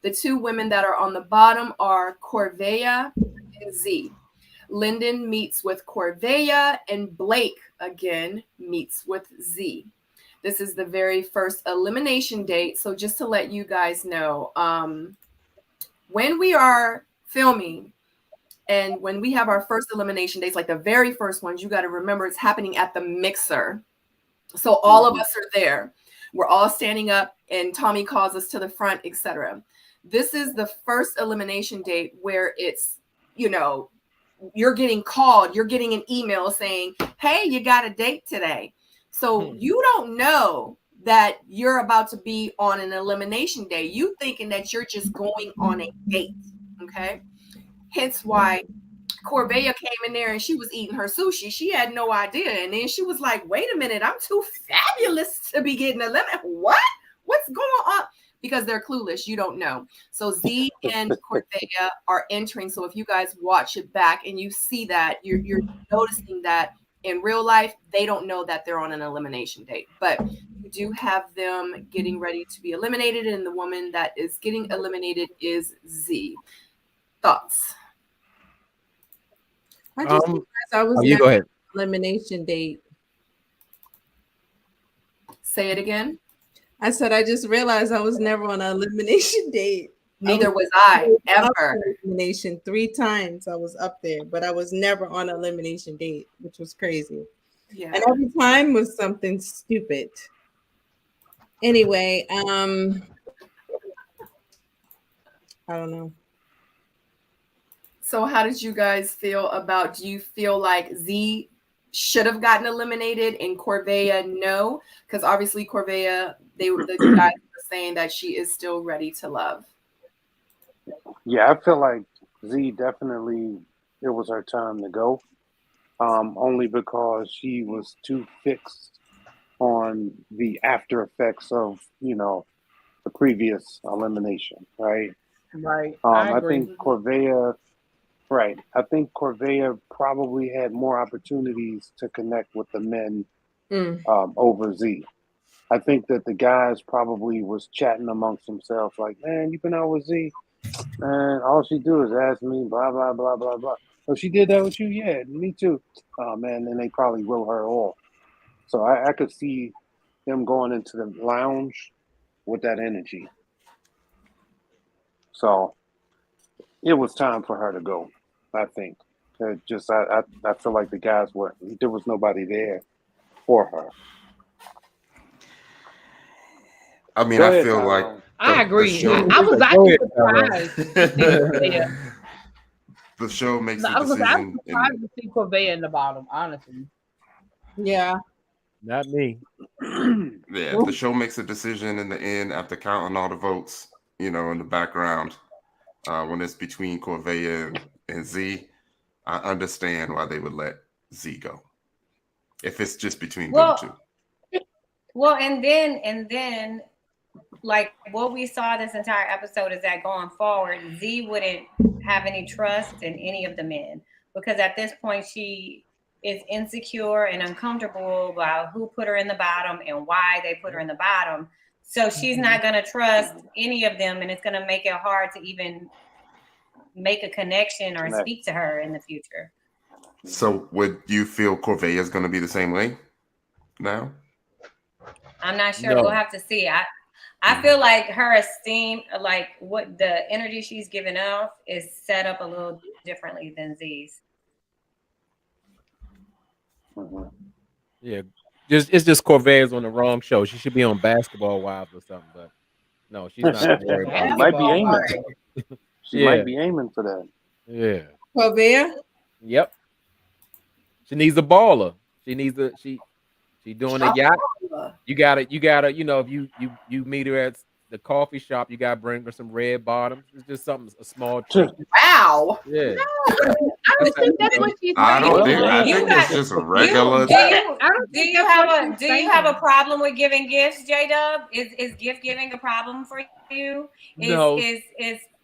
The two women that are on the bottom are Corvea and Z. Lyndon meets with Corvea, and Blake again meets with Z. This is the very first elimination date. So just to let you guys know, when we are filming and when we have our first elimination dates, like the very first ones, you got to remember it's happening at the mixer. So all of us are there. We're all standing up and Tommy calls us to the front, etc. This is the first elimination date where it's, you're getting called, you're getting an email saying, hey, you got a date today. So you don't know that you're about to be on an elimination day. You thinking that you're just going on a date, okay? Hence why Corvea came in there and she was eating her sushi. She had no idea. And then she was like, wait a minute, I'm too fabulous to be getting eliminated. What? What's going on? Because they're clueless. You don't know. So Z and Corvea are entering. So if you guys watch it back and you see that, you're noticing that in real life, they don't know that they're on an elimination date. But you do have them getting ready to be eliminated. And the woman that is getting eliminated is Z. Thoughts? I just realized I was you go ahead. Elimination date. Say it again. I said I just realized I was never on an elimination date. Neither was I ever. Elimination 3 times I was up there, but I was never on an elimination date, which was crazy. Yeah. And every time was something stupid. Anyway, I don't know. So how did you guys feel about, do you feel like Z should have gotten eliminated and Corvea no? Because obviously Corvea, the guys were saying that she is still ready to love. Yeah, I feel like Z definitely, it was her time to go. Only because she was too fixed on the after effects of, you know, the previous elimination, right? Right. I think Corvea, right. I think Corvea probably had more opportunities to connect with the men over Z. I think that the guys probably was chatting amongst themselves like, man, you been out with Z? Man, all she do is ask me, blah, blah, blah, blah, blah. Oh, she did that with you? Yeah, me too. Oh, man, then they probably wrote her off. So I could see them going into the lounge with that energy. So it was time for her to go, I think. I feel like the guys there was nobody there for her. I mean, I feel like I agree. I was actually surprised to see Corvea. The show makes a I was decision. surprised to see Corvea in the bottom, honestly. Yeah. Not me. Yeah, the show makes a decision in the end after counting all the votes, you know, in the background. When it's between Corvea and Z, I understand why they would let Z go. If it's just between them two. Well, and then like what we saw this entire episode is that going forward, Z wouldn't have any trust in any of the men, because at this point she is insecure and uncomfortable about who put her in the bottom and why they put her in the bottom. So she's not going to trust any of them, and it's going to make it hard to even make a connection or speak to her in the future. So would you feel Corvea is going to be the same way now? I'm not sure. No. We'll have to see. I feel like her esteem, like what the energy she's giving off is set up a little differently than Z's. Yeah, it's just Corvea's on the wrong show. She should be on Basketball Wives or something, but no, she's not worried about it. Might be aiming. She might be aiming for that. Yeah. Corvea? Yep. She needs a baller. She needs a she doing a yacht. You gotta, you know, if you meet her at the coffee shop, you gotta bring her some red bottoms. It's just something, a small treat. Wow. Yeah. I don't think that's what she's saying. I think it's just a regular. Do you have a problem with giving gifts, J-Dub? Is gift giving a problem for you? Is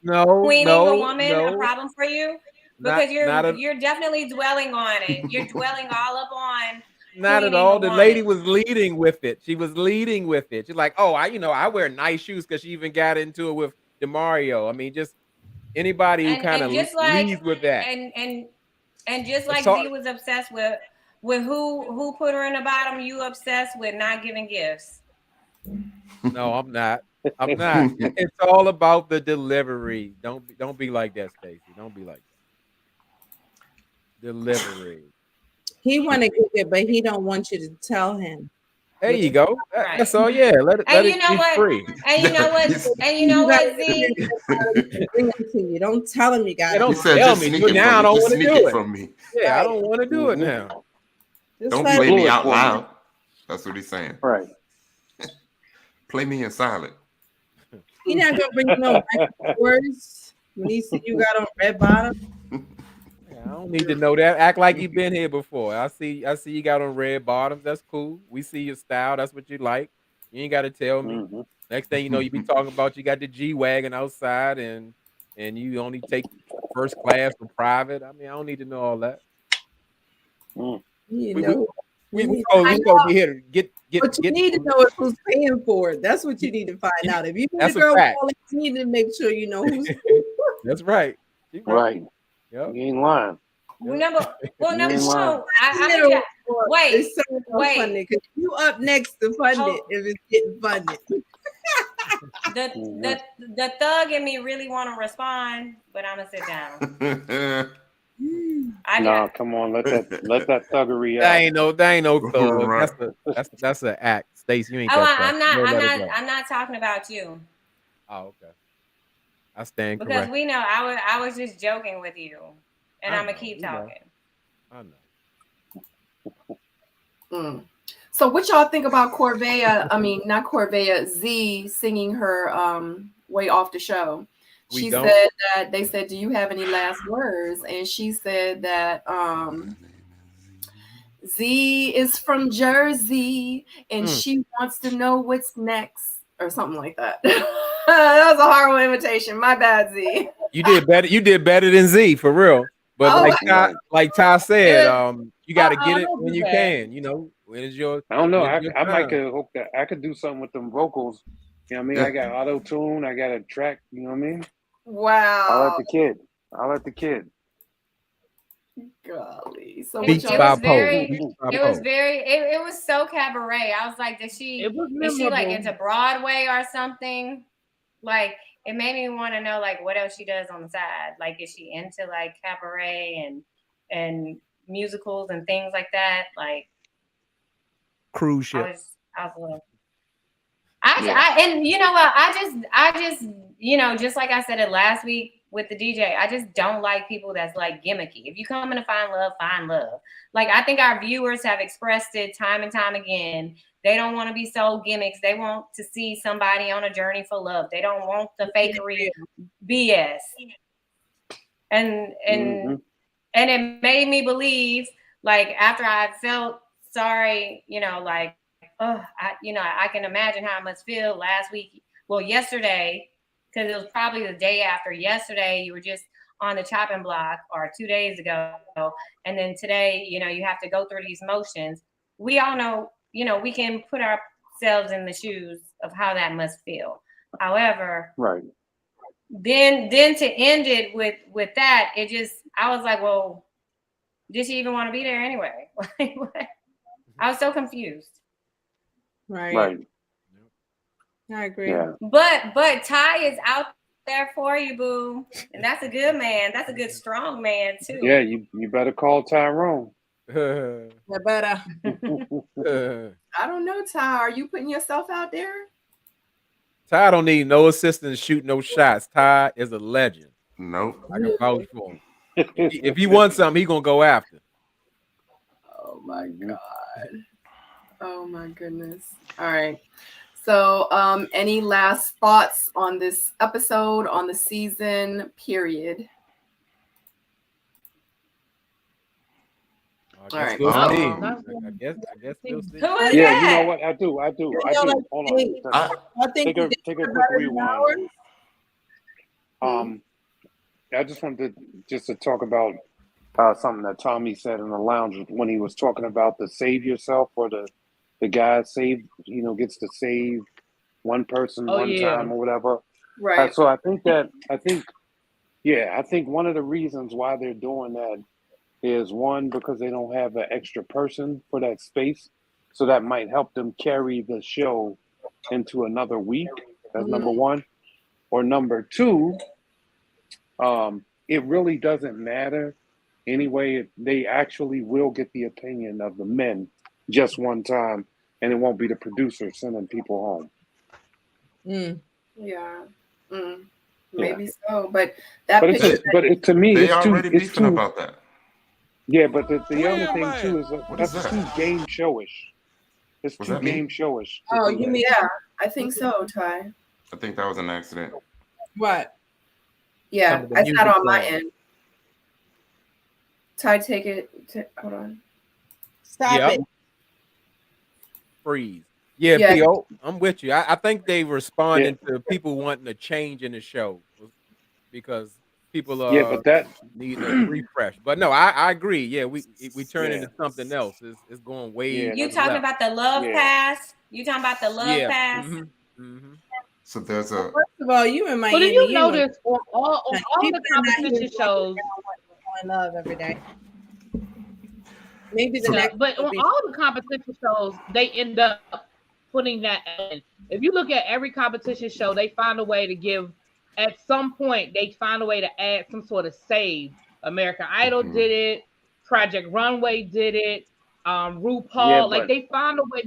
queening a woman a problem for you? Because you're definitely dwelling on it. You're dwelling all up on. Not at all. The lady was leading with it. She was leading with it. She's like, oh, I wear nice shoes, because she even got into it with DeMario. I mean, just anybody who kind of leads with that. And just like Z was obsessed with who put her in the bottom, you obsessed with not giving gifts. No, I'm not. I'm not. It's all about the delivery. Don't be like that, Stacey. Don't be like that. Delivery. He want to give it, but he don't want you to tell him. There you go. Right. That's all. Yeah, let it be free. And you know what? Z. Bring it to you. Don't tell him you got it. Don't tell me. Now I don't want to do it from me. Yeah, right. I don't want to do it now. Don't play me out loud. That's what he's saying. Right. Play me in silent. He not gonna bring no words when he see you got on red bottom. I don't need to know that. Act like you've been here before. I see you got on red bottoms. That's cool. We see your style. That's what you like. You ain't got to tell me. Mm-hmm. Next thing you know, you be talking about you got the G-Wagon outside and you only take first class for private. I mean, I don't need to know all that. We go here to get. What you need to know is who's paying for it. That's what you need to find out. If you need a girl, you need to make sure you know who's. That's right. Right. Yep. You ain't lying. Number one. I Middle mean, wait, it's so funny because you up next to fund it if it's getting funded. The thug in me really want to respond, but I'm gonna sit down. No, come on, let that thuggery out. That ain't no thug. Right. That's an act. Stacey, you ain't that I'm not talking about you. Oh, okay. I stand because correct. We know I was just joking with you, and I'm gonna keep talking. I know. So what y'all think about Corvea? I mean, not Corvea, Z singing her way off the show. She said that they said, "Do you have any last words?" And she said that Z is from Jersey and she wants to know what's next or something like that. That was a horrible invitation. My bad, Z. You did better. You did better than Z for real. But like Ty said, you got to get it when you can. You know, when is your? I don't know. I might could hope that I could do something with them vocals. You know what I mean? I got auto tune. I got a track. You know what I mean? Wow. I'll let the kid. Golly. So it was so cabaret. I was like, is she like into Broadway or something? Like, it made me want to know like what else she does on the side. Like, is she into like cabaret and musicals and things like that? Like cruise ship. I was and you know what? I just you know, just like I said it last week with the DJ, I just don't like people that's like gimmicky. If you come in to find love, find love. Like, I think our viewers have expressed it time and time again. They don't want to be so gimmicks. They want to see somebody on a journey for love. They don't want the fakery BS. And it made me believe, like, after I felt sorry, you know, like, I can imagine how I must feel last week. Well, yesterday, because it was probably the day after yesterday, you were just on the chopping block, or 2 days ago. And then today, you know, you have to go through these motions. We all know, you know, we can put ourselves in the shoes of how that must feel. However, then to end it with that, it just, I was like, well, did she even want to be there anyway? I was so confused. Right. I agree. Yeah. But Ty is out there for you, boo. And that's a good man. That's a good, strong man, too. Yeah, you better call Tyrone. You better. I don't know, Ty. Are you putting yourself out there? Ty don't need no assistance to shoot no shots. Ty is a legend. Nope. I can vouch for him. If he wants something, he gonna go after. Oh my God. Oh my goodness. All right. So any last thoughts on this episode, on the season, period? All right. I guess we'll see. That? You know what? I do. Hold on. I think take a quick rewind. I just wanted to talk about something that Tommy said in the lounge when he was talking about the save yourself, or the guy gets to save one person time or whatever. Right. So I think one of the reasons why they're doing that is, one, because they don't have an extra person for that space. So that might help them carry the show into another week. That's number one. Or number two, it really doesn't matter anyway. They actually will get the opinion of the men just one time, and it won't be the producer sending people home. Yeah. Maybe so, but to me, they it's already too, beefing about that. Yeah, but the other thing too is that's too game showish. It's too game showish. Oh, you mean? Yeah, I think so, Ty. I think that was an accident. What? Yeah, it's not on my end. Ty, take it. Hold on. Stop it. Freeze. Yeah, P.O., I'm with you. I think they responded to people wanting a change in the show because people need a refresh. But no, I agree. Yeah, we turn into something else. It's going way. You talking about the love pass? You talking about the love pass? So there's first of all, you in Miami. But do you notice on all the competition shows, love every day. Maybe the next. But on all the competition shows, they end up putting that in. If you look at every competition show, they find a way to give. At some point, they find a way to add some sort of save. American Idol did it. Project Runway did it. RuPaul, like they found a way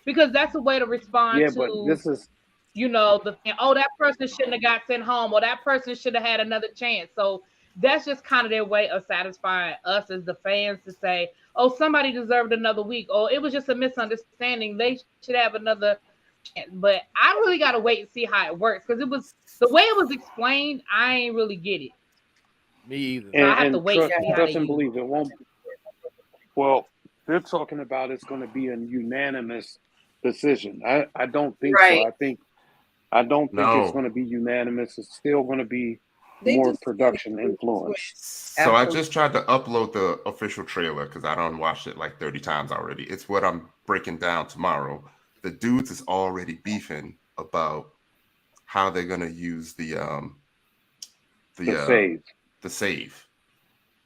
because that's a way to respond to. But this is, that person shouldn't have got sent home, or that person should have had another chance. So that's just kind of their way of satisfying us as the fans to say, oh, somebody deserved another week, or it was just a misunderstanding. They should have another chance. But I really got to wait and see how it works because it was the way it was explained. I ain't really get it. Me either. So I have to wait. Trust and believe it won't. Well, they're talking about it's going to be a unanimous decision. I don't think so. I don't think it's going to be unanimous. It's still going to be more production influence. So I just tried to upload the official trailer because I done watched it like 30 times already. It's what I'm breaking down tomorrow. The dudes is already beefing about how they're going to use the save.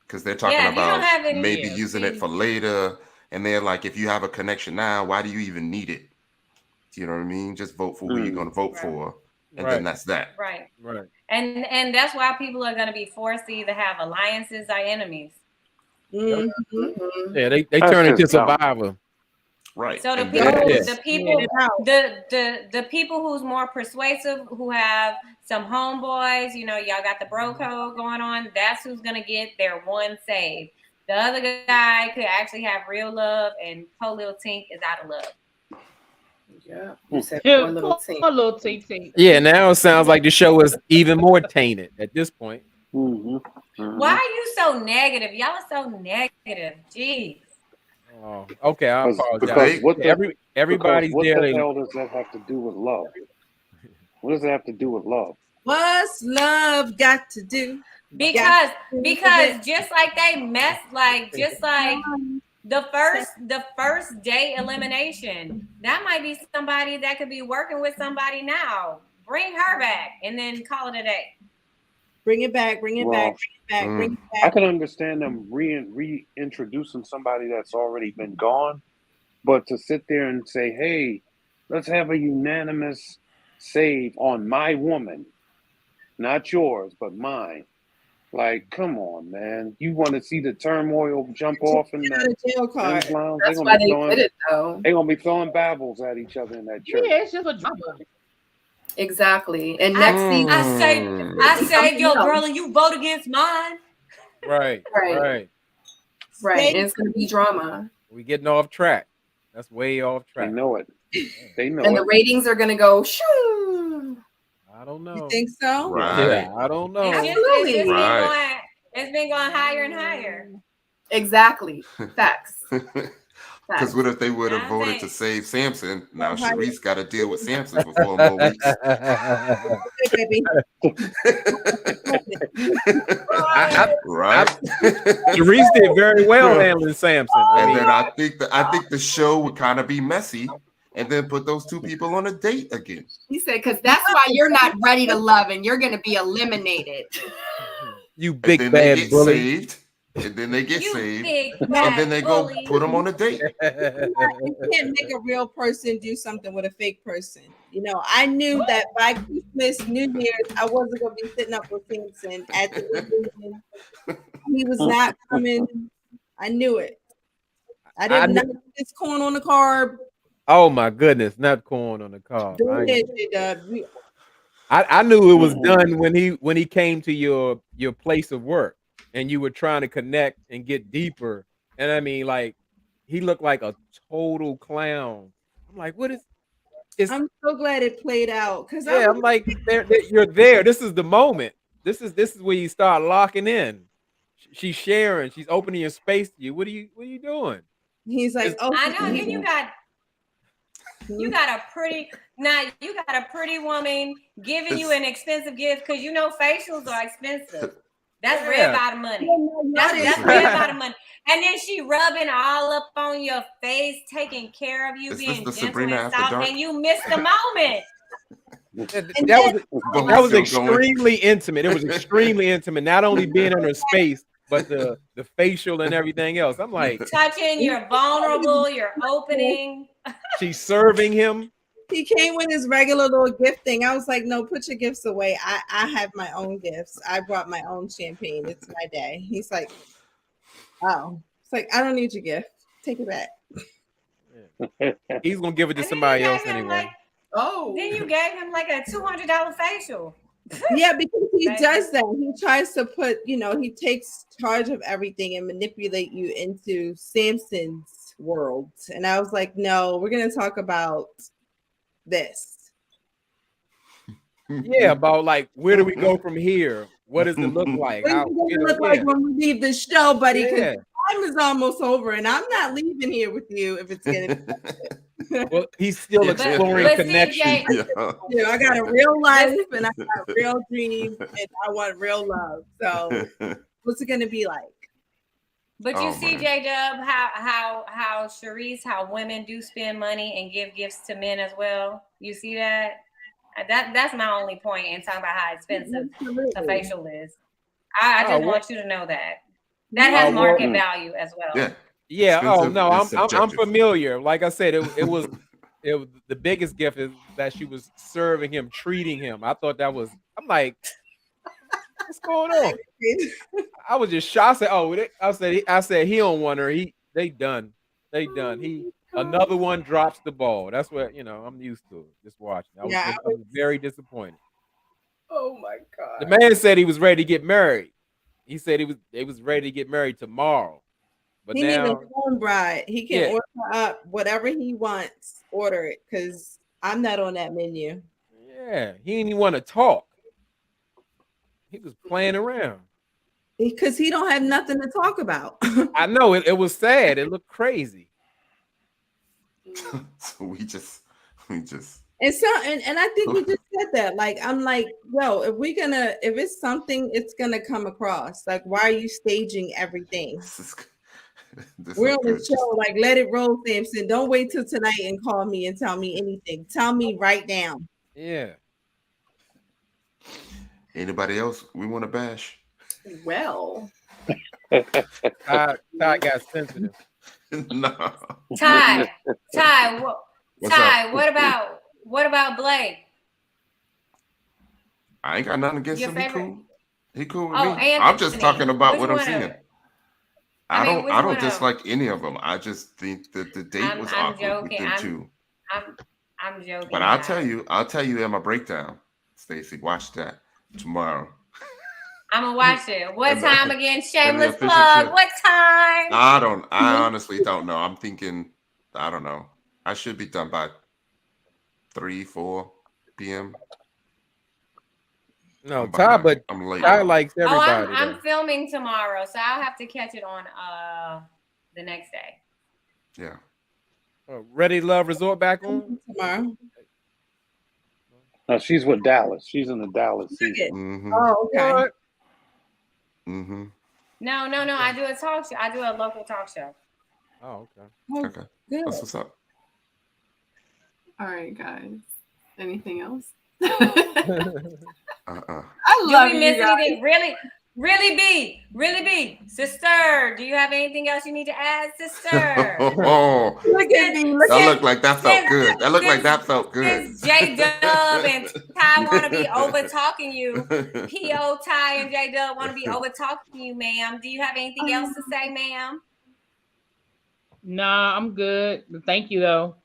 Because they're talking about maybe using it for later. And they're like, if you have a connection now, why do you even need it? Do you know what I mean? Just vote for who you're going to vote for. And then that's that. Right. And that's why people are going to be forced to either have alliances or enemies. Yeah, they turn into Survivor. Right. So the people who's more persuasive, who have some homeboys, y'all got the bro code going on, that's who's gonna get their one save. The other guy could actually have real love, and poor little Tink is out of love. Yeah, you said poor little Tink. Yeah, now it sounds like the show is even more tainted at this point. Why are you so negative? Y'all are so negative. Jeez. Oh, okay, I apologize. Everybody's there. What the hell does that have to do with love? What does it have to do with love? What's love got to do? Because just like they messed, just like the first day elimination, that might be somebody that could be working with somebody now. Bring her back and then call it a day. Bring it back. I can understand them reintroducing somebody that's already been gone, but to sit there and say, hey, let's have a unanimous save on my woman, not yours, but mine. Like, come on, man. You want to see the turmoil jump off in the jail card. That's why they did it, though. They're going to be throwing babbles at each other in that church. Yeah, it's just a drama. Exactly. And next season, I say your girl and you vote against mine. Right. And it's going to be drama. We getting off track. That's way off track. They know it. And the ratings are going to go shoo. I don't know. You think so? Right. Yeah, I don't know. Absolutely. It's been going higher and higher. Exactly. Facts. Because what if they would have voted to save Samson? Now Sharice got to deal with Samson for 4 more weeks. Right. Sharice did very well handling Samson. And then I think the show would kind of be messy, and then put those two people on a date again. He said, because that's why you're not ready to love, and you're going to be eliminated. You big bad bully. Saved. And then they get saved, and then they go put them on a date. You can't make a real person do something with a fake person. I knew that by Christmas, New Year's, I wasn't going to be sitting up with Samson at the reunion. He was not coming. I knew it. I didn't know this corn on the carb. Oh my goodness, not corn on the carb. I knew it was done when he came to your place of work. And you were trying to connect and get deeper. And I mean, like, he looked like a total clown. I'm like, what is this? I'm so glad it played out. Because I'm like, you're there. This is the moment. This is where you start locking in. She's sharing. She's opening your space to you. What are you doing? He's like, oh, I know. And you got a pretty woman giving you an expensive gift because facials are expensive. That's red bottom money. That's red bottom money. And then she rubbing all up on your face, taking care of you, being gentle and soft, and you missed the moment. That was extremely intimate. It was extremely intimate. Not only being in her space, but the facial and everything else. I'm like, touching, you're vulnerable, you're opening. She's serving him. He came with his regular little gift thing. I was like, no, put your gifts away. I have my own gifts. I brought my own champagne. It's my day. He's like, oh. It's like, I don't need your gift. Take it back. He's gonna give it to somebody else anyway. Then you gave him like a $200 facial. Yeah, because he does that. He tries to put, he takes charge of everything and manipulate you into Samson's world. And I was like, no, we're gonna talk about this. Yeah, about like where do we go from here? What does it look like? How does it look like when we leave the show, buddy? Because time is almost over, and I'm not leaving here with you if it's gonna be. Well, he's still exploring connection. Yeah, I got a real life and I got real dreams and I want real love. So what's it gonna be like? But you see, J-Dub, how Sharice, how women do spend money and give gifts to men as well. You see that? That's my only point in talking about how expensive a facial is. I just want you to know that. That has market value as well. Yeah. Oh no, I'm familiar. Like I said, it was the biggest gift is that she was serving him, treating him. I thought that was. I'm like, what's going on? I was just shocked. I said he don't want her. They done. He another one drops the ball. That's what I'm used to just watching. I was very disappointed. Oh my God. The man said he was ready to get married. He said they was ready to get married tomorrow. But he now needs a home bride. He can order up whatever he wants. Order it because I'm not on that menu. Yeah, he didn't even want to talk. He was playing around because he don't have nothing to talk about. I know it was sad. It looked crazy. So we just. And I think we just said that. Like, I'm like, yo, if it's something, it's gonna come across. Like, why are you staging everything? We're on the show. Like, let it roll, Samson. Don't wait till tonight and call me and tell me anything. Tell me right now. Yeah. Anybody else we want to bash? Well, Ty got sensitive. No. Ty, what about Blake? I ain't got nothing against him. He cool with me. Anthony. I'm just talking about what I'm seeing. I don't dislike of any of them. I just think that the date was awkward with them too. I'm joking. But I'll tell you in my breakdown, Stacey, watch that tomorrow. I'm gonna watch it. What time again? Shameless plug. What time? I honestly don't know. I'm thinking, I don't know. I should be done by 3-4 p.m. No, Ty, but I'm late. Ty likes everybody. I'm filming tomorrow, so I'll have to catch it on the next day. Yeah. Ready Love Resort back on tomorrow. No, she's with Dallas. She's in the Dallas season. Mm-hmm. Oh, okay. Mm-hmm. No. I do a talk show. I do a local talk show. Oh, okay. Okay. That's what's up. All right, guys. Anything else? I love you miss guys. Anything? Really be. Sister, do you have anything else you need to add, sister? Oh, that looked like that felt good. That looked like that felt good. J-Dub and Ty want to be over talking you. P.O. Ty and J-Dub want to be over talking you, ma'am. Do you have anything else to say, ma'am? Nah, I'm good. Thank you, though.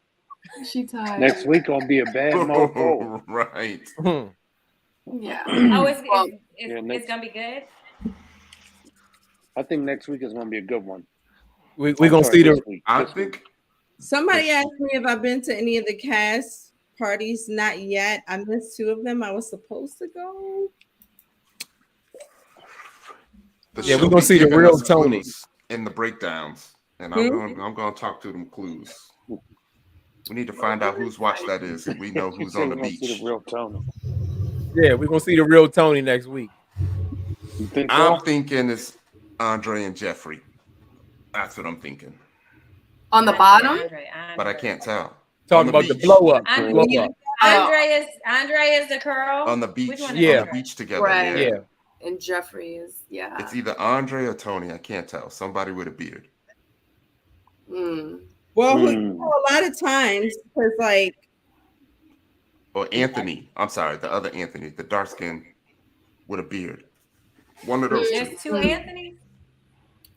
She tired. Next week gonna be a bad mofo. Right. Yeah. Oh, it's gonna be good. I think next week is gonna be a good one. We're gonna see the. I think somebody asked me if I've been to any of the cast parties. Not yet. I missed 2 of them. I was supposed to go. Yeah, we're gonna see the real Tony in the breakdowns, and I'm gonna talk to them clues. We need to find out whose watch that is, and we know who's on the beach. See the real Tony. Yeah, we're gonna see the real Tony next week. You think I'm thinking it's Andre and Jeffrey. That's what I'm thinking. On the bottom, but I can't tell. Talking about the blow up. Andre is the girl on the beach. Yeah, on the beach together. Right. Yeah. And Jeffrey is, yeah. It's either Andre or Tony. I can't tell. Somebody with a beard. Well, a lot of times, because like. Or Anthony. I'm sorry, the other Anthony, the dark skin with a beard. One of those two. There's two Anthonys?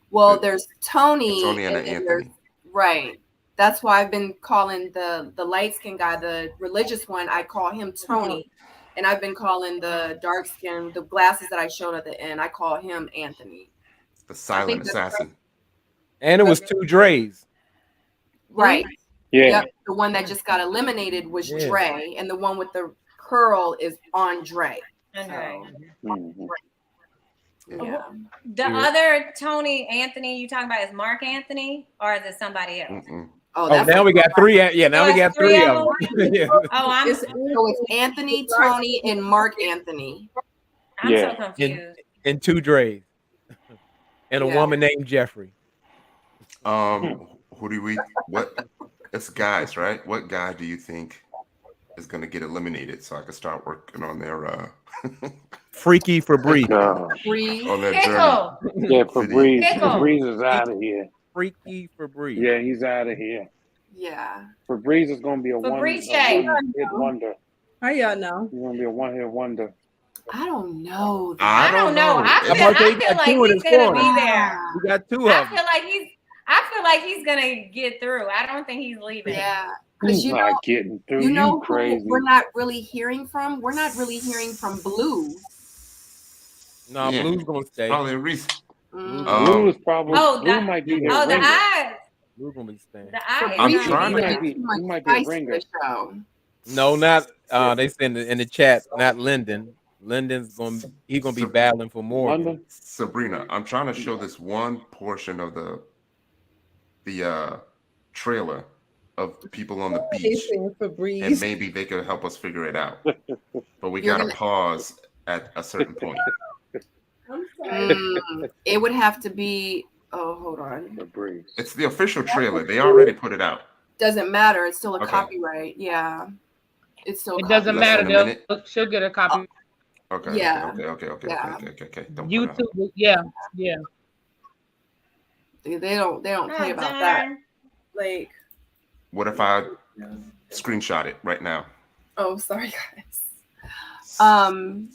Well, there's Tony. Tony and an Anthony. Right. That's why I've been calling the light skin guy, the religious one, I call him Tony. And I've been calling the dark skin, the glasses that I showed at the end, I call him Anthony. The silent assassin. And it was two Dre's. Right. Yeah. Yep. The one that just got eliminated was Dre, and the one with the curl is Andre. Andre. Yeah. The other Tony Anthony you talking about is Mark Anthony, or is it somebody else? Oh, now we got three. Yeah, now we got three of them. Yeah. Oh, so it's Anthony, Tony, and Mark Anthony. I'm so confused. And two Dre's. And a woman named Jeffrey. Who do we? What? It's guys, right? What guy do you think is going to get eliminated so I can start working on their Freaky Fabrice. On their journey. Yeah, Fabrice. Fabrice is out of here. Freaky Fabrice. Yeah, he's out of here. Yeah. Fabrice is going to be a one-hit wonder. How y'all know? He's going to be a one-hit wonder. I don't know. I don't know. I feel like he's gonna be there. We got two of them. I feel like he's gonna get through. I don't think he's leaving. Yeah. He's not getting through. You know crazy. We're not really hearing from. We're not really hearing from Blue. No, Blue's gonna stay. Probably Reese. Blue is probably. Blue might be the eyes. Blue's gonna be staying. The eyes. I'm trying to. He might be a ringer. No, not. They said in the chat, not Lyndon. Lyndon's gonna be battling for more. Sabrina, I'm trying to show this one portion of the trailer of the people on the beach, and maybe they could help us figure it out. But we gotta pause at a certain point. It would have to be. Oh, hold on. It's the official trailer. They already put it out. Doesn't matter. It's still a copyright. Yeah, it's still. It doesn't matter. She'll get a copy. Okay. Yeah. Okay. YouTube. Yeah. They don't play about that. Like, what if I screenshot it right now? Oh, sorry guys.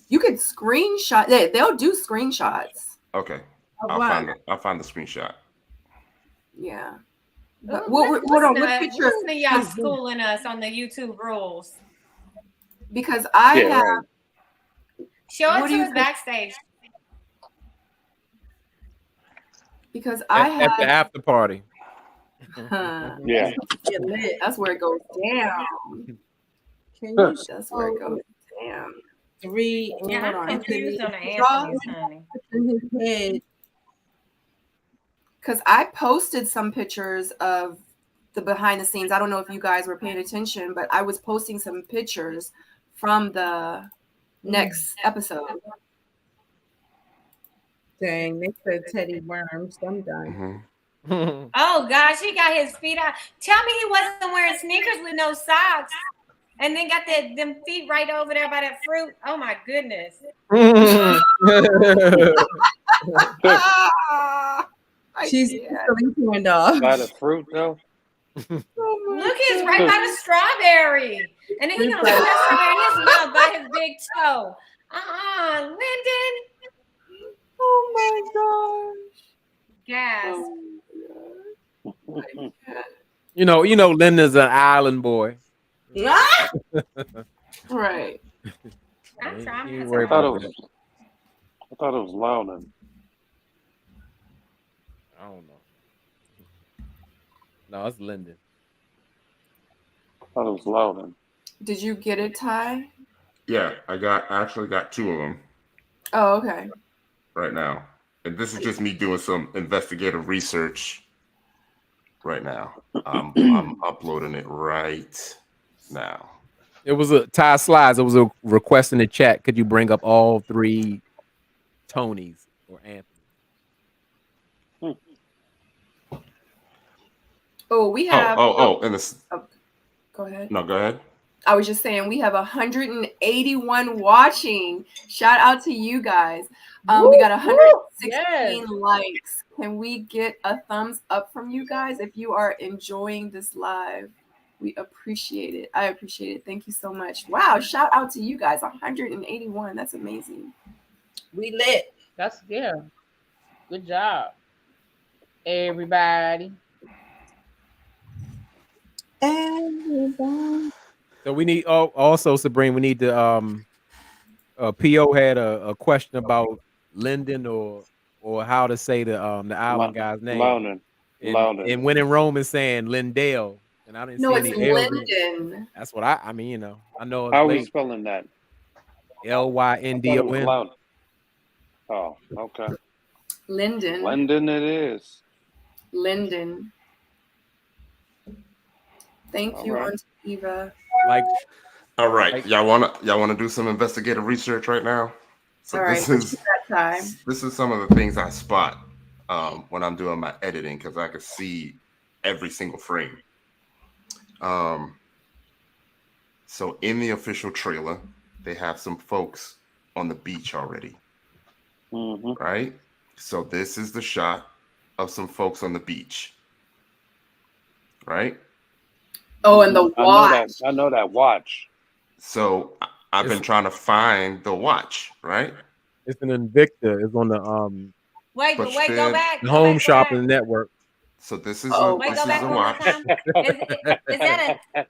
You could screenshot. They'll do screenshots. Okay. I'll find the screenshot. Yeah. Hold on. What picture? Listen to y'all schooling us on the YouTube rules. Because I have. Right. Show it to us backstage. Because I have at the after party. Yeah. That's where it goes down. That's where it goes down. I'm confused on the answers, honey. Because I posted some pictures of the behind the scenes. I don't know if you guys were paying attention, but I was posting some pictures from the next episode. Dang, they said Teddy Worms. I'm done. Oh gosh, he got his feet out. Tell me he wasn't wearing sneakers with no socks, and then got them feet right over there by that fruit. Oh my goodness. She's really turned off. By the fruit though. Look, he's right by the strawberry, and then he gonna put that strawberry in his mouth by his big toe. Lyndon. Oh my gosh. Gas. You know, Lyndon's an island boy. Right. I'm trying. I thought it was Loudon. I don't know. No, it's Lyndon. I thought it was Loudon. Did you get it, Ty? Yeah, I actually got two of them. Oh, okay. Right now. And this is just me doing some investigative research right now. I'm uploading it right now. It was a Ty Slides. It was a request in the chat. Could you bring up all three Tonys or Anthony? Oh, we have. And this. Go ahead. No, go ahead. I was just saying we have 181 watching. Shout out to you guys. We got 116 likes. Can we get a thumbs up from you guys if you are enjoying this live? We appreciate it. I appreciate it. Thank you so much. Wow. Shout out to you guys. 181. That's amazing. We lit. That's good job, everybody. So we need also, Sabrina, we need to PO had a question about Linden or how to say the island guy's name. And when in Rome is saying Lindale, and I didn't see any Linden. That's what I mean, you know. I know it's how are we spelling that? Lyndon. Oh, okay. Linden. Linden it is. Linden. Thank you, Aunt Eva. Like, all right, y'all wanna do some investigative research right now? So all right, this is some of the things I spot when I'm doing my editing, because I can see every single frame. So in the official trailer, they have some folks on the beach already, right? So this is the shot of some folks on the beach, right? Oh, and the watch. I know that watch. So I've been trying to find the watch, right? It's an Invicta. It's on the Wait, go back. The Home Shopping Network. So this is a watch.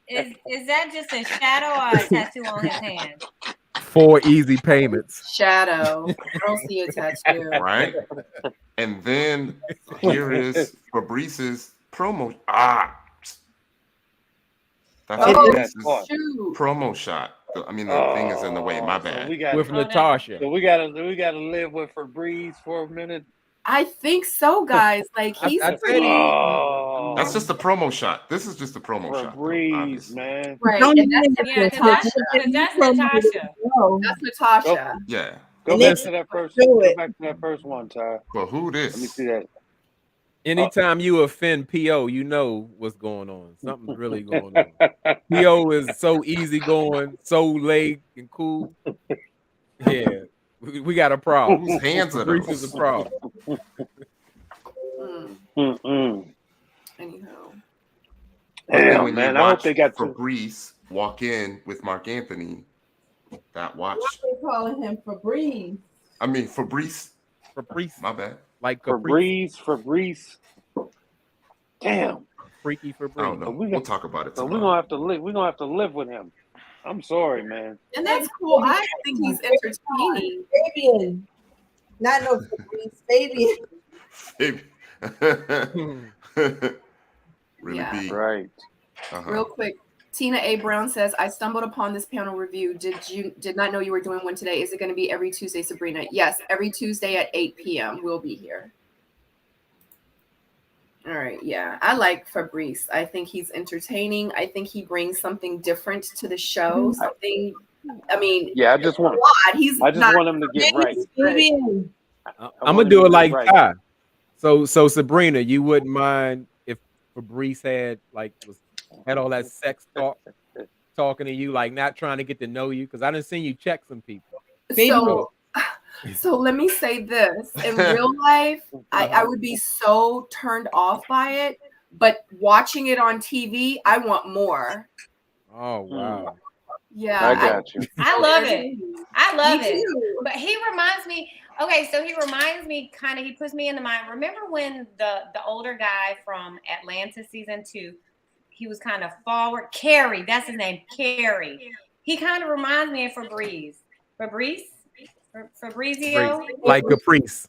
Is that just a shadow or a tattoo on his hand? 4 easy payments. Shadow. I don't see a tattoo. Right? And then here is Fabrice's promo. That's Fabrice's promo shot. I mean, the thing is in the way. My bad. With Natasha. So we gotta live with Fabrice for a minute. I think so, guys. Like he's pretty. That's just a promo shot. This is just a promo shot. Breeze, man. Right. And that's Natasha. That's Natasha. That's Natasha. Yeah. Go back to that first. Go back to that first one, Ty. But who this? Let me see that. Anytime you offend PO, you know what's going on. Something's really going on. PO is so easygoing, so laid and cool. Yeah. We got a problem. Whose hands are those? Is a problem. Anyhow. Damn, man, I hope they got Fabrice walk in with Mark Anthony. That watch. Why are they calling him Fabrice? I mean Fabrice. My bad. Like Fabrice. Damn. Freaky Fabrice. I don't know. We'll talk about it. So we're gonna have to live. We're gonna have to live with him. I'm sorry, man. And that's cool. I think he's entertaining. Fabian. Not no Fabrice. Fabian. Really big. Right. Real quick. Tina A. Brown says, I stumbled upon this panel review. Did not know you were doing one today. Is it going to be every Tuesday, Sabrina? Yes, every Tuesday at 8 p.m. We'll be here. All right. Yeah. I like Fabrice. I think he's entertaining. I think he brings something different to the show. Something, I mean, yeah, I just want him to get right. I'm going to do it like Ty. So Sabrina, you wouldn't mind if Fabrice had all that sex talking to you, like not trying to get to know you? Because I didn't see you check some people. So let me say this. In real life, I would be so turned off by it. But watching it on TV, I want more. Oh, wow. Yeah. I got you. I love it. I love it. But he reminds me, kind of, he puts me in the mind. Remember when the older guy from Atlanta season 2, he was kind of forward. Carrie, that's his name, Carrie. He kind of reminds me of Fabrizio? Like Caprice.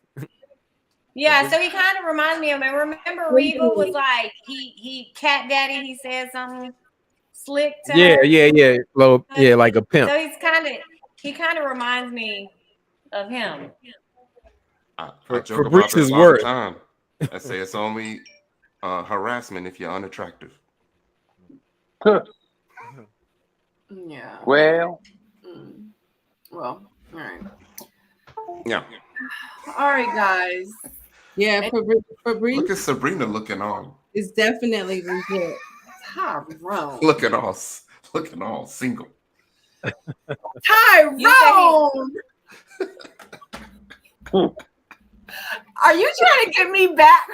Yeah, so he kind of reminds me of him. Remember Reba was like, he cat daddy, he said something slick to her. Yeah. Well, yeah, like a pimp. So he kind of reminds me of him. I joke about this all the time. I say it's only harassment if you're unattractive. Yeah. Well, all right. Yeah. All right, guys. Yeah, Fabrice. Look at Sabrina looking on. It's definitely legit. Tyrone. Looking all Looking all single. Tyrone! Are you trying to get me back?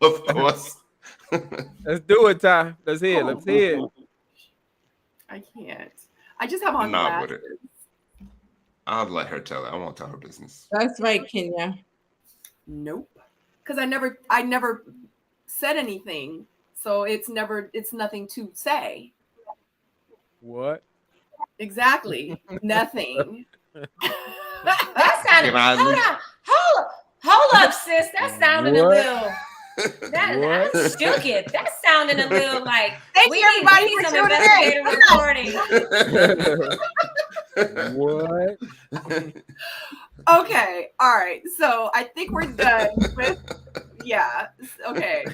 Of course. Let's do it, Ty. Let's hear it. Let's hear it. I can't. I just have on Not glasses. with it. I'll let her tell it. I won't tell her business. That's right, Kenya. Nope. Because I never said anything. So it's nothing to say. What? Exactly. Nothing. That sounded. Hold up, sis. That sounded a little. I shook it. That sounded a little like we need some investigative reporting. What? Okay. All right. So I think we're done with. Yeah. Okay.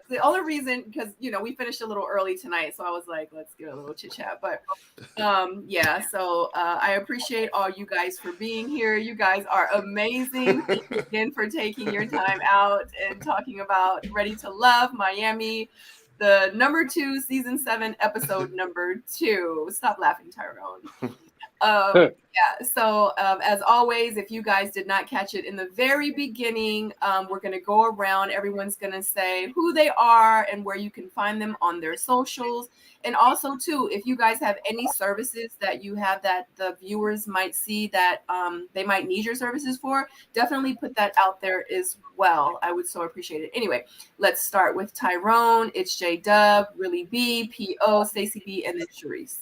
The only reason, because we finished a little early tonight, so I was like, let's get a little chit chat. But yeah. So I appreciate all you guys for being here. You guys are amazing. Thank you again for taking your time out and talking about Ready to Love Miami, the number 2, season 7, episode number 2. Stop laughing, Tyrone. Yeah, so as always, if you guys did not catch it in the very beginning, we're going to go around. Everyone's going to say who they are and where you can find them on their socials. And also, too, if you guys have any services that you have that the viewers might see that they might need your services for, definitely put that out there as well. I would so appreciate it. Anyway, let's start with Tyrone. It's J-Dub, Really B, P.O., Stacey B, and then Sharice.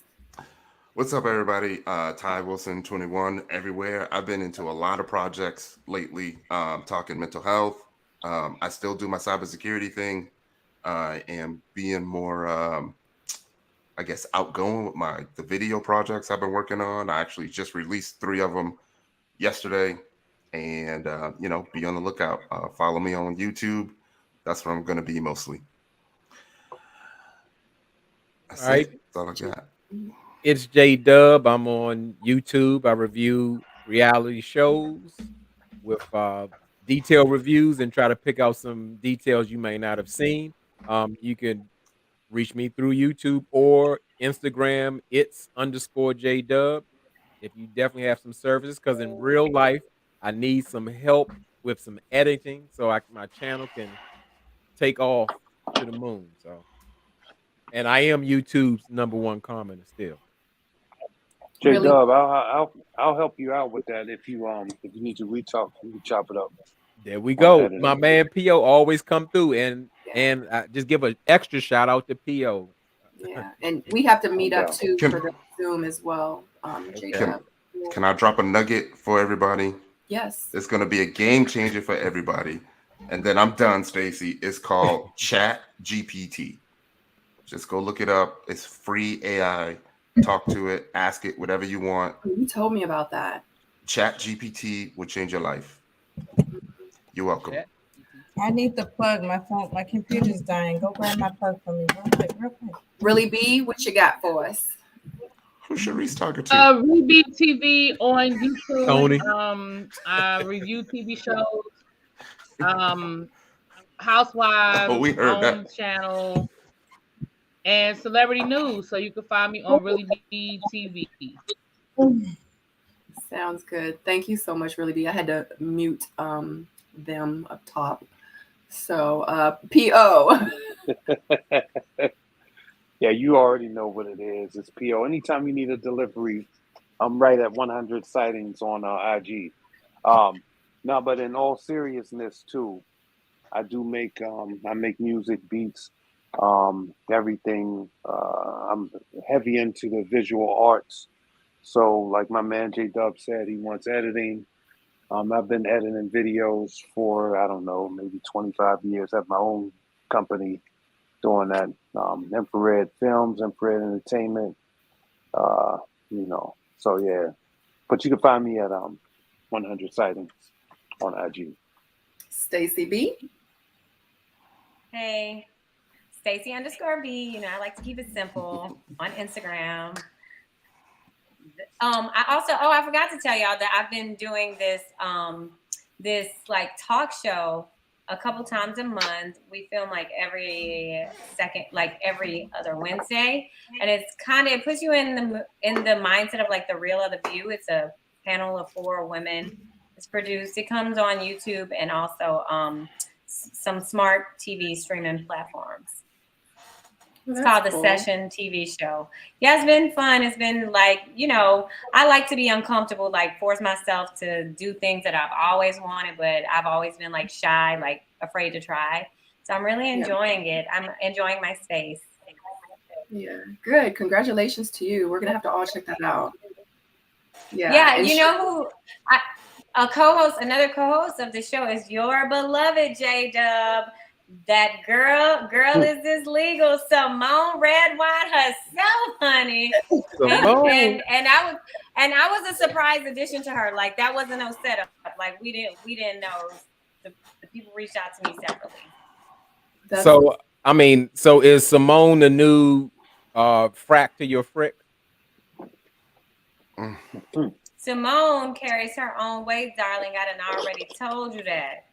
What's up, everybody? Ty Wilson 21 everywhere. I've been into a lot of projects lately, talking mental health. I still do my cybersecurity thing and being more, I guess, outgoing with the video projects I've been working on. I actually just released 3 of them yesterday, and be on the lookout. Follow me on YouTube. That's where I'm going to be mostly. That's all right. That's all I got. It's J-Dub. I'm on YouTube. I review reality shows with detailed reviews and try to pick out some details you may not have seen. You can reach me through YouTube or Instagram. It's _J-Dub. If you definitely have some services, because in real life, I need some help with some editing so my channel can take off to the moon. So, and I am YouTube's #1 commenter still. J-Dub, I'll help you out with that if you need to retalk, you can chop it up. There we go. My man P.O. always come through, and I just give an extra shout out to P.O. Yeah, and we have to meet up too for the Zoom as well. Can I drop a nugget for everybody? Yes. It's going to be a game changer for everybody. And then I'm done, Stacey. It's called Chat GPT. Just go look it up. It's free AI. Talk to it, ask it whatever you want. You told me about that. Chat GPT will change your life. You're welcome. I need the plug. My computer's dying. Go grab my plug for me real quick. Really B, what you got for us? Who's Sharice talking to? Really B TV on YouTube. Tony. I review TV shows. Housewives. Oh, we heard that. Channel. And celebrity news, so you can find me on Really B TV. Sounds good. Thank you so much, Really B. I had to mute them up top. So P.O. Yeah, you already know what it is. It's P.O. Anytime you need a delivery, I'm right at 100 sightings on IG. No, but in all seriousness too, I do make I make music, beats, everything. I'm heavy into the visual arts. So like my man J-Dub said, he wants editing. I've been editing videos for, I don't know, maybe 25 years. I have my own company doing that. Infrared Films, Infrared Entertainment, so yeah. But you can find me at 100 sightings on IG. Stacey B. Hey, Stacey _B. I like to keep it simple on Instagram. I forgot to tell y'all that I've been doing this like talk show a couple times a month. We film like every other Wednesday, and it's it puts you in the mindset of like the Real of the View. It's a panel of 4 women. It's produced. It comes on YouTube and also some smart TV streaming platforms. It's called The Session TV show. Yeah, it's been fun. It's been like, I like to be uncomfortable, like force myself to do things that I've always wanted, but I've always been like shy, like afraid to try. So I'm really enjoying it. I'm enjoying my space. Yeah, good. Congratulations to you. We're going to have to all check that out. Yeah, you know who? Another co-host of the show is your beloved J-Dub. That girl is this legal Simone Redwine herself, honey. And I was a surprise addition to her. Like that wasn't no setup. Like we didn't know. The people reached out to me separately. So is Simone the new frack to your frick? Simone carries her own weight, darling. I done already told you that.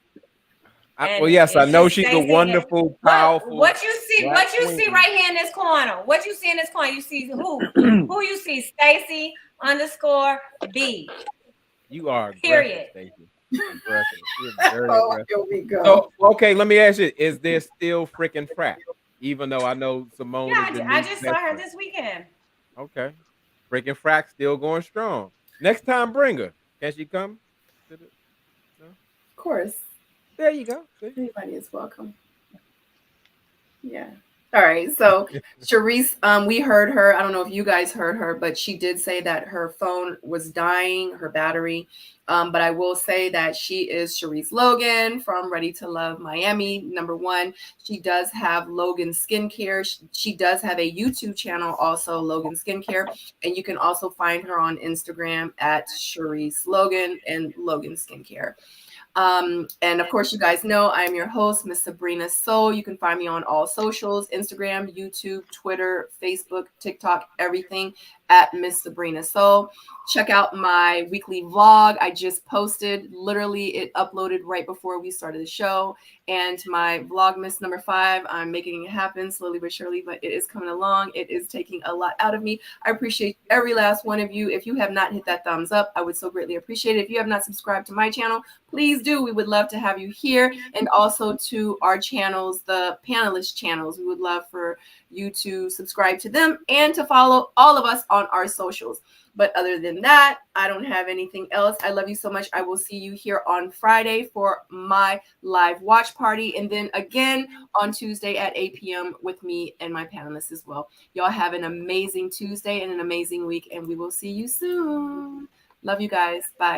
Well, yes, I know she's a wonderful, powerful. What you see right here in this corner? What you see in this corner? You see who? Who you see? Stacy _B. You are period. Stacey. Aggressive. You're very aggressive. Here we go. So, okay, let me ask you: is there still freaking frack? Even though I know Simone. Yeah, I just saw her this weekend. Okay, freaking frack still going strong. Next time, bring her. Can she come? No? Of course. There you go. Anybody is welcome. Yeah. All right. So Charisse, we heard her. I don't know if you guys heard her, but she did say that her phone was dying, her battery. But I will say that she is Charisse Logan from Ready to Love Miami. Number 1, she does have Logan Skincare. She does have a YouTube channel, also Logan Skincare. And you can also find her on Instagram at Charisse Logan and Logan Skincare. And of course, you guys know I'm your host, Miss Sabrina Soul. You can find me on all socials, Instagram, YouTube, Twitter, Facebook, TikTok, everything at Miss Sabrina Soul. Check out my weekly vlog. I just posted, literally it uploaded right before we started the show. And my Vlogmas number 5, I'm making it happen slowly but surely, but it is coming along. It is taking a lot out of me. I appreciate every last one of you. If you have not hit that thumbs up, I would so greatly appreciate it. If you have not subscribed to my channel, please do. We would love to have you here, and also to our channels, the panelist channels. We would love for you to subscribe to them and to follow all of us on our socials. But other than that, I don't have anything else. I love you so much. I will see you here on Friday for my live watch party. And then again on Tuesday at 8 p.m. with me and my panelists as well. Y'all have an amazing Tuesday and an amazing week. And we will see you soon. Love you guys. Bye.